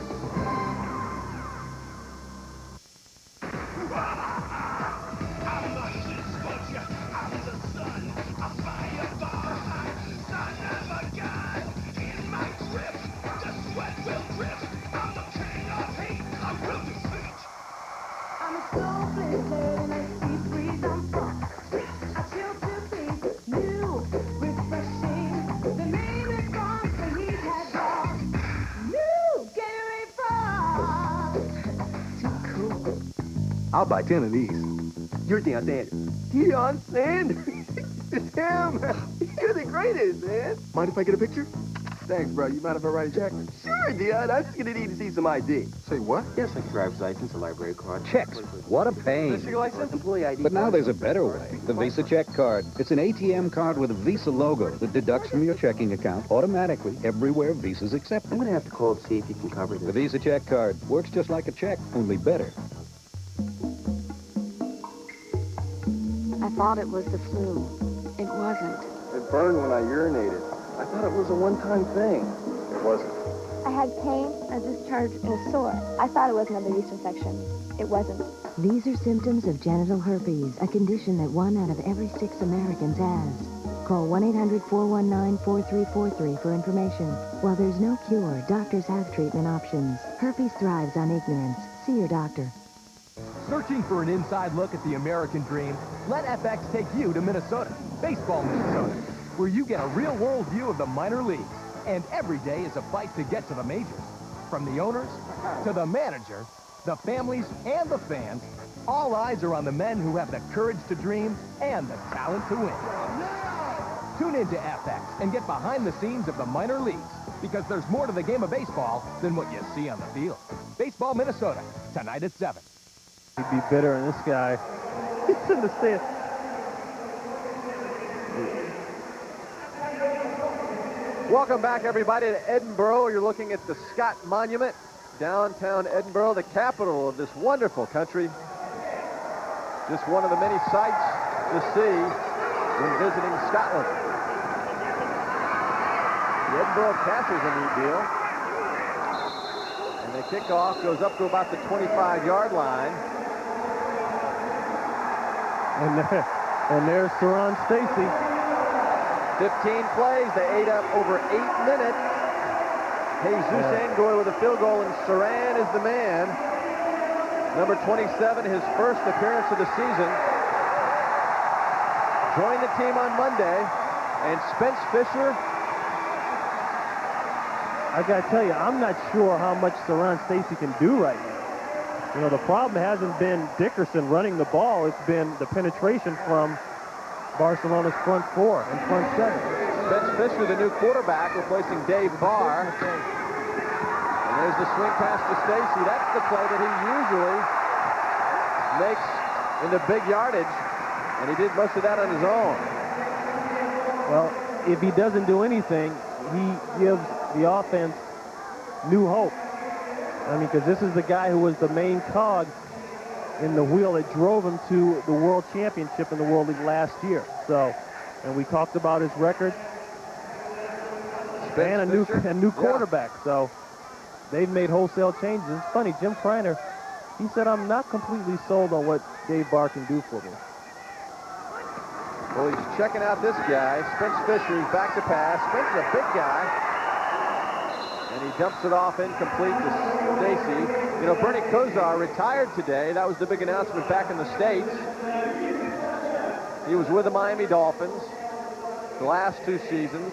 I'll buy 10 of these. You're Deion Sanders. Deion Sanders? It's him. You're the greatest, man. Mind if I get a picture? Thanks, bro. You mind if I write a check? Sure, Deion. I'm just going to need to see some ID. Say what? Yes, like a driver's license, a library card. Checks. What a pain. License, employee ID. But now there's a better way. The Visa Check Card. It's an ATM card with a Visa logo that deducts from your checking account automatically everywhere Visa's accepted. I'm going to have to call to see if you can cover this. The Visa Check Card works just like a check, only better. I thought it was the flu. It wasn't. It burned when I urinated. I thought it was a one-time thing. It wasn't. I had pain, a discharge, and a sore. I thought it was another yeast infection. It wasn't. These are symptoms of genital herpes, a condition that 1 out of every 6 Americans has. Call 1-800-419-4343 for information. While there's no cure, doctors have treatment options. Herpes thrives on ignorance. See your doctor. Searching for an inside look at the American dream? Let FX take you to Minnesota, baseball Minnesota, where you get a real-world view of the minor leagues, and every day is a fight to get to the majors. From the owners to the manager, the families and the fans, all eyes are on the men who have the courage to dream and the talent to win. Tune in to FX and get behind the scenes of the minor leagues, because there's more to the game of baseball than what you see on the field. Baseball Minnesota, tonight at 7. He'd be bitter on this guy. He's in the stand. Welcome back, everybody, to Edinburgh. You're looking at the Scott Monument, downtown Edinburgh, the capital of this wonderful country. Just one of the many sights to see when visiting Scotland. The Edinburgh Castle's a neat deal. And the kickoff goes up to about the 25-yard line. And there's Saran Stacy. 15 plays. They ate up over 8 minutes. Jesus Angoy with a field goal, and Saran is the man. Number 27, his first appearance of the season. Joined the team on Monday. And Spence Fisher. I got to tell you, I'm not sure how much Saran Stacy can do right now. You know, the problem hasn't been Dickerson running the ball. It's been the penetration from Barcelona's front four and front seven. Spence Fisher, the new quarterback, replacing Dave Barr. And there's the swing pass to Stacy. That's the play that he usually makes into big yardage. And he did most of that on his own. Well, if he doesn't do anything, he gives the offense new hope. I mean, because this is the guy who was the main cog in the wheel that drove him to the World Championship in the World League last year. So, and we talked about his record. And a new quarterback. Yeah. So they've made wholesale changes. It's funny, Jim Kreiner, he said, I'm not completely sold on what Dave Barr can do for me. Well, he's checking out this guy. Spence Fisher is back to pass. Spence is a big guy. And he dumps it off incomplete to Stacy. You know, Bernie Kosar retired today. That was the big announcement back in the States. He was with the Miami Dolphins the last 2 seasons.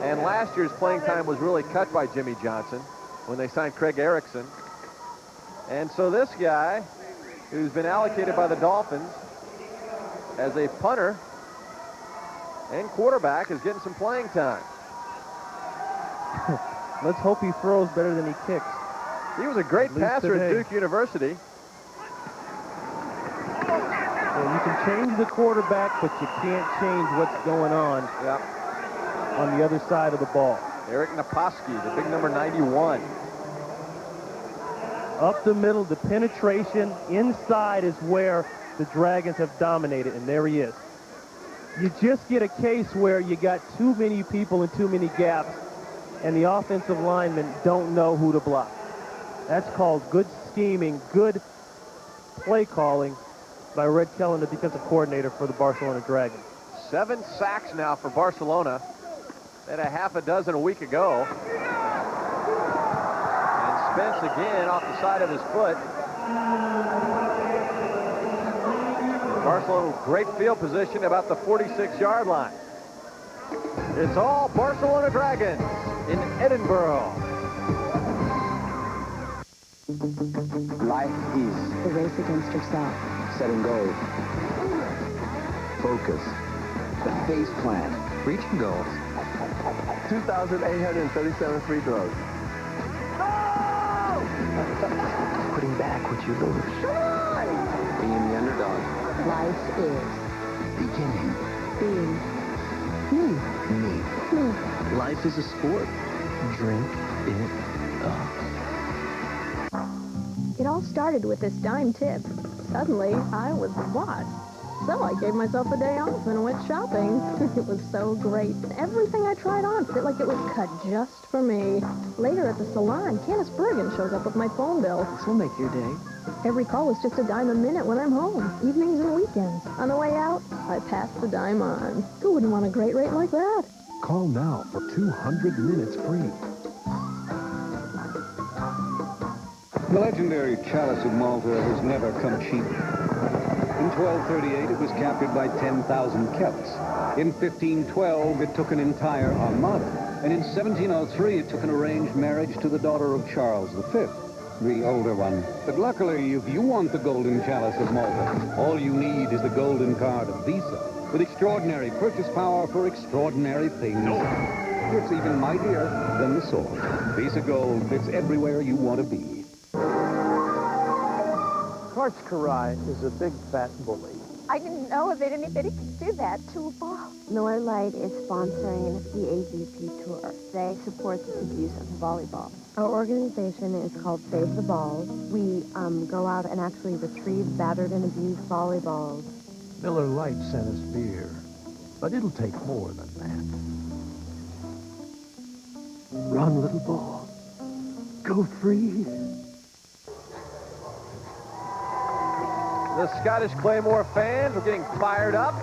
And last year's playing time was really cut by Jimmy Johnson when they signed Craig Erickson. And so this guy, who's been allocated by the Dolphins as a punter and quarterback, is getting some playing time. Let's hope he throws better than he kicks. He was a great passer at Duke University. So you can change the quarterback, but you can't change what's going on on the other side of the ball. Eric Naposki, the big number 91. Up the middle, the penetration inside is where the Dragons have dominated, and there he is. You just get a case where you got too many people and too many gaps, and the offensive linemen don't know who to block. That's called good scheming, good play calling by Red Kellen, the defensive coordinator for the Barcelona Dragons. 7 sacks now for Barcelona. They had a half a dozen a week ago. And Spence again off the side of his foot. Barcelona with great field position about the 46-yard line. It's all Barcelona Dragons in Edinburgh. Life is The race against yourself. setting goals. Focus. The face plan. Reaching goals. 2,837 free throws. Putting back what you lose. Being the underdog. Life is Beginning. being me. Life is a sport. Drink it up. It all started with this dime tip. Suddenly, I was the boss. So I gave myself a day off and went shopping. It was so great. Everything I tried on fit like it was cut just for me. Later at the salon, Candace Bergen shows up with my phone bill. This will make your day. Every call was just a dime a minute when I'm home, evenings and weekends. On the way out, I passed the dime on. Who wouldn't want a great rate like that? Call now for 200 minutes free. The legendary chalice of Malta has never come cheap. In 1238, it was captured by 10,000 Celts. In 1512, it took an entire armada. And in 1703, it took an arranged marriage to the daughter of Charles V, the older one. But luckily, if you want the golden chalice of Malta, all you need is the golden card of Visa, with extraordinary purchase power for extraordinary things. It's even mightier than the sword. Visa Gold fits everywhere you want to be. Karch Karai is a big fat bully. I didn't know that anybody could do that to a ball. Miller Lite is sponsoring the AVP Tour. They support the abuse of volleyball. Our organization is called Save the Balls. We go out and actually retrieve battered and abused volleyballs. Miller Lite sent us beer, but it'll take more than that. Run, little ball. Go free. The Scottish Claymore fans are getting fired up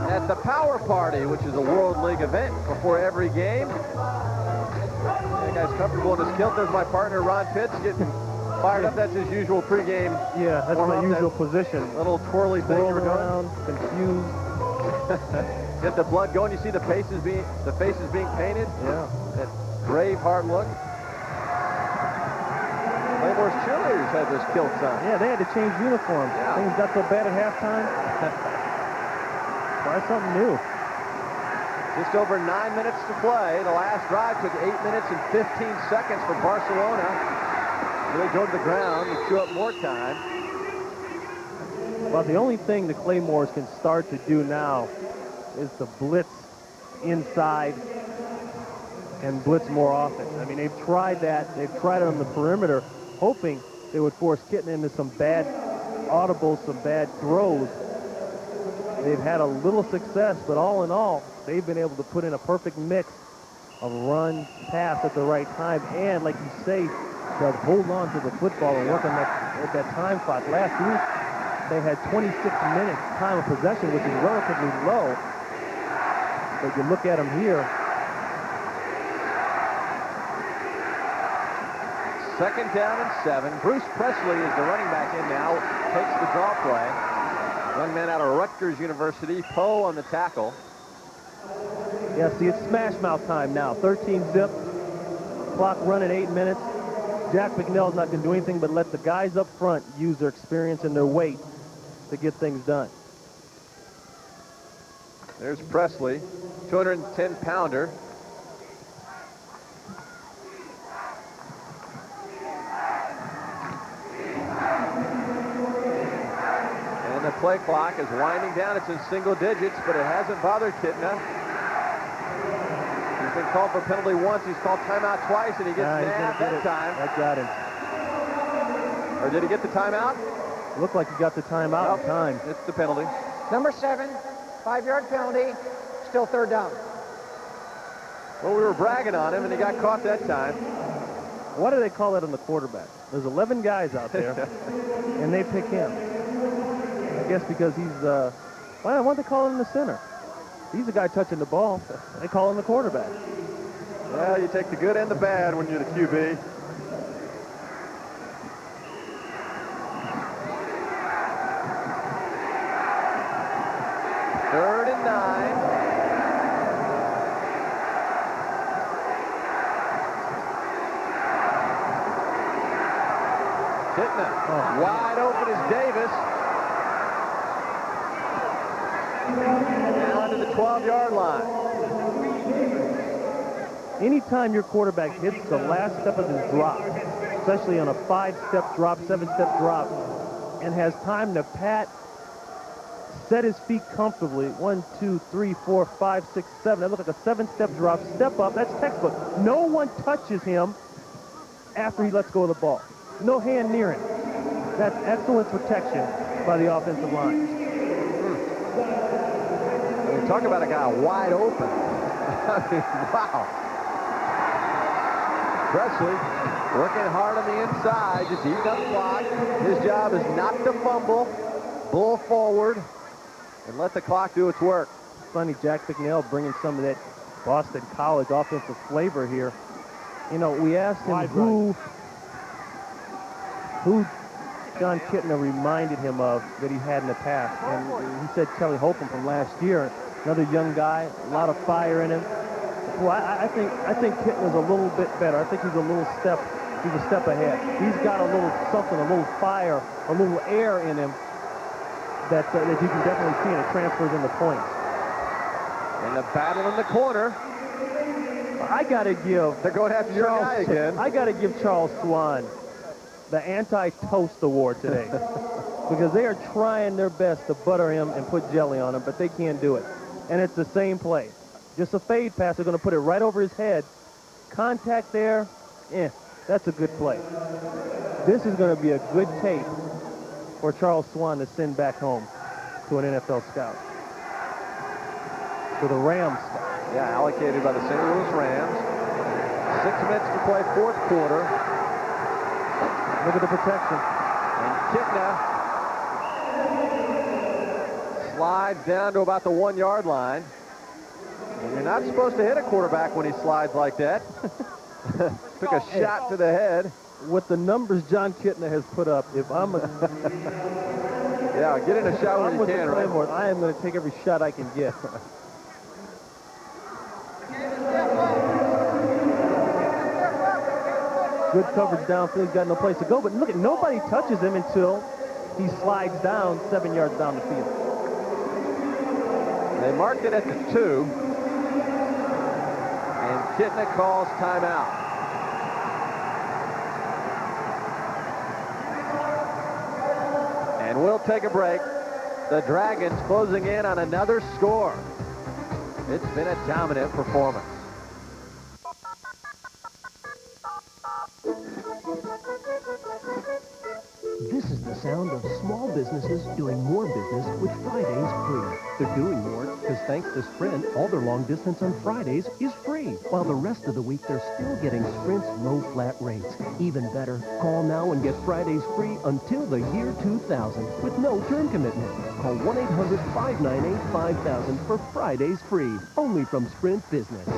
at the Power Party, which is a World League event before every game. That guy's comfortable in his kilt. There's my partner, Ron Pitts, getting fired up. That's his usual pregame. Yeah, that's my usual position. Little twirly thing you were doing. Around, confused. Get the blood going. You see the faces being painted. Yeah. That brave, hard look. Claymore's cheerleaders had those kilts on. Yeah, they had to change uniforms. Yeah. Things got so bad at halftime. Try something new. Just over 9 minutes to play. The last drive took 8 minutes and 15 seconds for Barcelona. They go to the ground and chew up more time. Well, the only thing the Claymores can start to do now is to blitz inside and blitz more often. I mean, they've tried that. They've tried it on the perimeter, hoping they would force Kitten into some bad audibles, some bad throws. They've had a little success, but all in all, they've been able to put in a perfect mix of run, pass at the right time, and like you say, to hold on to the football and work on that time clock. Last week, they had 26 minutes time of possession, which is relatively low. But you look at them here, Second down and 7. Bruce Presley is the running back in now. Takes the draw play. Young man out of Rutgers University. Poe on the tackle. Yeah, see, it's smash mouth time now. 13 zip. Clock running 8 minutes. Jack McNell's not going to do anything but let the guys up front use their experience and their weight to get things done. There's Presley, 210-pounder. And the play clock is winding down. It's in single digits, but it hasn't bothered Kitna. He's been called for penalty once. He's called timeout twice, and he gets nabbed that time. That got him. Or did he get the timeout? Looked like he got the timeout in time. It's the penalty. Number 7, 5-yard penalty, still third down. Well, we were bragging on him, and he got caught that time. Why do they call that on the quarterback? There's 11 guys out there, and they pick him. I guess because he's, why don't they call him the center? He's the guy touching the ball. They call him the quarterback. Well, you take the good and the bad when you're the QB. Third and 9. Kitna, wide open is Davis. Down to the 12-yard line. Anytime your quarterback hits the last step of his drop, especially on a 5-step drop, 7-step drop, and has time to set his feet comfortably, 1, 2, 3, 4, 5, 6, 7. That looks like a 7-step drop, step up, that's textbook. No one touches him after he lets go of the ball. No hand near him. That's excellent protection by the offensive line. We talk about a guy wide open. I mean, wow. Presley working hard on the inside, just eating up clock. His job is not to fumble, bull forward, and let the clock do its work. Funny, Jack McNell bringing some of that Boston College offensive flavor here. You know, we asked him who John Kitna reminded him of that he had in the past, and he said Kelly Holcomb from last year. Another young guy, a lot of fire in him. Well, I think Kitna's a little bit better. I think he's a step ahead. He's got a little something, a little fire, a little air in him that you can definitely see, and it transfers into points. And the battle in the corner. I got to give. They're going after your guy again. I got to give Charles Swan the anti-toast award today because they are trying their best to butter him and put jelly on him, but they can't do it. And it's the same play. Just a fade pass. They're going to put it right over his head. Contact there. That's a good play. This is going to be a good tape for Charles Swan to send back home to an NFL scout. To the Rams scout. Yeah, allocated by the St. Louis Rams. 6 minutes to play, fourth quarter. Look at the protection. And Kitna slides down to about the 1-yard line. And you're not supposed to hit a quarterback when he slides like that. Took a shot to the head. With the numbers John Kitna has put up, if I'm a... yeah, get in a shot when you can, right? I am going to take every shot I can get. Good coverage downfield. He's got no place to go. But look at, nobody touches him until he slides down 7 yards down the field. They marked it at the 2. And Kitna calls timeout. And we'll take a break. The Dragons closing in on another score. It's been a dominant performance. This is the sound of small businesses doing more business with Fridays free. They're doing more because thanks to Sprint, all their long distance on Fridays is free. While the rest of the week, they're still getting Sprint's low flat rates. Even better, call now and get Fridays free until the year 2000 with no term commitment. Call 1-800-598-5000 for Fridays free. Only from Sprint Business.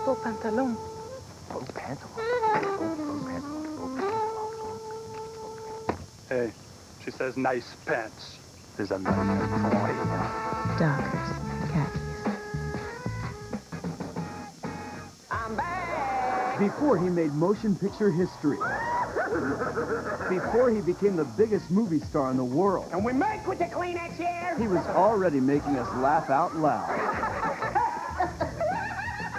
Faux pantalon. Faux pantaloons. Hey, she says nice pants. There's a nice boy. Dockers. Khakis. Before he made motion picture history. Before he became the biggest movie star in the world. And we make with the Kleenex here. He was already making us laugh out loud.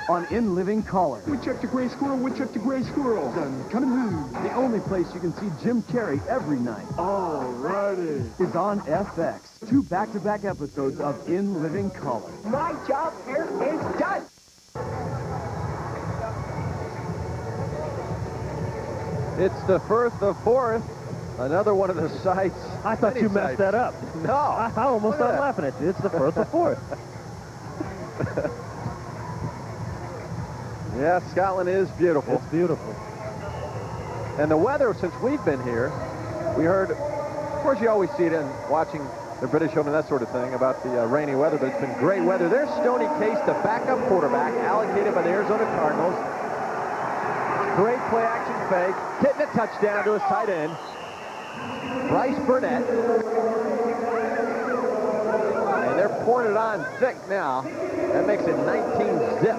On In Living Color. We checked the gray squirrel, we checked the gray squirrel. Done coming home. The only place you can see Jim Carrey every night. Alrighty. Is on FX. 2 back-to-back episodes of In Living Color. My job here is done. It's the Firth of Forth, another one of the sites. I thought you messed that up. No. I almost started laughing at you. It's the Firth of Forth. Yeah, Scotland is beautiful. It's beautiful. And the weather, since we've been here, we heard, of course you always see it in watching the British Open and that sort of thing about the rainy weather, but it's been great weather. There's Stoney Case, the backup quarterback, allocated by the Arizona Cardinals. Great play-action fake. Hitting a touchdown to his tight end. Bryce Burnett. And they're pouring it on thick now. That makes it 19-zip.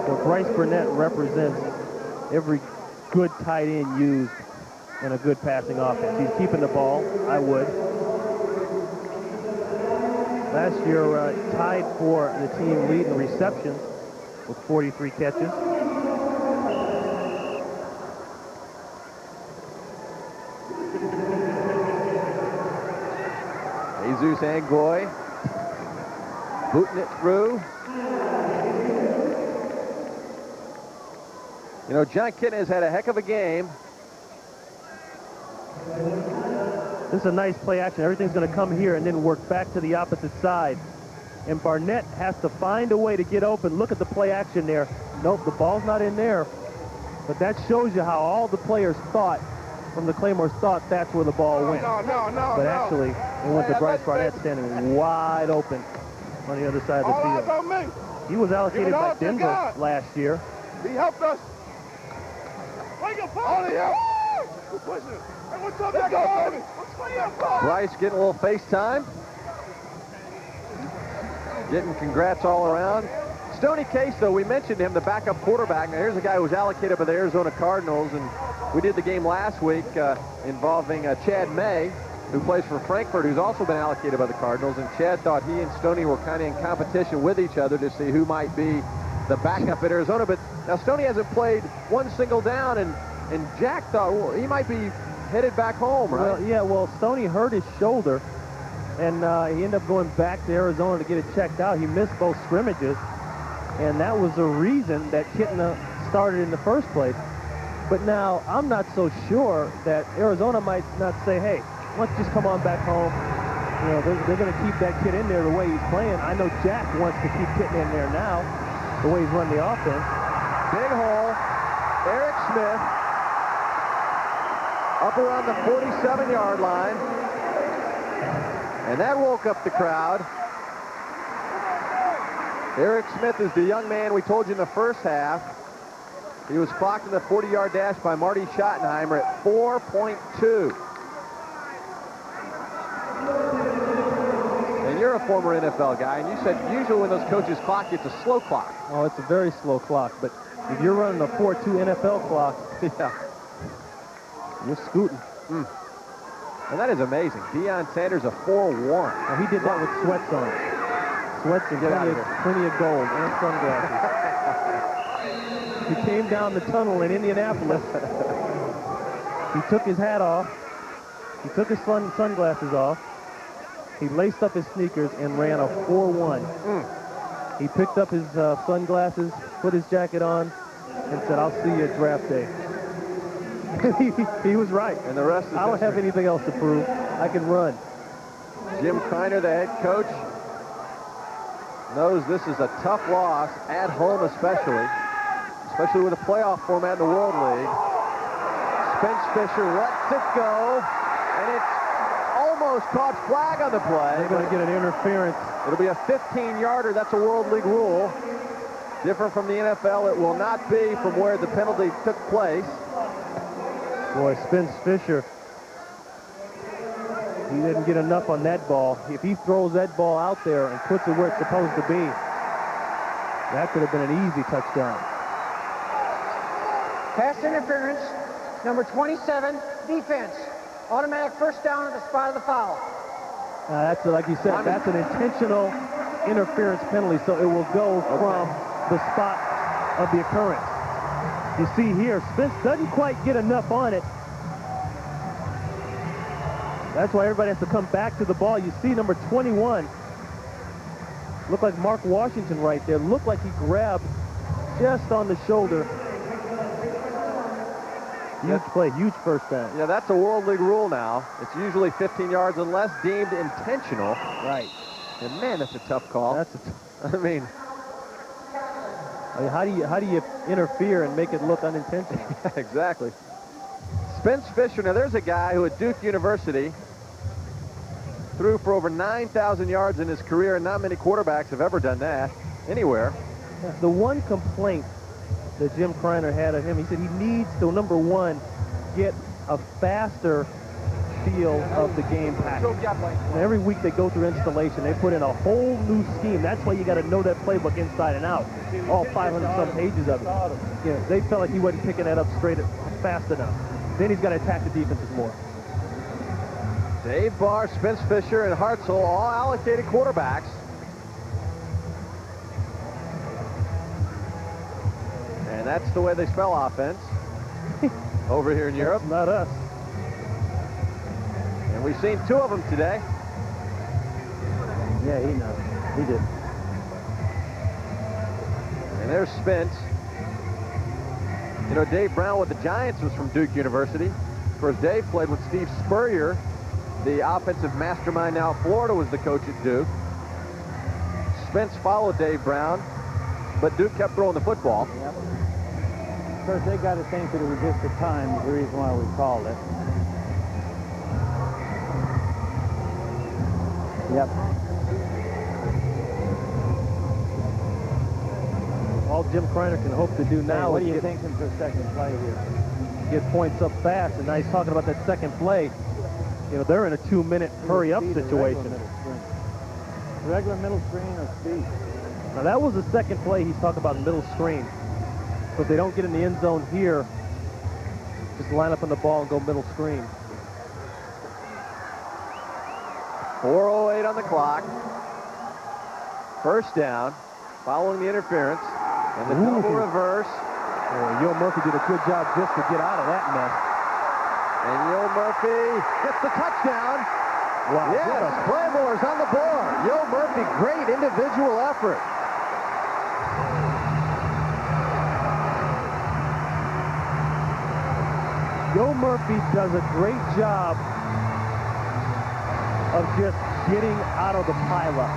So Bryce Burnett represents every good tight end used in a good passing offense. He's keeping the ball. I would. Last year, tied for the team lead in receptions with 43 catches. Jesus Angoy booting it through. You know, John Kitten has had a heck of a game. This is a nice play action. Everything's going to come here and then work back to the opposite side. And Barnett has to find a way to get open. Look at the play action there. Nope, the ball's not in there. But that shows you how all the players thought, from the Claymores thought that's where the ball went. But actually, it went to Bryce Barnett standing wide open on the other side of the field. He was allocated by Denver last year. He helped us. Bryce getting a little FaceTime. Getting congrats all around. Stoney Case, though, we mentioned him, the backup quarterback. Now, here's a guy who was allocated by the Arizona Cardinals, and we did the game last week involving Chad May, who plays for Frankfurt, who's also been allocated by the Cardinals, and Chad thought he and Stoney were kind of in competition with each other to see who might be the backup at Arizona. But now Stoney hasn't played one single down, and Jack thought, well, he might be headed back home, right? Well, yeah, well, Stoney hurt his shoulder, and he ended up going back to Arizona to get it checked out. He missed both scrimmages, and that was the reason that Kitten started in the first place. But now, I'm not so sure that Arizona might not say, hey, let's just come on back home. You know, they're going to keep that kid in there the way he's playing. I know Jack wants to keep Kitten in there now, the way he's running the offense. Big hole. Eric Smith up around the 47-yard line. And that woke up the crowd. Eric Smith is the young man we told you in the first half. He was clocked in the 40-yard dash by Marty Schottenheimer at 4.2. And you're a former NFL guy, and you said usually when those coaches clock, it's a slow clock. Oh, it's a very slow clock, but if you're running a 4.2 NFL clock, yeah, you're scooting. And that is amazing. Deion Sanders, a 4.1. Now, he did that with sweats on. Sweats and plenty of gold and sunglasses. He came down the tunnel in Indianapolis. He took his hat off. He took his sunglasses off. He laced up his sneakers and ran a 4.1. He picked up his sunglasses, put his jacket on, and said, I'll see you at draft day. he was right. And the rest is I don't have anything else to prove. I can run. Jim Kreiner, the head coach, knows this is a tough loss, at home especially with a playoff format in the World League. Spence Fisher lets it go, and it's almost caught flag on the play. They're going to get an interference. It'll be a 15-yarder. That's a World League rule. Different from the NFL, it will not be from where the penalty took place. Boy, Spence Fisher, he didn't get enough on that ball. If he throws that ball out there and puts it where it's supposed to be, that could have been an easy touchdown. Pass interference, number 27, defense. Automatic first down at the spot of the foul. That's, like you said, that's an intentional interference penalty, so it will go from the spot of the occurrence. You see here, Spence doesn't quite get enough on it. That's why everybody has to come back to the ball. You see number 21. Looked like Mark Washington right there. Looked like he grabbed just on the shoulder. Huge play, huge first down. Yeah, that's a World League rule now. It's usually 15 yards unless deemed intentional. Right. And man, that's a tough call. I mean, how do you interfere and make it look unintentional? Yeah, exactly. Spence Fisher, now there's a guy who at Duke University threw for over 9,000 yards in his career, and not many quarterbacks have ever done that anywhere. The one complaint that Jim Kreiner had of him, he said he needs to, number one, get a faster feel of the game package. And every week they go through installation, they put in a whole new scheme. That's why you got to know that playbook inside and out. All 500-some pages of it. You know, they felt like he wasn't picking that up fast enough. Then he's got to attack the defenses more. Dave Barr, Spence Fisher, and Hartzell all allocated quarterbacks. And that's the way they spell offense over here in Europe. Not us. And we've seen two of them today. Yeah, he knows. He did. And there's Spence. You know, Dave Brown with the Giants was from Duke University. Of course, Dave played with Steve Spurrier, the offensive mastermind now at Florida, was the coach at Duke. Spence followed Dave Brown, but Duke kept throwing the football. Yep. Of course, they got to think that it was just the time, is the reason why we called it. Yep. All Jim Kreiner can hope to do now What is do you think for the second play here? Get points up fast, and now he's talking about that second play. You know, they're in a 2-minute hurry-up situation. Regular middle screen or speed? Now, that was the second play he's talking about, middle screen. So if they don't get in the end zone here, just line up on the ball and go middle screen. 4:08 on the clock. First down, following the interference. And the double reverse. Yo Murphy did a good job just to get out of that mess. And Yo Murphy gets the touchdown. Wow. Yes, Claymore's on the board. Yo Murphy, great individual effort. Yo Murphy does a great job of just getting out of the pileup.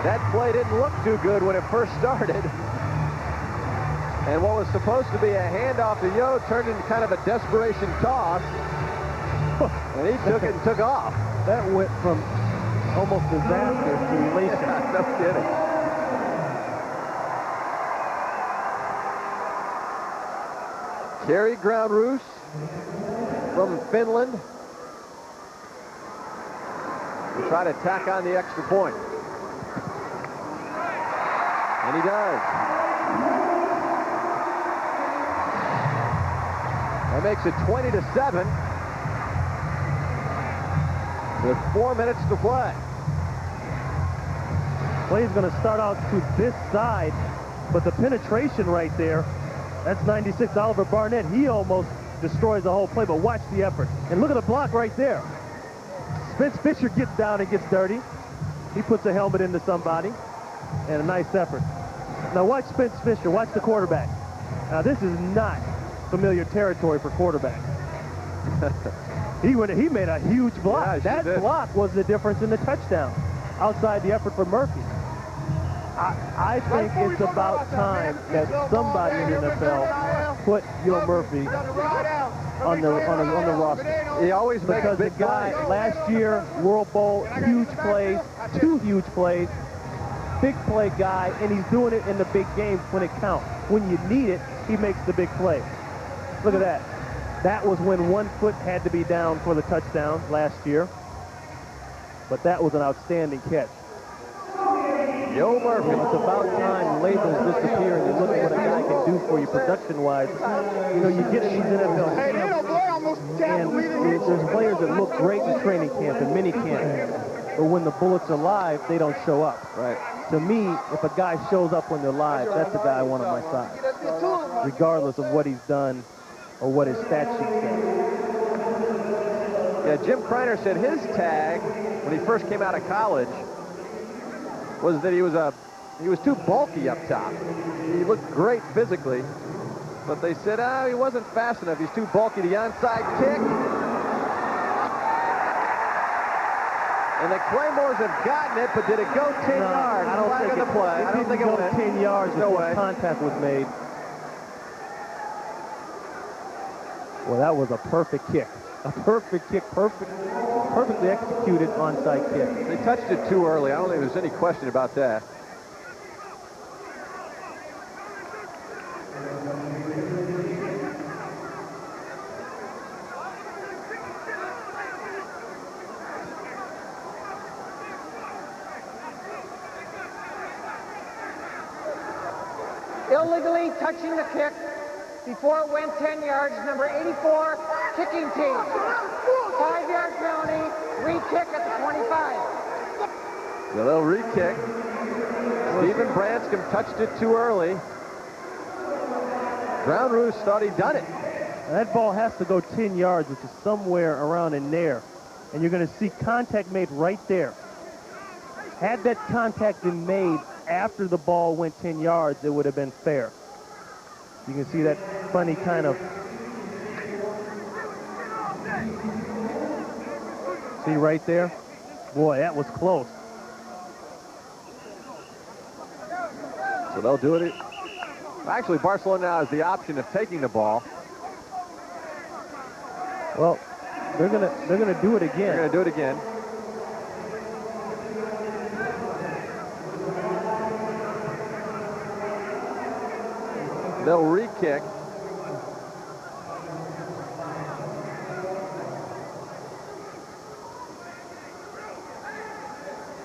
That play didn't look too good when it first started. And what was supposed to be a handoff to Yo turned into kind of a desperation toss. And he took it and took off. That went from almost disaster to elation. Yeah, no kidding. Kerry Groundroos from Finland to try to tack on the extra point. And he does. That makes it 20-7 with 4 minutes to play. Play's going to start out to this side, but the penetration right there, that's 96 Oliver Barnett. He almost destroys the whole play, but watch the effort. And look at the block right there. Spence Fisher gets down and gets dirty. He puts a helmet into somebody, and a nice effort. Now watch Spence Fisher, watch the quarterback. Now this is not familiar territory for quarterbacks. He made a huge block. Yeah, that block was the difference in the touchdown, outside the effort for Murphy. I think it's about time that somebody in the NFL put Yo Murphy on the roster. He always makes because big the guy plays. last year, World Bowl, huge plays, 2 huge plays, big play guy, and he's doing it in the big games when it counts. When you need it, he makes the big play. Look at that. That was when 1 foot had to be down for the touchdown last year. But that was an outstanding catch. Yo Murphy. It's about time labels disappear and you look at what a guy can do for you production-wise. You know, you get in these NFL camps, and there's players that look great in training camp and mini camp, but when the bullets are live, they don't show up. Right. To me, if a guy shows up when they're live, that's the guy I want on my side, regardless of what he's done or what his stat sheet says. Yeah, Jim Kreiner said his tag when he first came out of college was that he was too bulky up top. He looked great physically, but they said, oh, he wasn't fast enough. He's too bulky. The onside kick. And the Claymores have gotten it, but did it go 10 yards? I don't think the play. I don't think it went went 10 yards before contact was made. Well, that was a perfect kick. A perfect kick, perfectly executed onside kick. They touched it too early. I don't think there's any question about that. Illegally touching the kick before it went 10 yards, number 84, kicking team. 5-yard penalty, re-kick at the 25. The little re-kick. Stephen Branscombe touched it too early. Ground Roost thought he'd done it. And that ball has to go 10 yards, which is somewhere around in there. And you're going to see contact made right there. Had that contact been made after the ball went 10 yards, it would have been fair. You can see that funny kind of... See right there? Boy, that was close. So they'll do it. Actually, Barcelona now has the option of taking the ball. Well, they're gonna do it again. They're gonna do it again. They'll re-kick.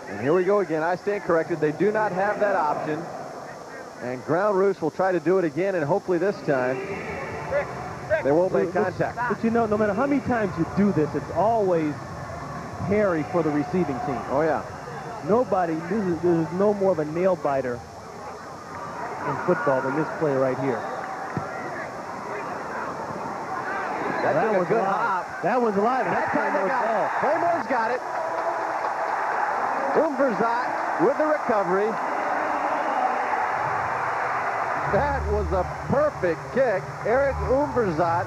And here we go again. I stand corrected. They do not have that option. And Ground Roost will try to do it again, and hopefully this time they won't make contact. But you know, no matter how many times you do this, it's always hairy for the receiving team. Oh, yeah. This is no more of a nail biter in football than this play right here. That was a good hop. That was live. That time they got it. Claymore's got it. Umverzat with the recovery. That was a perfect kick. Eric Umverzat.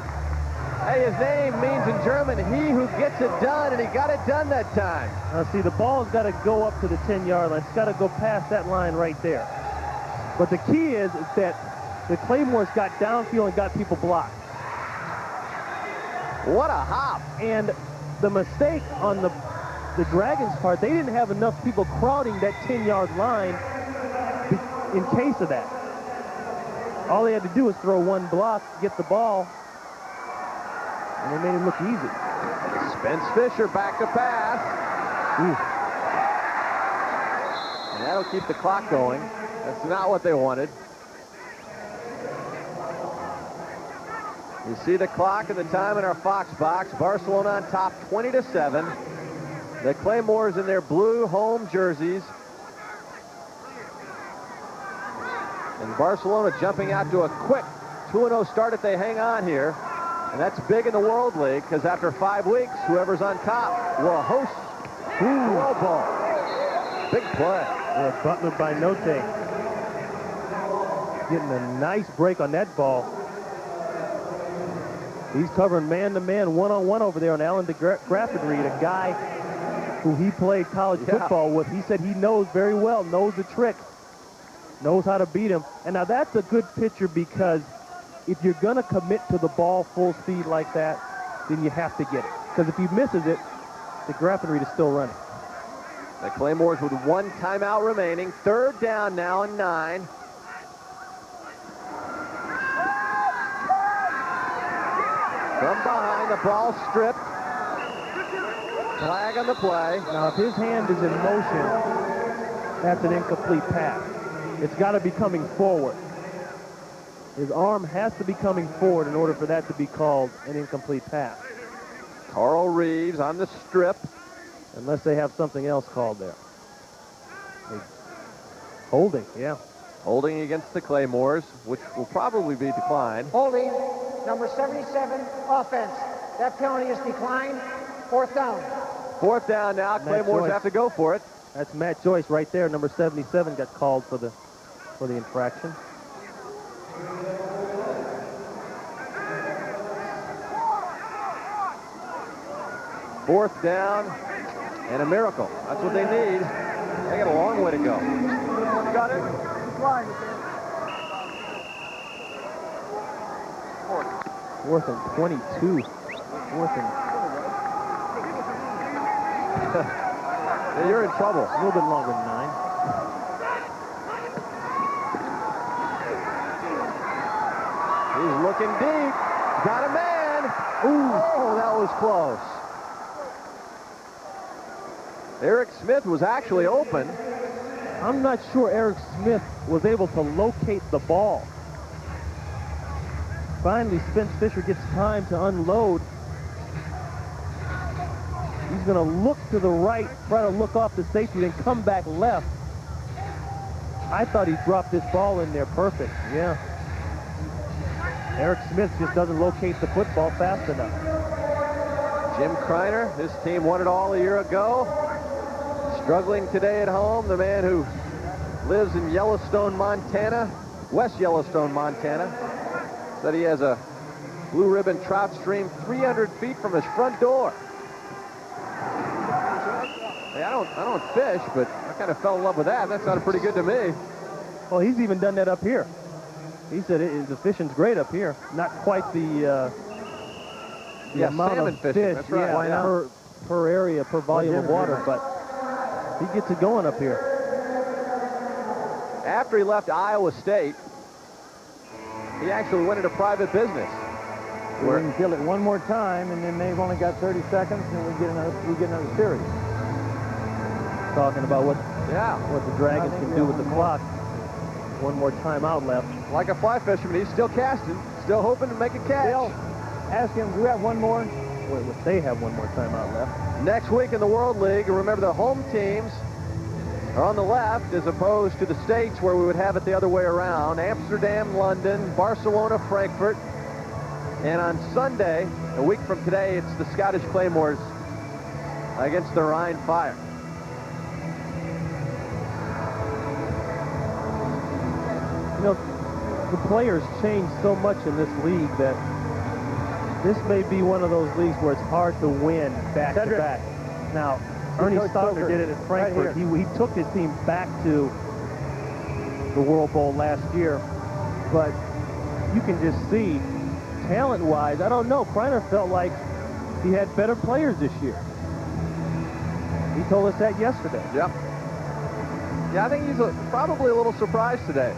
Hey, his name means in German, he who gets it done, and he got it done that time. Now, see, the ball's got to go up to the 10-yard line. It's got to go past that line right there. But the key is that the Claymores got downfield and got people blocked. What a hop. And the mistake on the Dragons' part, they didn't have enough people crowding that 10-yard line in case of that. All they had to do was throw one block, get the ball, and they made it look easy. Spence Fisher back to pass. Ooh. And that'll keep the clock going. That's not what they wanted. You see the clock and the time in our Fox box. Barcelona on top 20-7. The Claymores in their blue home jerseys. And Barcelona jumping out to a quick 2-0 start if they hang on here. And that's big in the World League because after 5 weeks, whoever's on top will host World Bowl. Big play. Yeah, Butler by Note. Getting a nice break on that ball. He's covering man-to-man, one-on-one over there on Alan DeGraffenried, a guy who he played college football with. He said he knows very well, knows the trick, knows how to beat him. And now that's a good picture because if you're going to commit to the ball full speed like that, then you have to get it. Because if he misses it, the Graffenried is still running. The Claymores with 1 timeout remaining. 3rd down now and 9. From behind, the ball stripped. Flag on the play. Now, if his hand is in motion, that's an incomplete pass. It's got to be coming forward. His arm has to be coming forward in order for that to be called an incomplete pass. Carl Reeves on the strip. Unless they have something else called there. Holding, yeah. Holding against the Claymores, which will probably be declined. Holding, number 77, offense. That penalty is declined. 4th down. 4th down now. Claymores have to go for it. That's Matt Joyce right there. Number 77 got called for the infraction. Fourth down and a miracle. That's what they need. They got a long way to go. Got it. Fourth and 22. Fourth and... Yeah, you're in trouble. A little bit longer than 9. He's looking deep. Got a man. Ooh, oh, that was close. Eric Smith was actually open. I'm not sure Eric Smith was able to locate the ball. Finally, Spence Fisher gets time to unload. He's going to look to the right, try to look off the safety, then come back left. I thought he dropped this ball in there perfect. Yeah. Eric Smith just doesn't locate the football fast enough. Jim Kreiner, his team won it all a year ago. Struggling today at home, the man who lives in Yellowstone, Montana, West Yellowstone, Montana, said he has a blue ribbon trout stream 300 feet from his front door. Hey, I don't fish, but I kind of fell in love with that. That sounded pretty good to me. Well, he's even done that up here. He said the fishing's great up here. Not quite the amount salmon of fishing. fish, That's right. per area, per volume of water, but he gets it going up here. After he left Iowa State, he actually went into private business. We can kill it one more time, and then they've only got 30 seconds, and we get another series. Talking about what the Dragons can do with the clock. One more timeout left. Like a fly fisherman, he's still casting, still hoping to make a catch. Bill, ask him, do we have one more? Wait, they have one more timeout left. Next week in the World League, remember the home teams are on the left as opposed to the States where we would have it the other way around. Amsterdam, London, Barcelona, Frankfurt. And on Sunday, a week from today, it's the Scottish Claymores against the Rhine Fire. You know, the players change so much in this league that this may be one of those leagues where it's hard to win back-to-back. Now, Ernie Stockner did it at Frankfurt. He took his team back to the World Bowl last year. But you can just see, talent-wise, I don't know, Kreiner felt like he had better players this year. He told us that yesterday. Yep. Yeah, I think he's probably a little surprised today.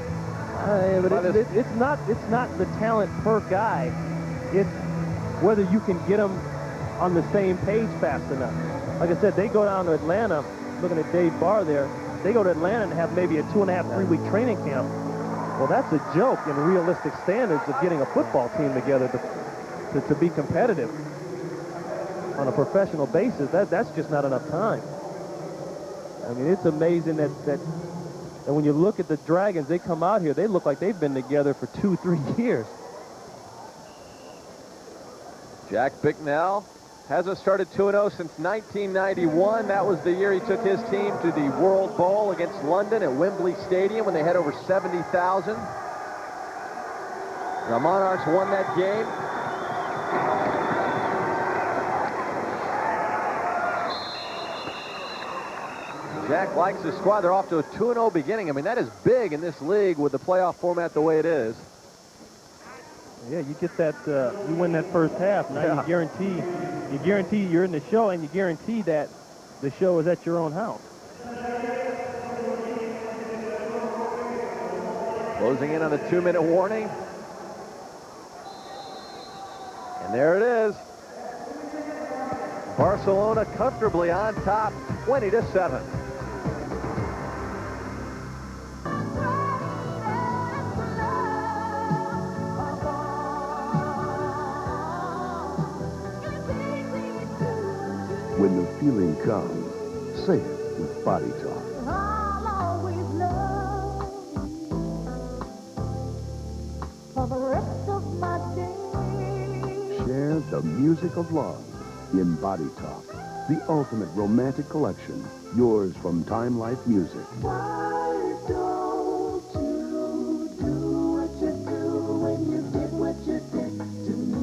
But it's not the talent per guy. It's whether you can get them on the same page fast enough. Like I said, they go down to Atlanta, looking at Dave Barr there, they go to Atlanta and have maybe a 2.5, 3-week training camp. Well, that's a joke in realistic standards of getting a football team together to be competitive on a professional basis. That's just not enough time. I mean, it's amazing that when you look at the Dragons, they come out here, they look like they've been together for 2-3 years. Jack Bicknell hasn't started 2-0 since 1991. That was the year he took his team to the World Bowl against London at Wembley Stadium when they had over 70,000. The Monarchs won that game. Jack likes his squad. They're off to a 2-0 beginning. I mean, that is big in this league with the playoff format the way it is. Yeah, you get that, you win that first half. Now Yeah. you guarantee you're in the show, and you guarantee that the show is at your own house. Closing in on the 2-minute warning. And there it is. Barcelona comfortably on top, 20-7. When the feeling comes, say it with Body Talk. I'll always love you for the rest of my days. Share the music of love in Body Talk, the ultimate romantic collection. Yours from Time Life Music. Why don't you do what you do when you did what you did to me?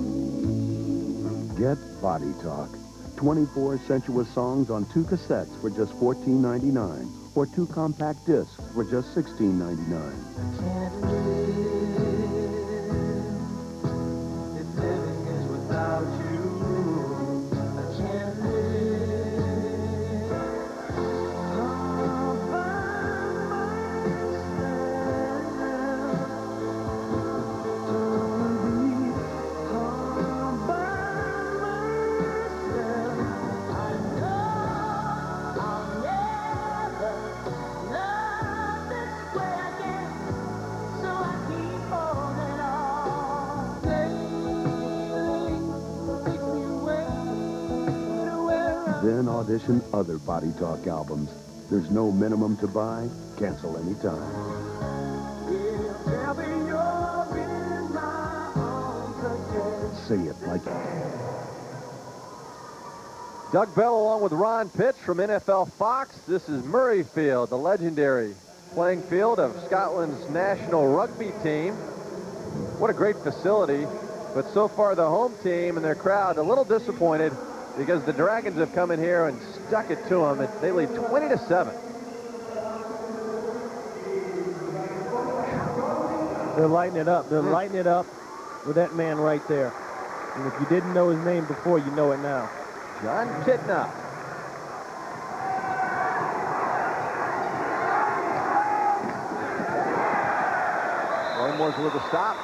Get Body Talk. 24 sensuous songs on 2 cassettes for just $14.99 or 2 compact discs for just $16.99. Can't live if living is without you. I can't live all by Then audition other Body Talk albums. There's no minimum to buy. Cancel anytime. Say it like Doug Bell along with Ron Pitch from NFL Fox. This is Murrayfield, the legendary playing field of Scotland's national rugby team. What a great facility. But so far the home team and their crowd a little disappointed because the Dragons have come in here and stuck it to them. They lead 20-7. They're lighting it up. They're lighting it up with that man right there. And if you didn't know his name before, you know it now. John Kitna. Moore's with a stop.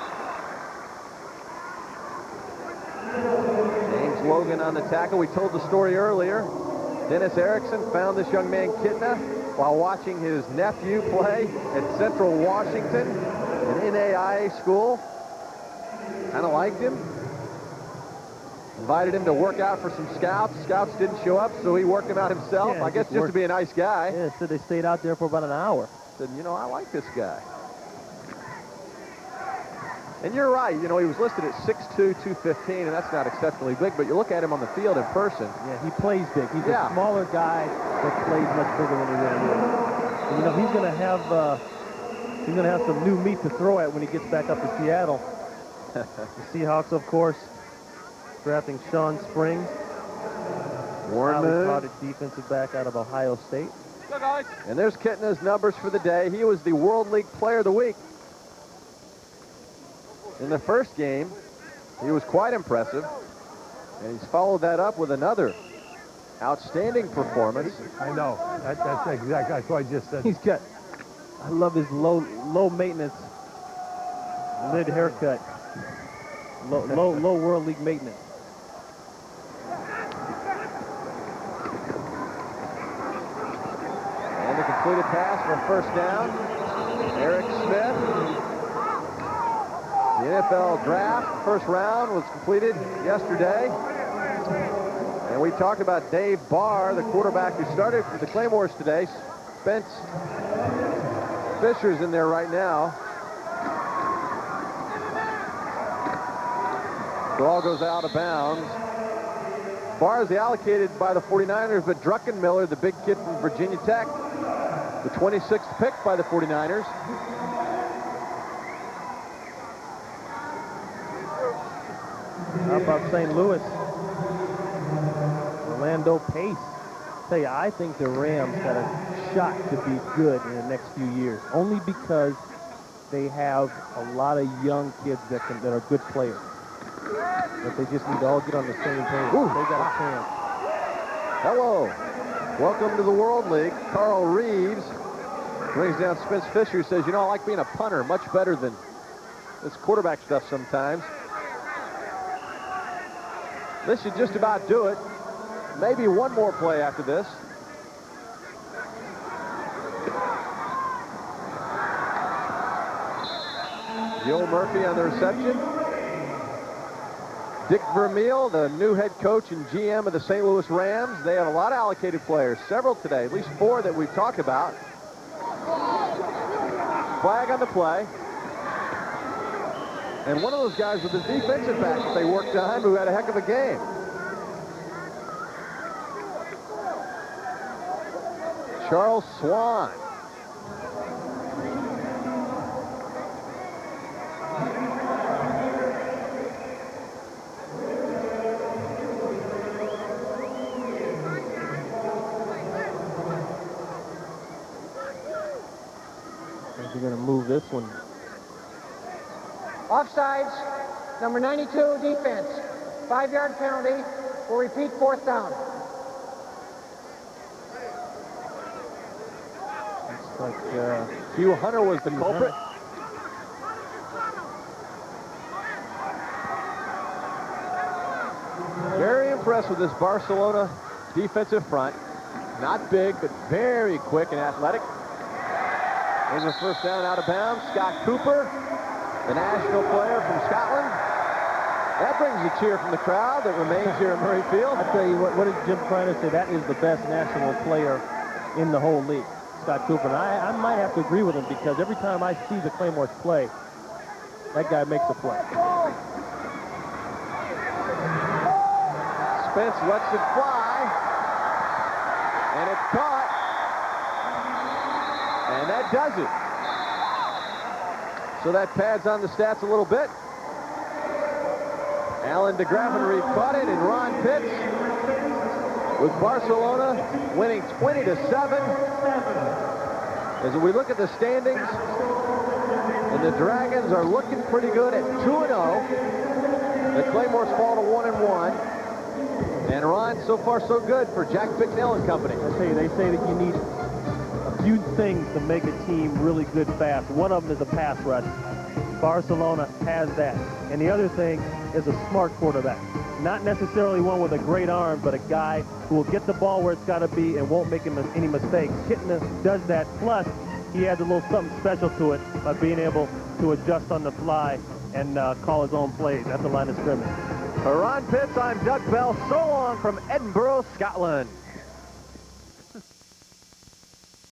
James Logan on the tackle. We told the story earlier. Dennis Erickson found this young man Kitna while watching his nephew play at Central Washington, an NAIA school. Kind of liked him. Invited him to work out for some scouts. Scouts didn't show up, so he worked him out himself. Yeah, I guess just to be a nice guy. Yeah, so they stayed out there for about an hour. Said, you know, I like this guy. And you're right. You know, he was listed at 6'2", 215, and that's not exceptionally big, but you look at him on the field in person. Yeah, he plays big. He's a smaller guy that plays much bigger than he really is. And, you know, he's going to have some new meat to throw at when he gets back up to Seattle. The Seahawks, of course, drafting Sean Springs, highly touted defensive back out of Ohio State. And there's Kitna's numbers for the day. He was the World League Player of the Week. In the first game, he was quite impressive, and he's followed that up with another outstanding performance. I know. That's exactly. That's what I just said. He's got, I love his low maintenance lid haircut. Low World League maintenance. And the completed pass for first down. Eric Smith. The NFL draft, first round, was completed yesterday. And we talked about Dave Barr, the quarterback who started for the Claymores today. Spence Fisher's in there right now. Ball goes out of bounds. Barr is allocated by the 49ers, but Druckenmiller, the big kid from Virginia Tech, the 26th pick by the 49ers. How about St. Louis? Orlando Pace. Tell you, I think the Rams got a shot to be good in the next few years, only because they have a lot of young kids that are good players. But they just need to all get on the same page. They got a chance. Hello. Welcome to the World League. Carl Reeves brings down Spence Fisher, who says, you know, I like being a punter much better than this quarterback stuff sometimes. This should just about do it. Maybe one more play after this. Joe Murphy on the reception. Dick Vermeil, the new head coach and GM of the St. Louis Rams. They have a lot of allocated players, several today, at least 4 that we've talked about. Flag on the play. And one of those guys was the defensive back that they worked on, who had a heck of a game. Charles Swan. They're going to move this one. Offsides, number 92, defense. 5-yard penalty. We'll repeat 4th down. Looks like Hugh Hunter was the culprit. Very impressed with this Barcelona defensive front. Not big, but very quick and athletic. There's a first down out of bounds. Scott Cooper, the national player from Scotland. That brings a cheer from the crowd that remains here at Murray Field. I tell you what did Jim Kreiner say? That is the best national player in the whole league, Scott Cooper. And I might have to agree with him, because every time I see the Claymores play, that guy makes a play. Spence lets it fly. And it's caught. And that does it. So that pads on the stats a little bit. Alan de Graffenried caught it, and Ron Pitts with Barcelona winning 20-7. As we look at the standings, and the Dragons are looking pretty good at 2-0. The Claymores fall to 1-1. And Ron, so far so good for Jack Bicknell and company. I tell you, they say that you need a few things to make a team really good fast. One of them is a pass rush. Barcelona has that. And the other thing is a smart quarterback. Not necessarily one with a great arm, but a guy who will get the ball where it's got to be and won't make any mistakes. Kitna does that. Plus, he adds a little something special to it by being able to adjust on the fly and call his own plays at the line of scrimmage. For Ron Pitts, I'm Doug Bell. So long from Edinburgh, Scotland.